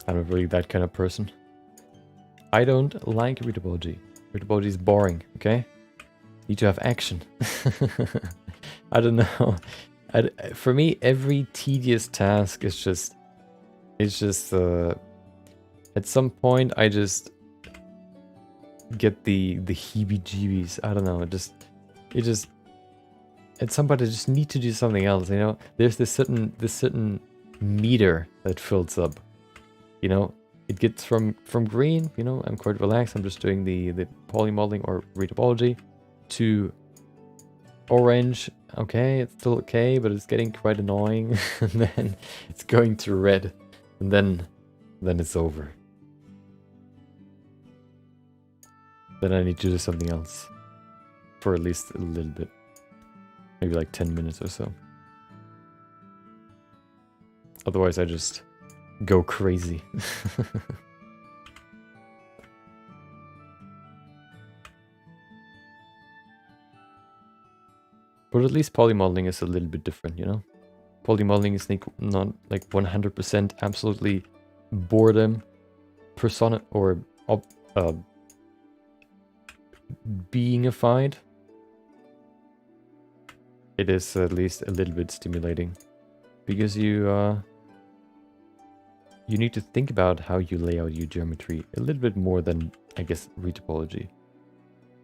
I'm not really that kind of person. I don't like retopology. Retopology is boring, okay? Need to have action. I don't know. For me, every tedious task is just... It's just... at some point, I just... get the heebie-jeebies. I don't know. It just... At some point, I just need to do something else, you know? There's this certain meter that fills up. You know? It gets from green, you know, I'm quite relaxed. I'm just doing the poly modeling or retopology, to orange. Okay, it's still okay, but it's getting quite annoying. And then it's going to red, and then it's over. Then I need to do something else for at least a little bit, maybe like 10 minutes or so. Otherwise, I just go crazy. But at least poly modeling is a little bit different, you know? Poly modeling is not like 100% absolutely boredom, persona, or being-ified. It is at least a little bit stimulating. Because you need to think about how you lay out your geometry a little bit more than, I guess, retopology.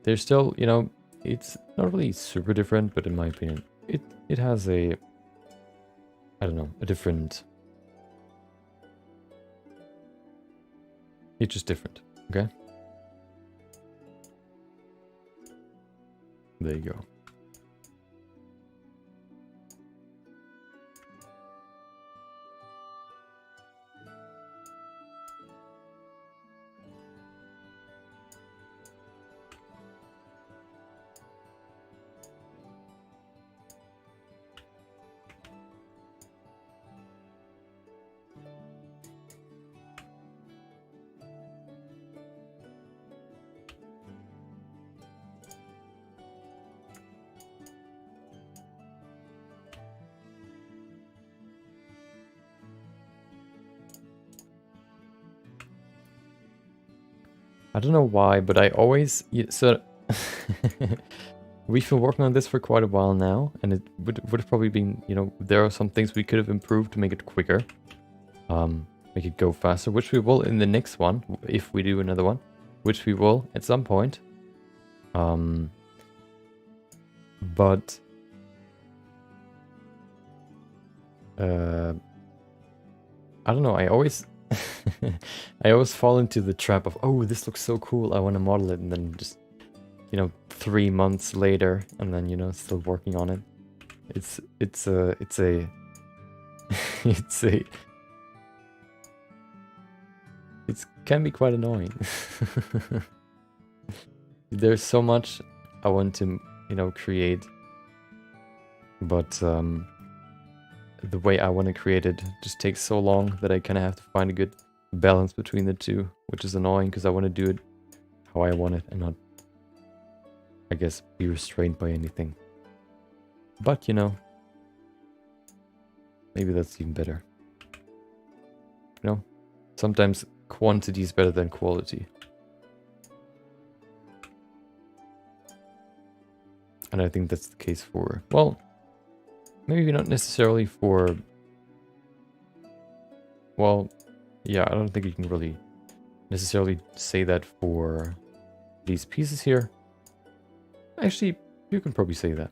There's still, you know, it's not really super different, but in my opinion, it has a, I don't know, a different... It's just different, okay? There you go. I don't know why, but I always... So, we've been working on this for quite a while now, and it would have probably been, you know, there are some things we could have improved to make it quicker. Make it go faster, which we will in the next one, if we do another one. Which we will at some point. But... I don't know, I always... I always fall into the trap of, oh, this looks so cool, I want to model it, and then just, you know, 3 months later, and then, you know, still working on it. It can be quite annoying. There's so much I want to, you know, create, but the way I want to create it just takes so long that I kind of have to find a good balance between the two, which is annoying because I want to do it how I want it and not, I guess, be restrained by anything. But, you know, maybe that's even better. You know, sometimes quantity is better than quality. And I think that's the case for, well, maybe not necessarily for, well, yeah, I don't think you can really necessarily say that for these pieces here. Actually, you can probably say that.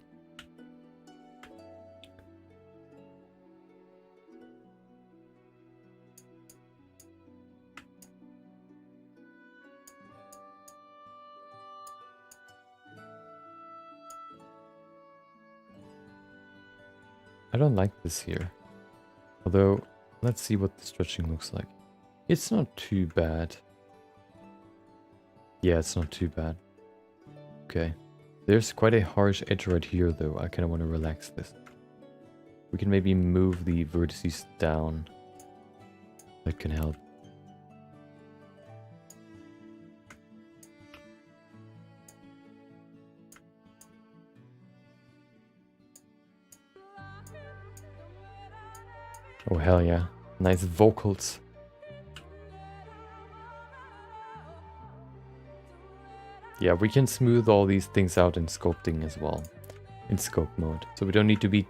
I don't like this here. Although, let's see what the stretching looks like. It's not too bad. Yeah, it's not too bad. Okay. There's quite a harsh edge right here, though. I kind of want to relax this. We can maybe move the vertices down. That can help. Oh, hell yeah. Nice vocals. Yeah, we can smooth all these things out in sculpting as well. In scope mode. So we don't need to be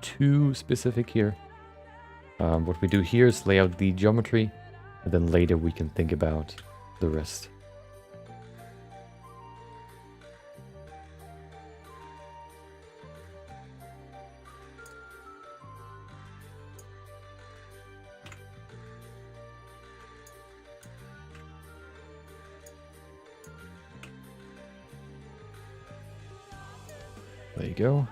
too specific here. What we do here is lay out the geometry. And then later we can think about the rest. There you go.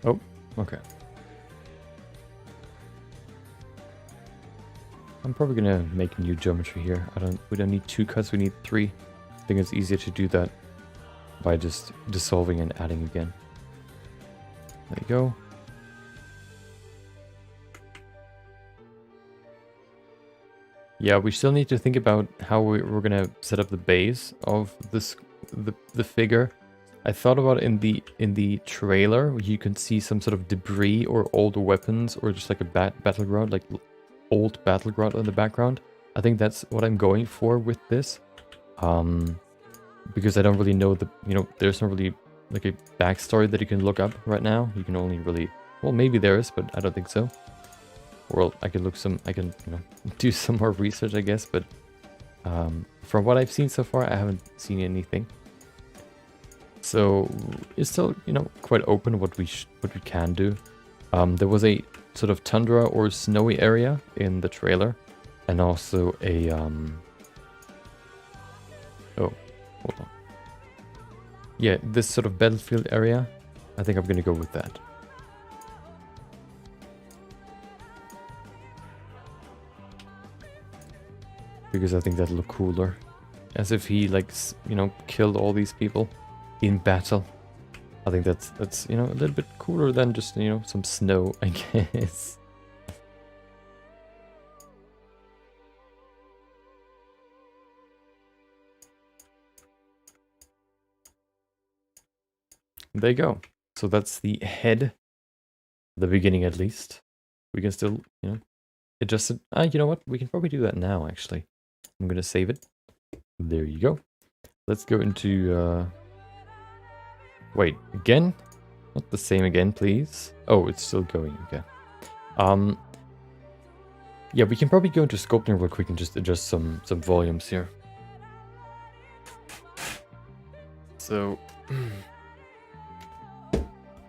Oh, okay. I'm probably gonna make new geometry here. We don't need 2 cuts, we need 3. I think it's easier to do that by just dissolving and adding again. There you go. Yeah, we still need to think about how we're gonna set up the base of this the figure. I thought about in the trailer, you can see some sort of debris or old weapons or just like a battleground, like old battleground in the background. I think that's what I'm going for with this. Because I don't really know there's not really like a backstory that you can look up right now. You can only really, well, maybe there is, but I don't think so. Or I can do some more research, I guess, but from what I've seen so far, I haven't seen anything. So it's still, quite open what we can do. There was a sort of tundra or snowy area in the trailer, and also a oh, hold on. Yeah, this sort of battlefield area. I think I'm gonna go with that. Because I think that'll look cooler. As if he, like, killed all these people in battle. I think that's a little bit cooler than just, some snow, I guess. There you go. So that's the head. The beginning, at least. We can still, adjust it. You know what? We can probably do that now, actually. I'm gonna save it. There you go. Let's go into, wait, again? Not the same again, please. Oh, it's still going, okay. Yeah, we can probably go into sculpting real quick and just adjust some volumes here. So,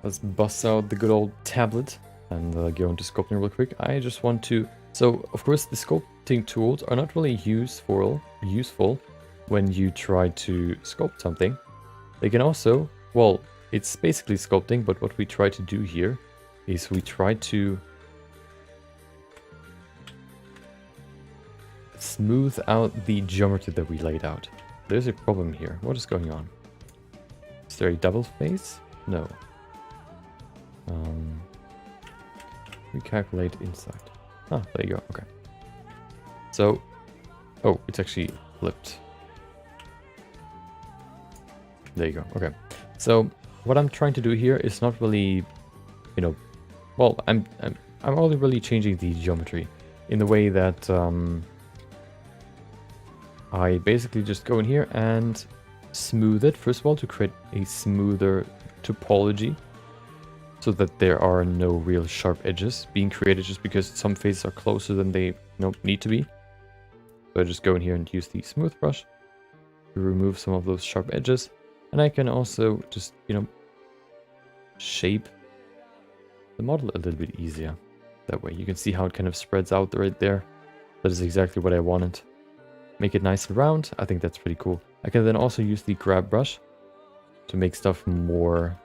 let's bust out the good old tablet and go into sculpting real quick. I just want to... So, of course, the sculpting tools are not really useful when you try to sculpt something. They can also... Well, it's basically sculpting, but what we try to do here is we try to smooth out the geometry that we laid out. There's a problem here. What is going on? Is there a double face? No. Recalculate inside. Ah, there you go. Okay. So, oh, it's actually flipped. There you go. Okay. So what I'm trying to do here is not really, you know, well, I'm only really changing the geometry in the way that I basically just go in here and smooth it first of all to create a smoother topology, so that there are no real sharp edges being created just because some faces are closer than they need to be. So I just go in here and use the smooth brush to remove some of those sharp edges. And I can also just, shape the model a little bit easier. That way you can see how it kind of spreads out right there. That is exactly what I wanted. Make it nice and round. I think that's pretty cool. I can then also use the grab brush to make stuff more,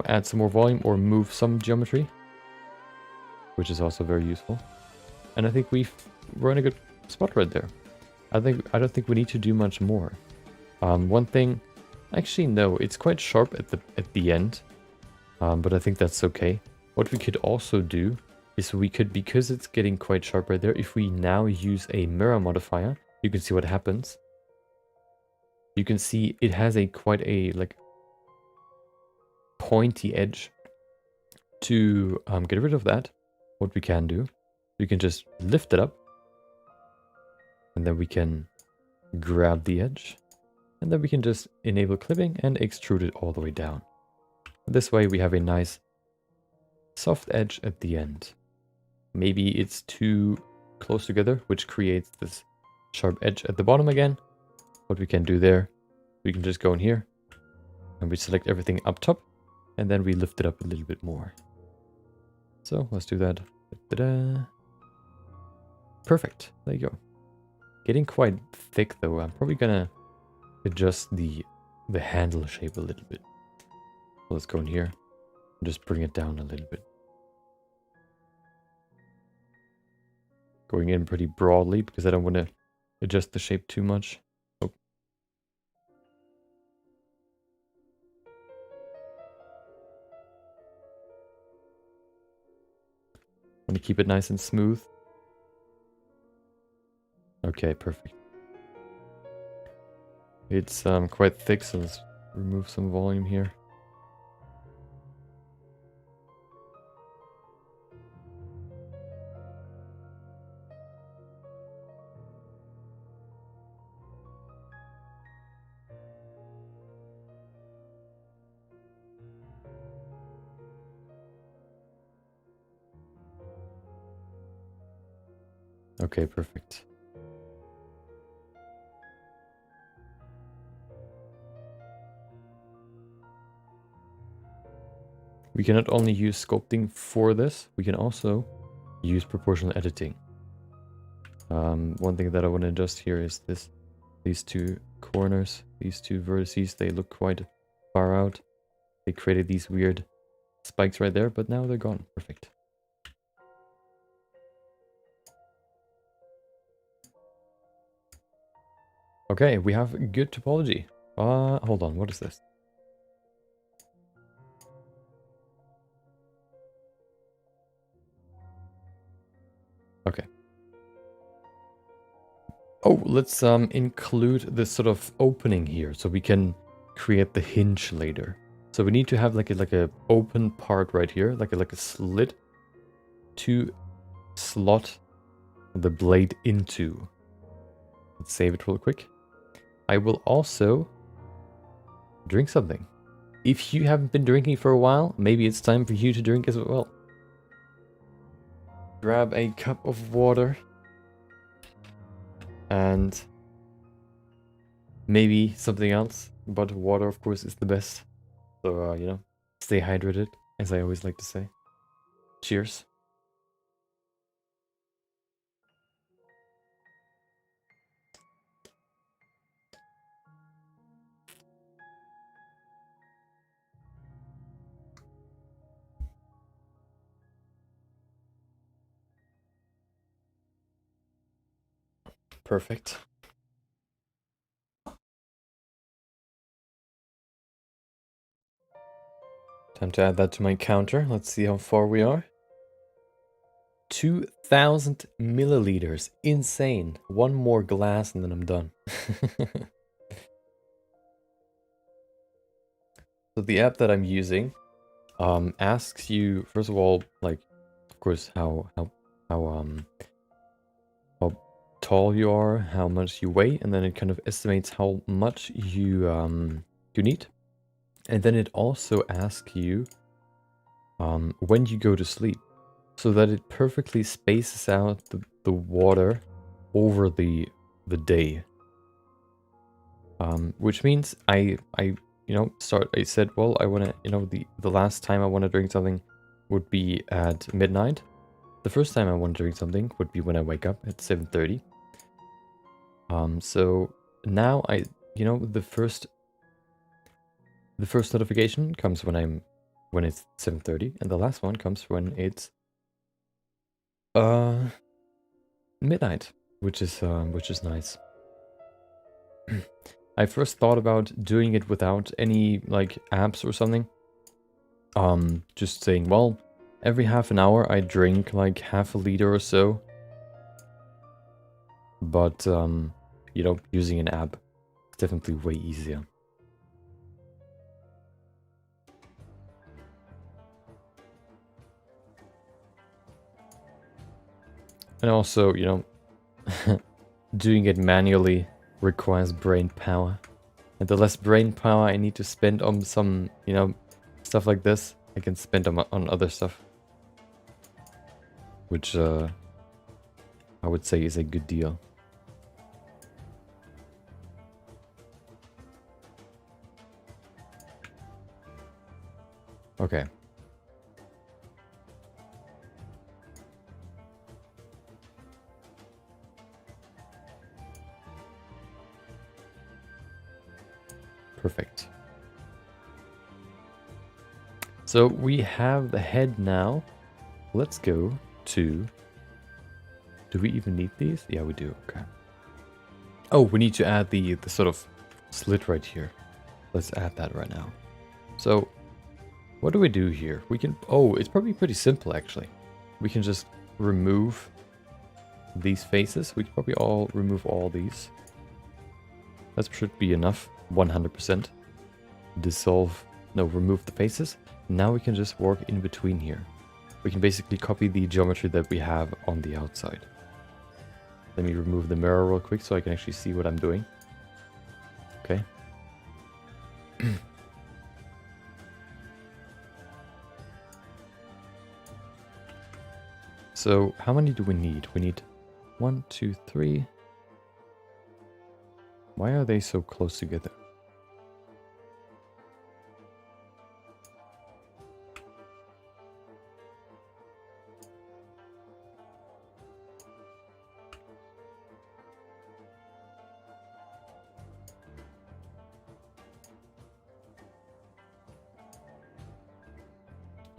add some more volume or move some geometry, which is also very useful. And I think we're in a good spot right there. I don't think we need to do much more. One thing, actually no, it's quite sharp at the end, but I think that's okay. What we could also do is we could, because it's getting quite sharp right there, if we now use a mirror modifier, you can see what happens. You can see it has quite a like pointy edge. To get rid of that, what we can do, we can just lift it up, and then we can grab the edge, and then we can just enable clipping and extrude it all the way down. This way we have a nice soft edge at the end. Maybe it's too close together, which creates this sharp edge at the bottom again. What we can do there, we can just go in here and we select everything up top, and then we lift it up a little bit more. So let's do that. Ta-da. Perfect. There you go. Getting quite thick though. I'm probably gonna adjust the handle shape a little bit. So let's go in here and just bring it down a little bit. Going in pretty broadly because I don't want to adjust the shape too much. Oh. Want to keep it nice and smooth. Okay, perfect. It's quite thick, so let's remove some volume here. Okay, perfect. We can not only use sculpting for this, we can also use proportional editing. One thing that I want to adjust here is these two corners, these two vertices, they look quite far out. They created these weird spikes right there, but now they're gone. Perfect. Okay, we have good topology. Hold on, what is this? Okay. Oh, let's include this sort of opening here so we can create the hinge later. So we need to have like a open part right here, like a slit to slot the blade into. Let's save it real quick. I will also drink something. If you haven't been drinking for a while, maybe it's time for you to drink as well. Grab a cup of water. And maybe something else, but water of course is the best. So, stay hydrated, as I always like to say. Cheers. Perfect. Time to add that to my counter. Let's see how far we are. 2,000 milliliters. Insane. One more glass and then I'm done. So the app that I'm using asks you, first of all, like, of course, how tall you are, how much you weigh, and then it kind of estimates how much you need. And then it also asks you when you go to sleep, so that it perfectly spaces out the water over the day. Which means I said, well, I want to, the last time I want to drink something would be at midnight. The first time I want to drink something would be when I wake up at 7:30. So now the first notification comes when it's 7:30, and the last one comes when it's midnight, which is nice. I first thought about doing it without any like apps or something. Just saying, well, every half an hour I drink like half a liter or so. But using an app is definitely way easier. And also, doing it manually requires brain power. And the less brain power I need to spend on some, stuff like this, I can spend on other stuff. Which I would say is a good deal. Okay. Perfect. So we have the head now. Let's go to... Do we even need these? Yeah, we do. Okay. Oh, we need to add the sort of slit right here. Let's add that right now. So, what do we do here? We can... Oh, it's probably pretty simple, actually. We can just remove these faces. We can probably remove all these. That should be enough. 100%. Remove the faces. Now we can just work in between here. We can basically copy the geometry that we have on the outside. Let me remove the mirror real quick so I can actually see what I'm doing. Okay. So how many do we need? We need 1, 2, 3. Why are they so close together?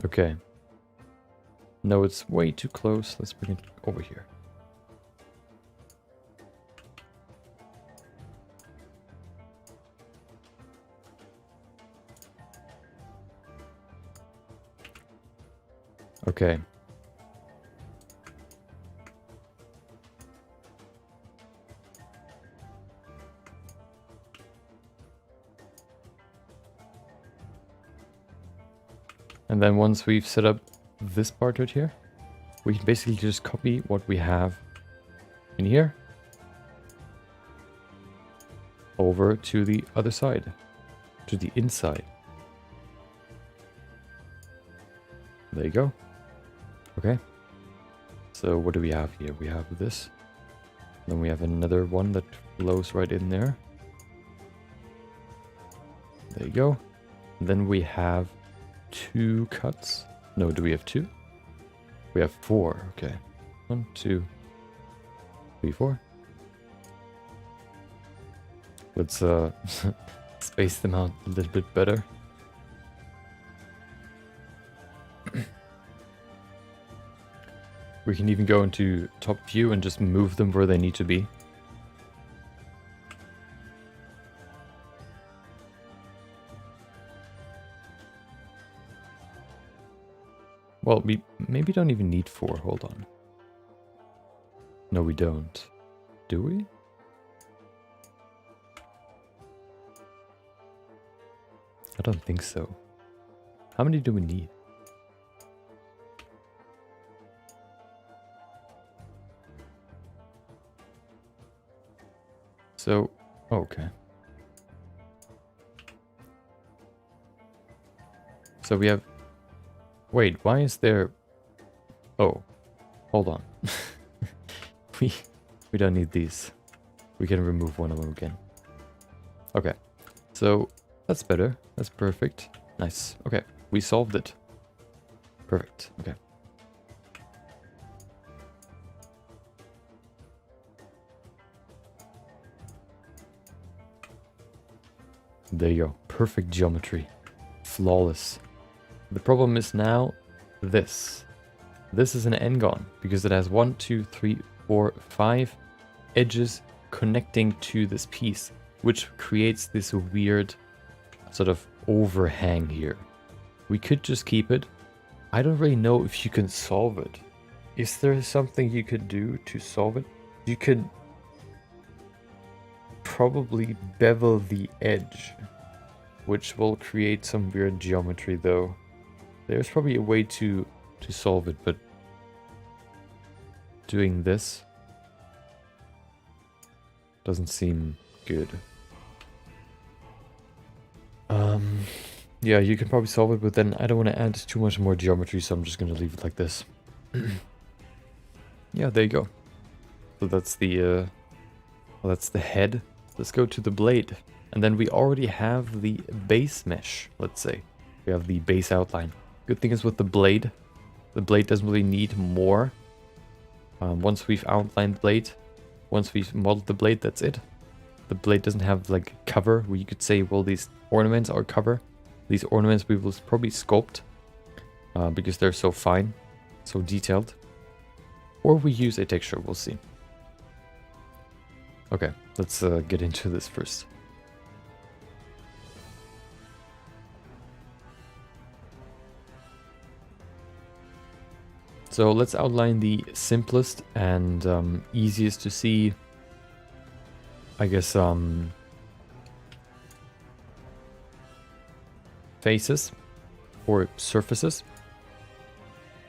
Okay. No, it's way too close. Let's bring it over here. Okay. And then once we've set up this part right here, we can basically just copy what we have in here over to the other side, to the inside. There you go. Okay. So what do we have here? We have this. Then we have another one that flows right in there. There you go. And then we have 2 cuts. No, do we have 2? We have 4. Okay. 1, 2, 3, 4. Let's space them out a little bit better. We can even go into top view and just move them where they need to be. Well, we maybe don't even need 4. Hold on. No, we don't. Do we? I don't think so. How many do we need? So, okay. So we have... Wait, why is there... Oh, hold on. we don't need these. We can remove one of them again. Okay, so that's better. That's perfect. Nice. Okay, we solved it. Perfect. Okay. There you go. Perfect geometry. Flawless. The problem is now this. This is an n-gon because it has 1, 2, 3, 4, 5 edges connecting to this piece, which creates this weird sort of overhang here. We could just keep it. I don't really know if you can solve it. Is there something you could do to solve it? You could probably bevel the edge, which will create some weird geometry though. There's probably a way to solve it, but doing this doesn't seem good. Yeah, you can probably solve it, but then I don't want to add too much more geometry, so I'm just going to leave it like this. Yeah, there you go. So that's the head. Let's go to the blade. And then we already have the base mesh, let's say. We have the base outline. Good thing is with the blade doesn't really need more. Once we've outlined the blade, once we've modeled the blade, that's it. The blade doesn't have like cover where you could say, well, these ornaments are cover. These ornaments we will probably sculpt because they're so fine, so detailed. Or we use a texture, we'll see. Okay, let's get into this first. So let's outline the simplest and easiest to see, I guess, faces or surfaces.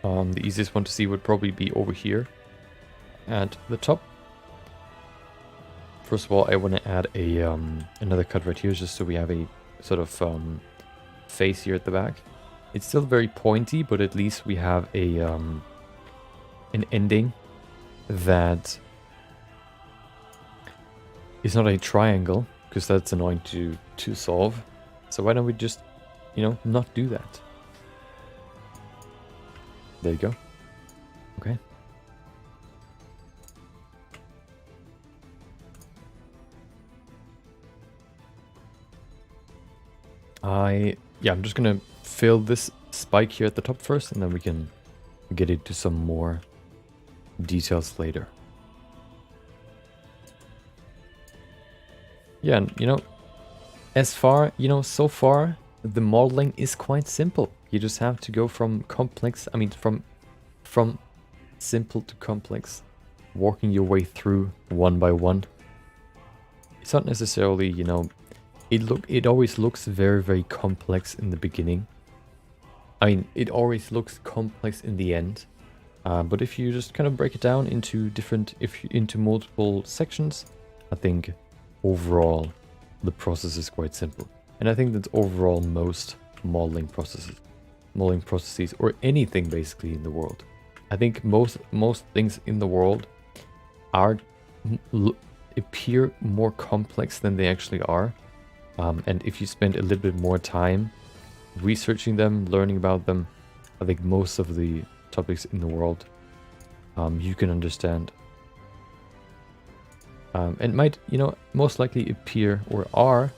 The easiest one to see would probably be over here at the top. First of all, I want to add a another cut right here just so we have a sort of face here at the back. It's still very pointy, but at least we have a an ending that is not a triangle, because that's annoying to solve. So why don't we just, you know, not do that? There you go. Okay. Yeah, I'm just gonna fill this spike here at the top first, and then we can get into some more details later. Yeah, and you know, so far the modeling is quite simple. You just have to go from complex, from simple to complex, working your way through one by one. It's not necessarily, you know, it always looks very, very complex in the beginning. I mean, it always looks complex in the end. But if you just kind of break it down into into multiple sections, I think overall the process is quite simple. And I think that's overall most modeling processes, or anything basically in the world. I think most things in the world appear more complex than they actually are. And if you spend a little bit more time researching them, learning about them, I think most of the topics in the world you can understand. And might, you know, most likely appear or are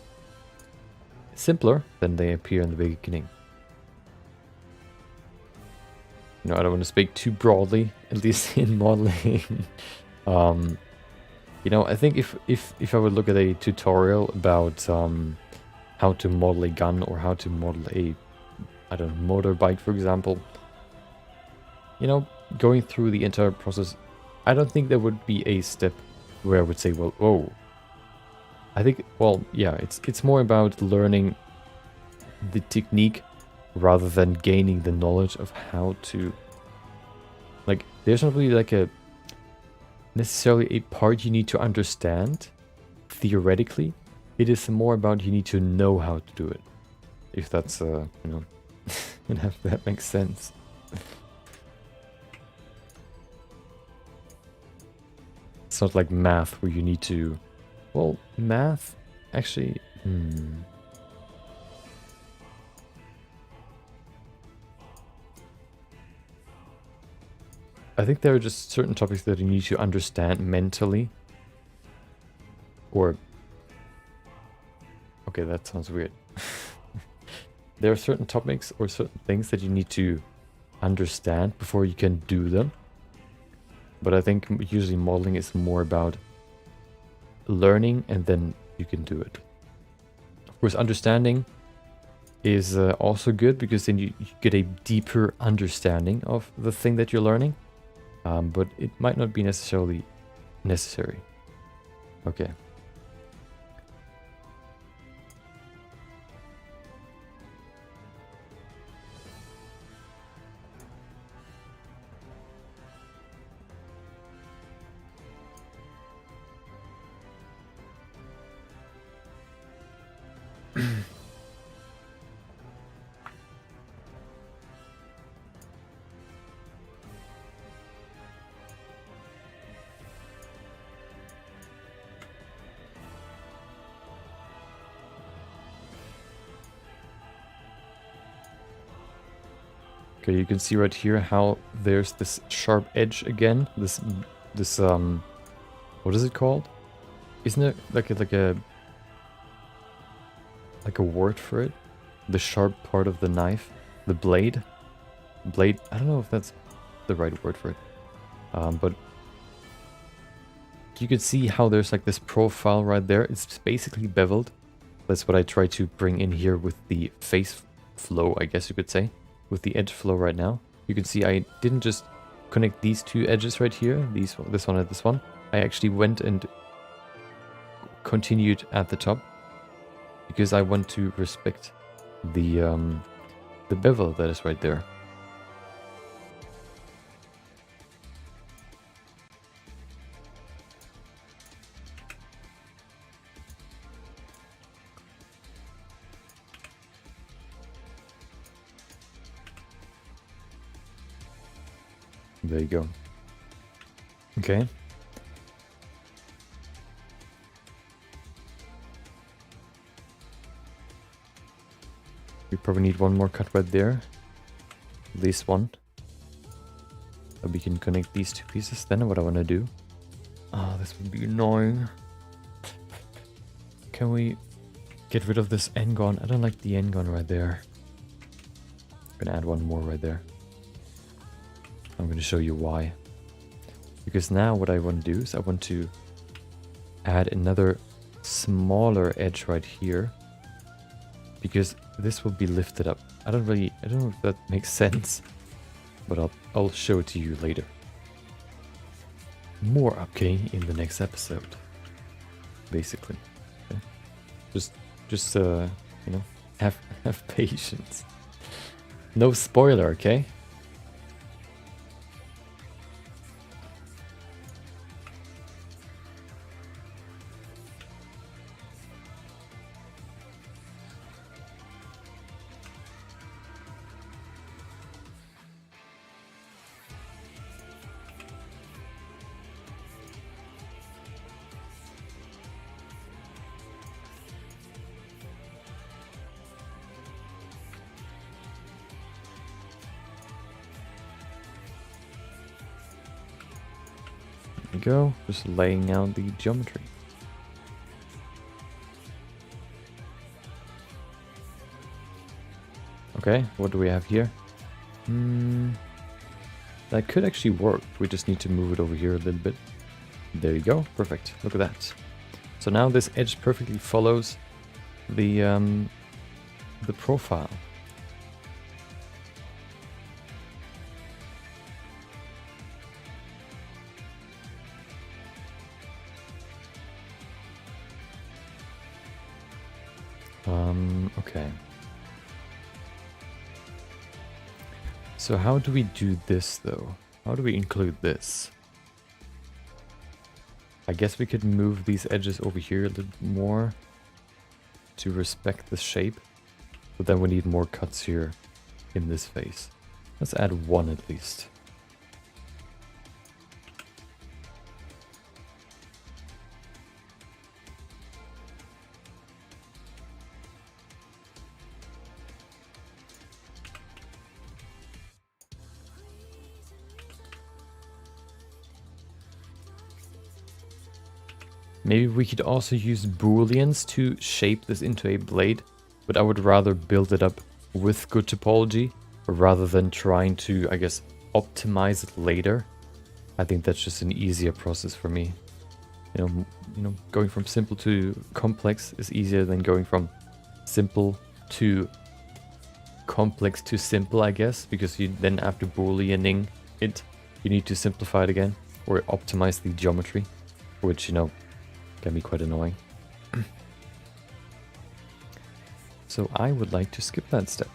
simpler than they appear in the beginning. You know, I don't want to speak too broadly, at least in modeling. You know, I think if I would look at a tutorial about how to model a gun or how to model a, I don't know, motorbike, for example, you know, going through the entire process I don't think there would be a step where I would say, well, oh. I think, well, yeah, it's more about learning the technique rather than gaining the knowledge of how to, like, there's not really like a necessarily a part you need to understand theoretically. It is more about you need to know how to do it, if that's you know, if that makes sense. It's not like math where you need to, well, math actually, I think there are just certain topics that you need to understand mentally. Or... okay, that sounds weird. There are certain topics or certain things that you need to understand before you can do them. But I think usually modeling is more about learning and then you can do it. Of course, understanding is also good because then you get a deeper understanding of the thing that you're learning. But it might not be necessarily necessary. Okay. Okay, you can see right here how there's this sharp edge again. This what is it called? Isn't it like a word for it? The sharp part of the knife, the blade. Blade. I don't know if that's the right word for it. But you can see how there's like this profile right there. It's basically beveled. That's what I try to bring in here with the face flow, I guess you could say. With the edge flow right now. You can see I didn't just connect these two edges right here, this one and this one. I actually went and continued at the top because I want to respect the bevel that is right there. There you go. Okay. We probably need one more cut right there. This one. So we can connect these two pieces. Then what I want to do. Oh, this would be annoying. Can we get rid of this N-gon? I don't like the N-gon right there. I'm gonna add one more right there. I'm going to show you why. Because now what I want to do is I want to add another smaller edge right here. Because this will be lifted up. I don't know if that makes sense. But I'll show it to you later. More okay in the next episode. Basically. Okay? Just you know, have patience. No spoiler, okay? Go, just laying out the geometry. Okay, what do we have here? That could actually work. We just need to move it over here a little bit. There you go, perfect. Look at that. So now this edge perfectly follows the profile. Okay. So how do we do this though? How do we include this? I guess we could move these edges over here a little more to respect the shape, but then we need more cuts here in this face. Let's add one at least. Maybe we could also use booleans to shape this into a blade, but I would rather build it up with good topology rather than trying to, I guess, optimize it later. I think that's just an easier process for me. You know, going from simple to complex is easier than going from simple to complex to simple, I guess, because you then after booleaning it, you need to simplify it again or optimize the geometry, which, you know, can be quite annoying. So I would like to skip that step.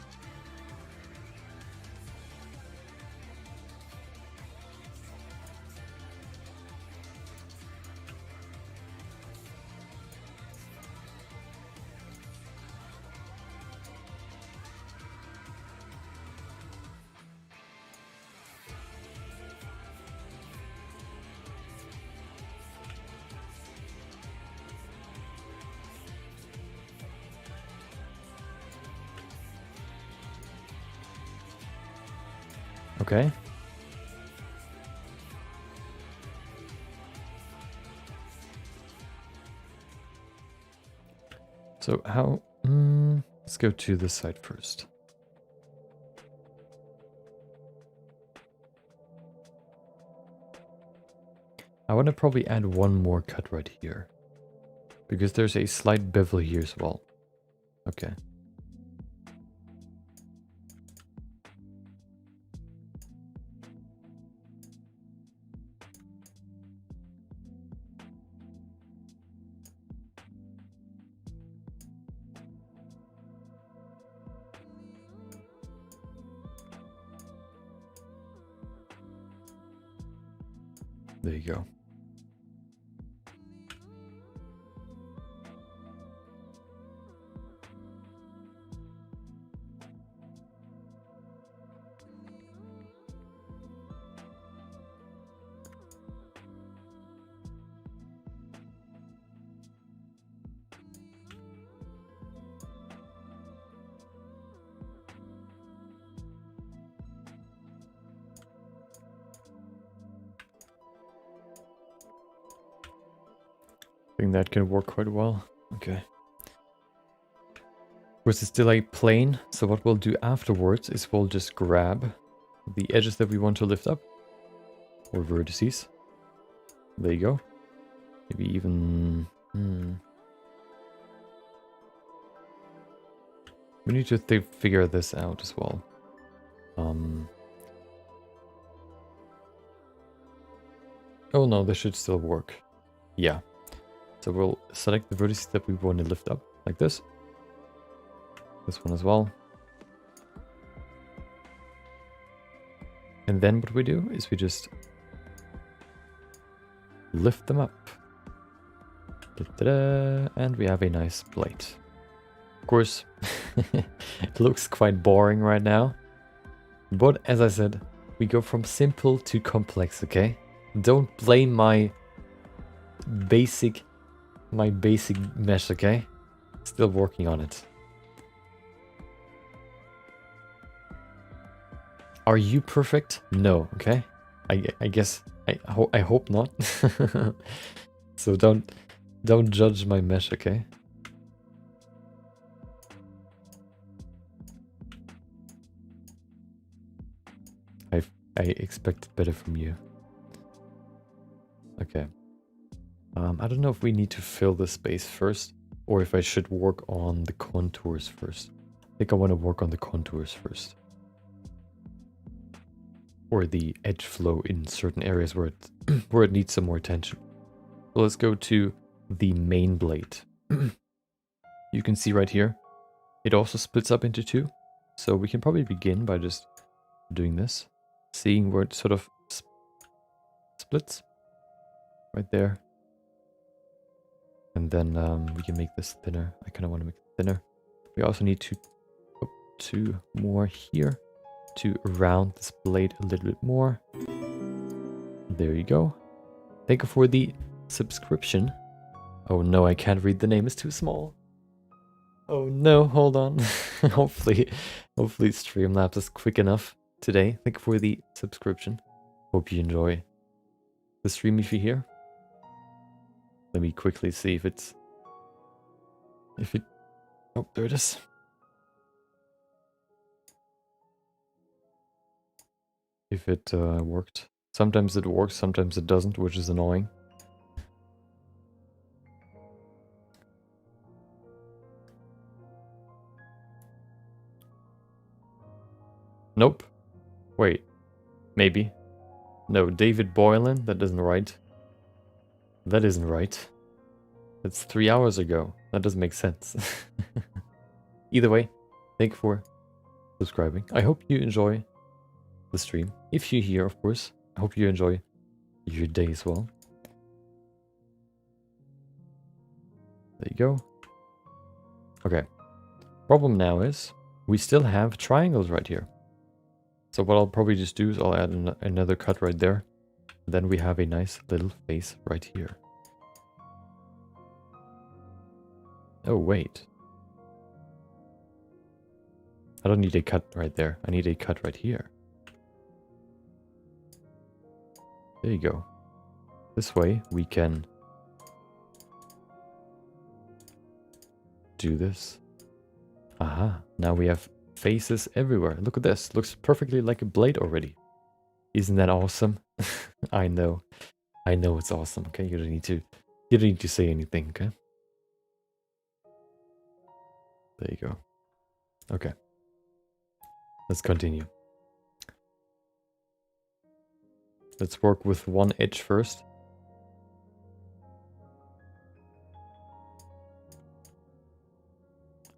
Okay. So how... let's go to this side first. I want to probably add one more cut right here, because there's a slight bevel here as well. Okay. There you go. I think that can work quite well. Okay. Which is still a plane, so what we'll do afterwards is we'll just grab the edges that we want to lift up, or vertices. There you go. Maybe even... We need to figure this out as well. Oh no, this should still work. Yeah. So we'll select the vertices that we want to lift up, like this. This one as well. And then what we do is we just lift them up. Da-da-da, and we have a nice plate. Of course, it looks quite boring right now. But as I said, we go from simple to complex, okay? Don't blame my basic mesh, okay? Still working on it. Are you perfect? No, okay? I guess I hope not. So don't judge my mesh, okay? I expected better from you. Okay. I don't know if we need to fill the space first, or if I should work on the contours first. I think I want to work on the contours first. Or the edge flow in certain areas where it where it needs some more attention. So let's go to the main blade. you can see right here, it also splits up into two. So we can probably begin by just doing this, seeing where it sort of splits right there. And then we can make this thinner. I kind of want to make it thinner. We also need to put two more here to round this blade a little bit more. There you go. Thank you for the subscription. Oh no, I can't read the name, it's too small. Oh no, hold on. hopefully Streamlabs is quick enough today. Thank you for the subscription. Hope you enjoy the stream if you're here. Let me quickly see if it... Oh, there it is. If it worked. Sometimes it works, sometimes it doesn't, which is annoying. Nope. Wait. Maybe. No, David Boylan? That isn't right. That isn't right. That's 3 hours ago. That doesn't make sense. Either way, thank you for subscribing. I hope you enjoy the stream. If you're here, of course. I hope you enjoy your day as well. There you go. Okay. Problem now is we still have triangles right here. So what I'll probably just do is I'll add another cut right there. Then we have a nice little face right here. Oh, wait. I don't need a cut right there. I need a cut right here. There you go. This way we can do this. Aha, now we have faces everywhere. Look at this. Looks perfectly like a blade already. Isn't that awesome? I know. I know it's awesome, okay? You don't need to say anything, okay? There you go. Okay. Let's continue. Let's work with one edge first.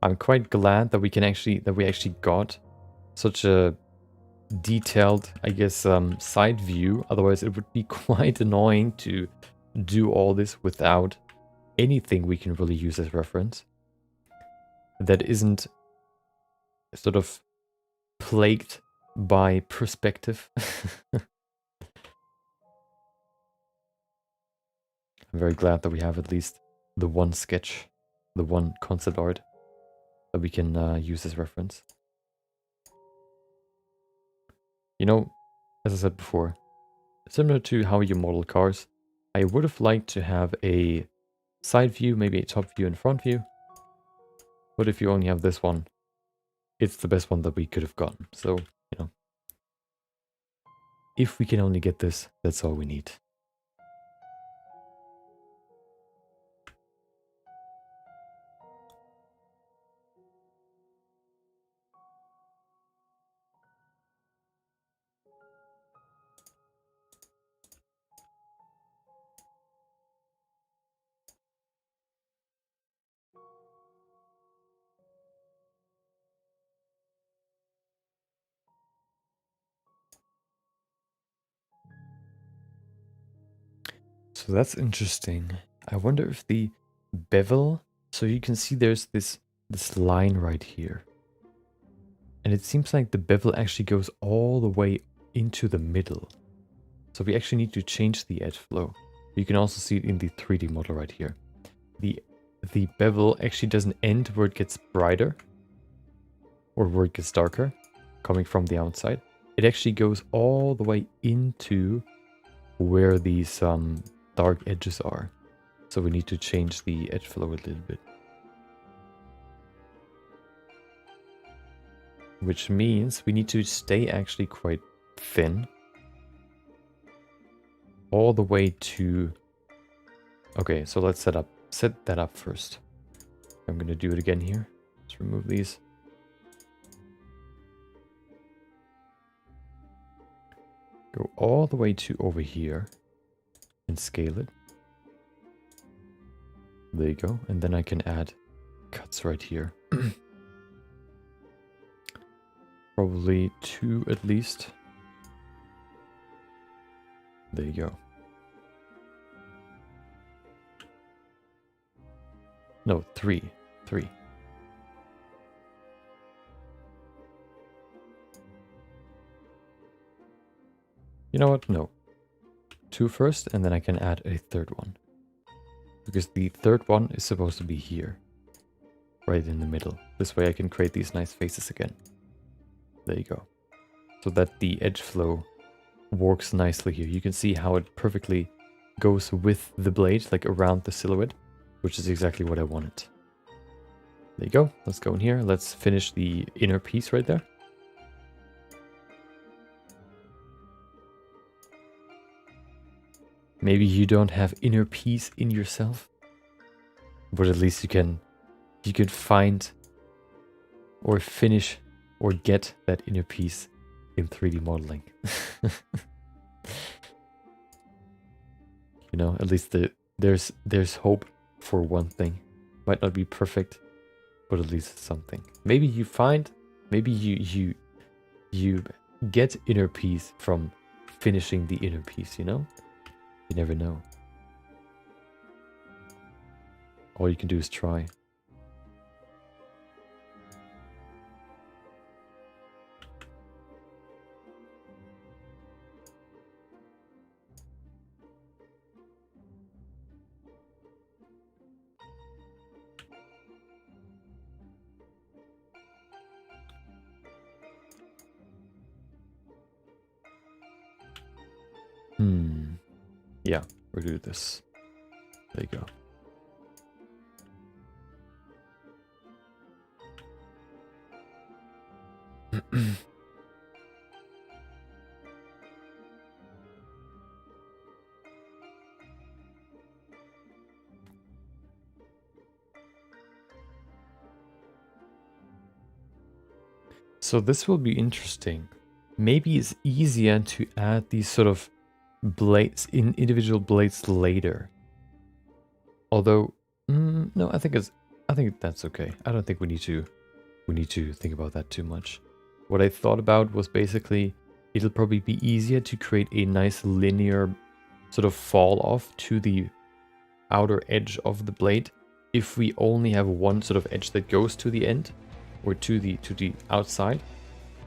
I'm quite glad that we actually got such a detailed, I guess, side view. Otherwise, it would be quite annoying to do all this without anything we can really use as reference. That isn't sort of plagued by perspective. I'm very glad that we have at least the one sketch, the one concept art that we can use as reference. You know, as I said before, similar to how you model cars, I would have liked to have a side view, maybe a top view and front view. But if you only have this one, it's the best one that we could have gotten. So, you know, if we can only get this, that's all we need. So that's interesting. I wonder if the bevel, so you can see there's this line right here. And it seems like the bevel actually goes all the way into the middle. So we actually need to change the edge flow. You can also see it in the 3D model right here. The bevel actually doesn't end where it gets brighter or where it gets darker coming from the outside. It actually goes all the way into where these dark edges are. So we need to change the edge flow a little bit. Which means we need to stay actually quite thin. All the way to... Okay, so let's set that up first. I'm gonna do it again here. Let's remove these. Go all the way to over here and scale it. There you go. And then I can add cuts right here. Probably 2 at least. There you go. No, 3. 3. You know what? No. 2 first, and then I can add a third one. Because the third one is supposed to be here. Right in the middle. This way I can create these nice faces again. There you go. So that the edge flow works nicely here. You can see how it perfectly goes with the blade, like around the silhouette, which is exactly what I wanted. There you go. Let's go in here. Let's finish the inner piece right there. Maybe you don't have inner peace in yourself, but at least you can find or finish or get that inner peace in 3D modeling. You know, at least there's hope for one thing. Might not be perfect, but at least something. Maybe you find, maybe you get inner peace from finishing the inner piece, you know? You never know. All you can do is try. Yeah, we'll do this. There you go. So this will be interesting. Maybe it's easier to add these sort of blades in individual blades later. Although, no, I think that's okay. I don't think we need to think about that too much. What I thought about was basically it'll probably be easier to create a nice linear sort of fall off to the outer edge of the blade if we only have one sort of edge that goes to the end or to the outside,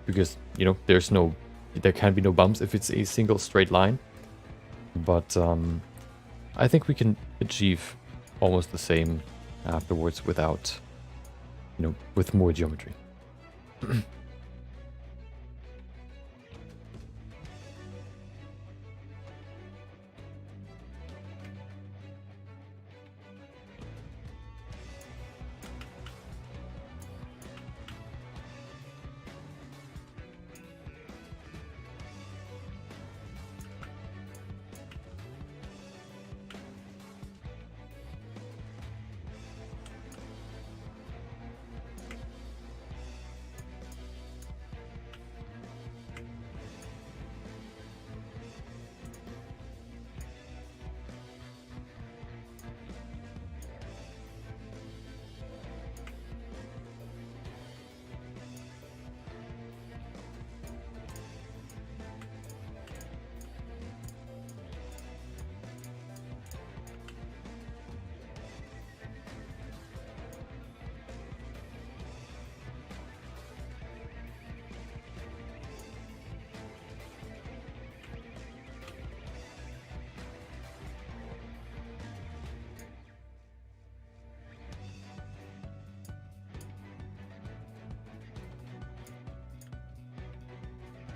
because you know there can be no bumps if it's a single straight line. But I think we can achieve almost the same afterwards without, you know, with more geometry.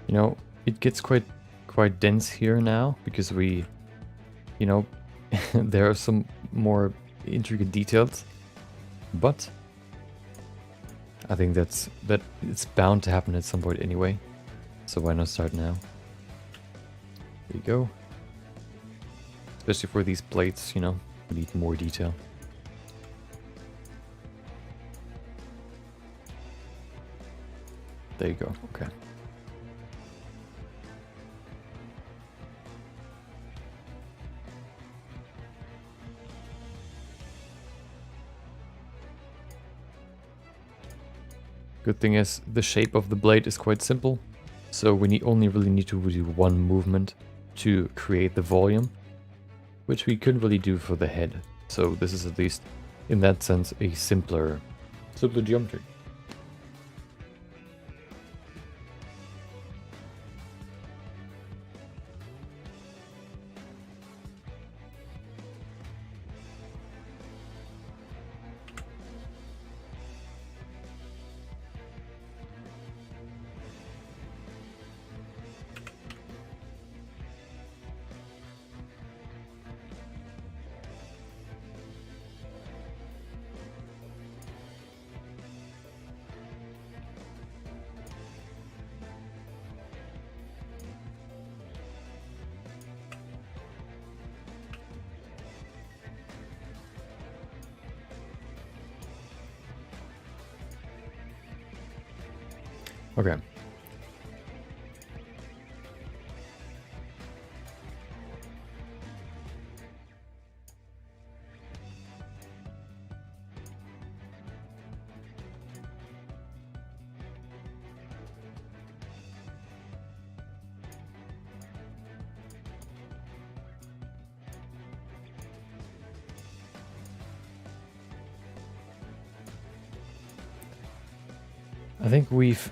You know, it gets quite dense here now because we, you know, there are some more intricate details, but I think that it's bound to happen at some point anyway. So why not start now? There you go. Especially for these plates, you know, we need more detail. There you go. Okay. Good thing is the shape of the blade is quite simple, so we only really need to do one movement to create the volume, which we couldn't really do for the head. So this is at least, in that sense, a simpler geometry. Okay. I think we've...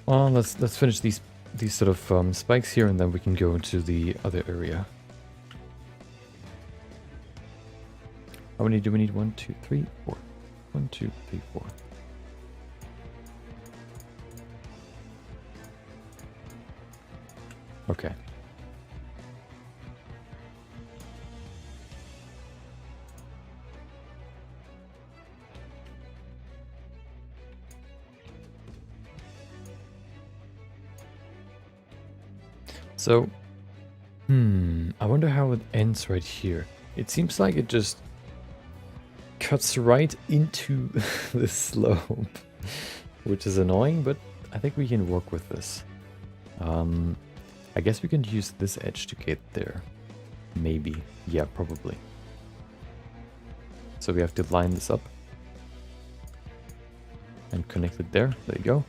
let's finish these sort of spikes here, and then we can go into the other area. How many do we need? 1, 2, 3, 4. 1, 2, 3, 4. Okay. So, I wonder how it ends right here. It seems like it just cuts right into the slope, which is annoying, but I think we can work with this. I guess we can use this edge to get there. Maybe. Yeah, probably. So we have to line this up and connect it there. There you go.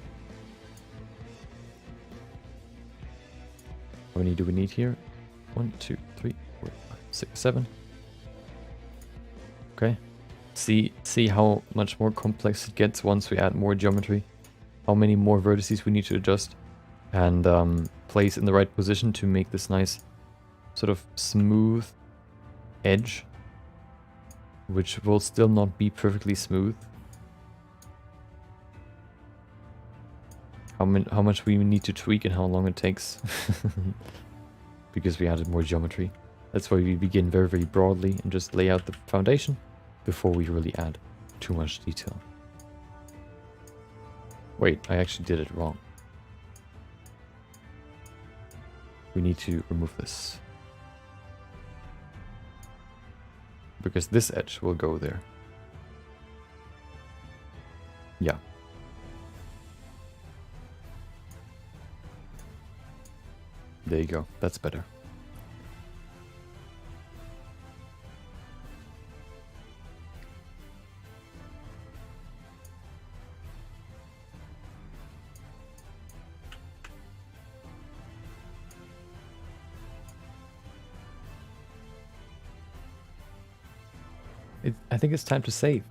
How many do we need here? 1, 2, 3, 4, 5, 6, 7. Okay. See how much more complex it gets once we add more geometry. How many more vertices we need to adjust and place in the right position to make this nice sort of smooth edge, which will still not be perfectly smooth. How much we need to tweak and how long it takes because we added more geometry. That's why we begin very, very broadly and just lay out the foundation before we really add too much detail. Wait, I actually did it wrong. We need to remove this, because this edge will go there. Yeah. There you go. That's better. I think it's time to save.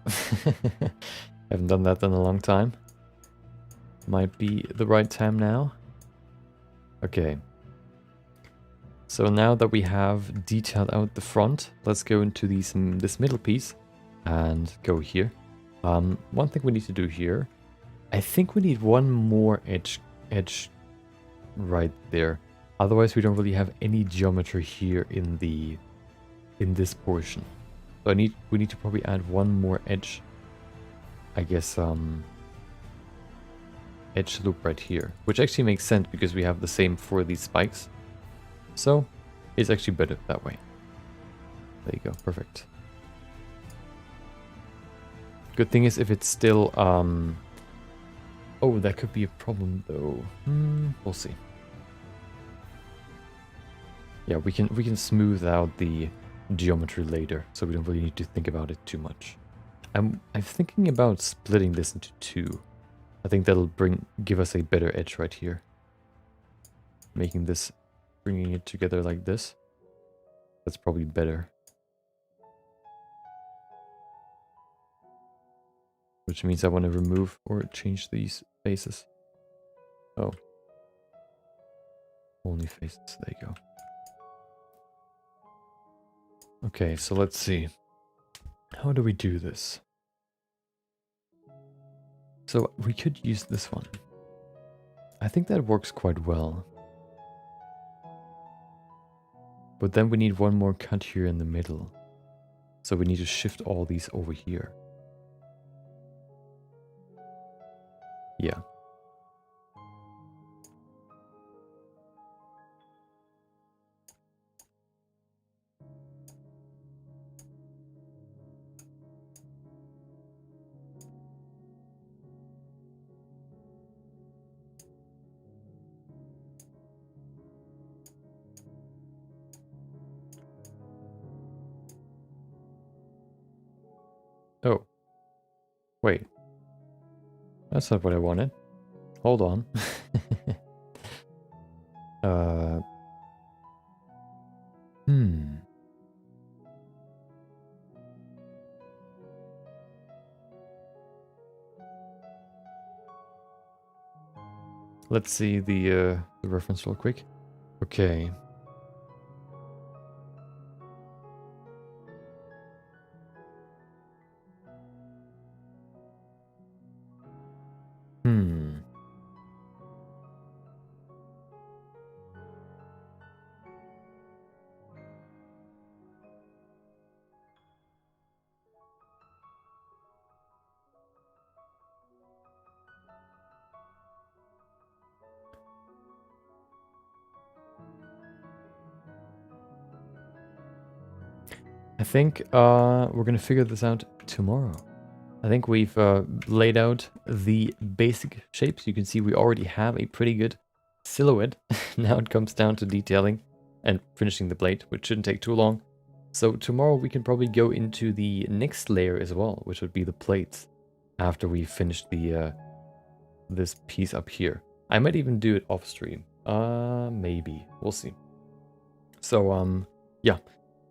Haven't done that in a long time. Might be the right time now. Okay. So now that we have detailed out the front, let's go into this middle piece and go here. One thing we need to do here, I think we need one more edge right there. Otherwise, we don't really have any geometry here in this portion. So we need to probably add one more edge. I guess edge loop right here, which actually makes sense because we have the same for these spikes. So it's actually better that way. There you go, perfect. Good thing is if it's still oh, that could be a problem though. We'll see. Yeah, we can smooth out the geometry later, so we don't really need to think about it too much. I'm thinking about splitting this into two. I think that'll give us a better edge right here. Bringing it together like this. That's probably better. Which means I want to remove or change these faces. Oh. Only faces, there you go. Okay, so let's see. How do we do this? So we could use this one. I think that works quite well. But then we need one more cut here in the middle. So we need to shift all these over here. Yeah. Oh. Wait. That's not what I wanted. Hold on. Hmm. Let's see the reference real quick. Okay. Hmm. I think we're gonna figure this out tomorrow. I think we've laid out the basic shapes. You can see we already have a pretty good silhouette. Now it comes down to detailing and finishing the blade, which shouldn't take too long. So tomorrow we can probably go into the next layer as well, which would be the plates, after we finish the this piece up here. I might even do it off stream. Maybe. We'll see. So, yeah.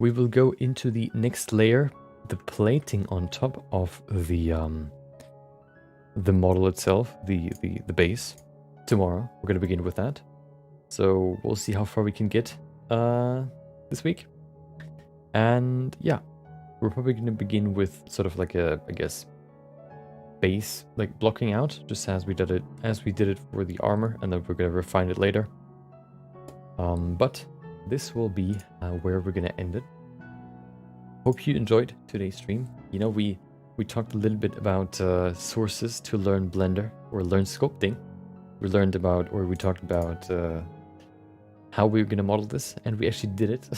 We will go into the next layer, the plating on top of the model itself, the base. Tomorrow, we're gonna begin with that. So we'll see how far we can get this week. And yeah, we're probably gonna begin with sort of like a, I guess, base, like blocking out, just as we did it for the armor, and then we're gonna refine it later. But this will be where we're gonna end it. Hope you enjoyed today's stream. You know, we talked a little bit about sources to learn Blender or learn sculpting. We talked about how we were gonna model this, and we actually did it.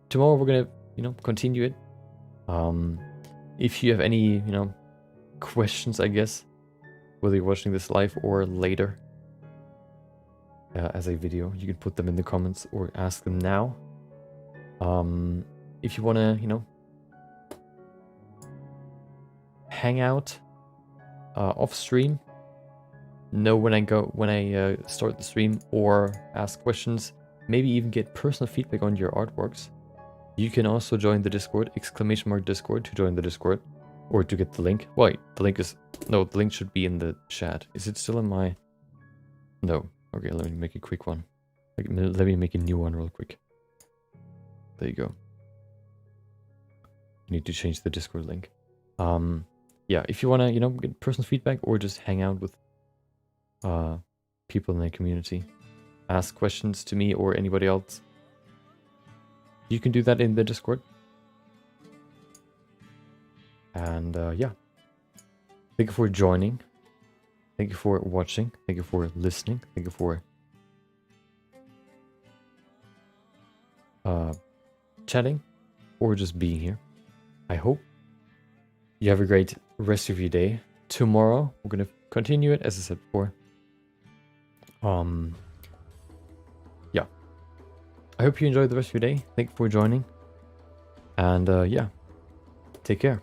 Tomorrow we're gonna, continue it. If you have any, questions, I guess, whether you're watching this live or later as a video, you can put them in the comments or ask them now. If you want to, hang out off stream, know when I start the stream, or ask questions, maybe even get personal feedback on your artworks, you can also join the Discord, !Discord, to join the Discord, or to get the link. Wait, the link should be in the chat. Is it still in my... No. Okay, let me make a quick one. Let me make a new one real quick. There you go. Need to change the Discord link. Yeah, if you want to, get personal feedback or just hang out with people in the community, ask questions to me or anybody else, you can do that in the Discord. And yeah, thank you for joining. Thank you for watching. Thank you for listening. Thank you for chatting or just being here. I hope you have a great rest of your day. Tomorrow we're gonna continue it, as I said before. Yeah. I hope you enjoyed the rest of your day. Thank you for joining. And yeah, take care.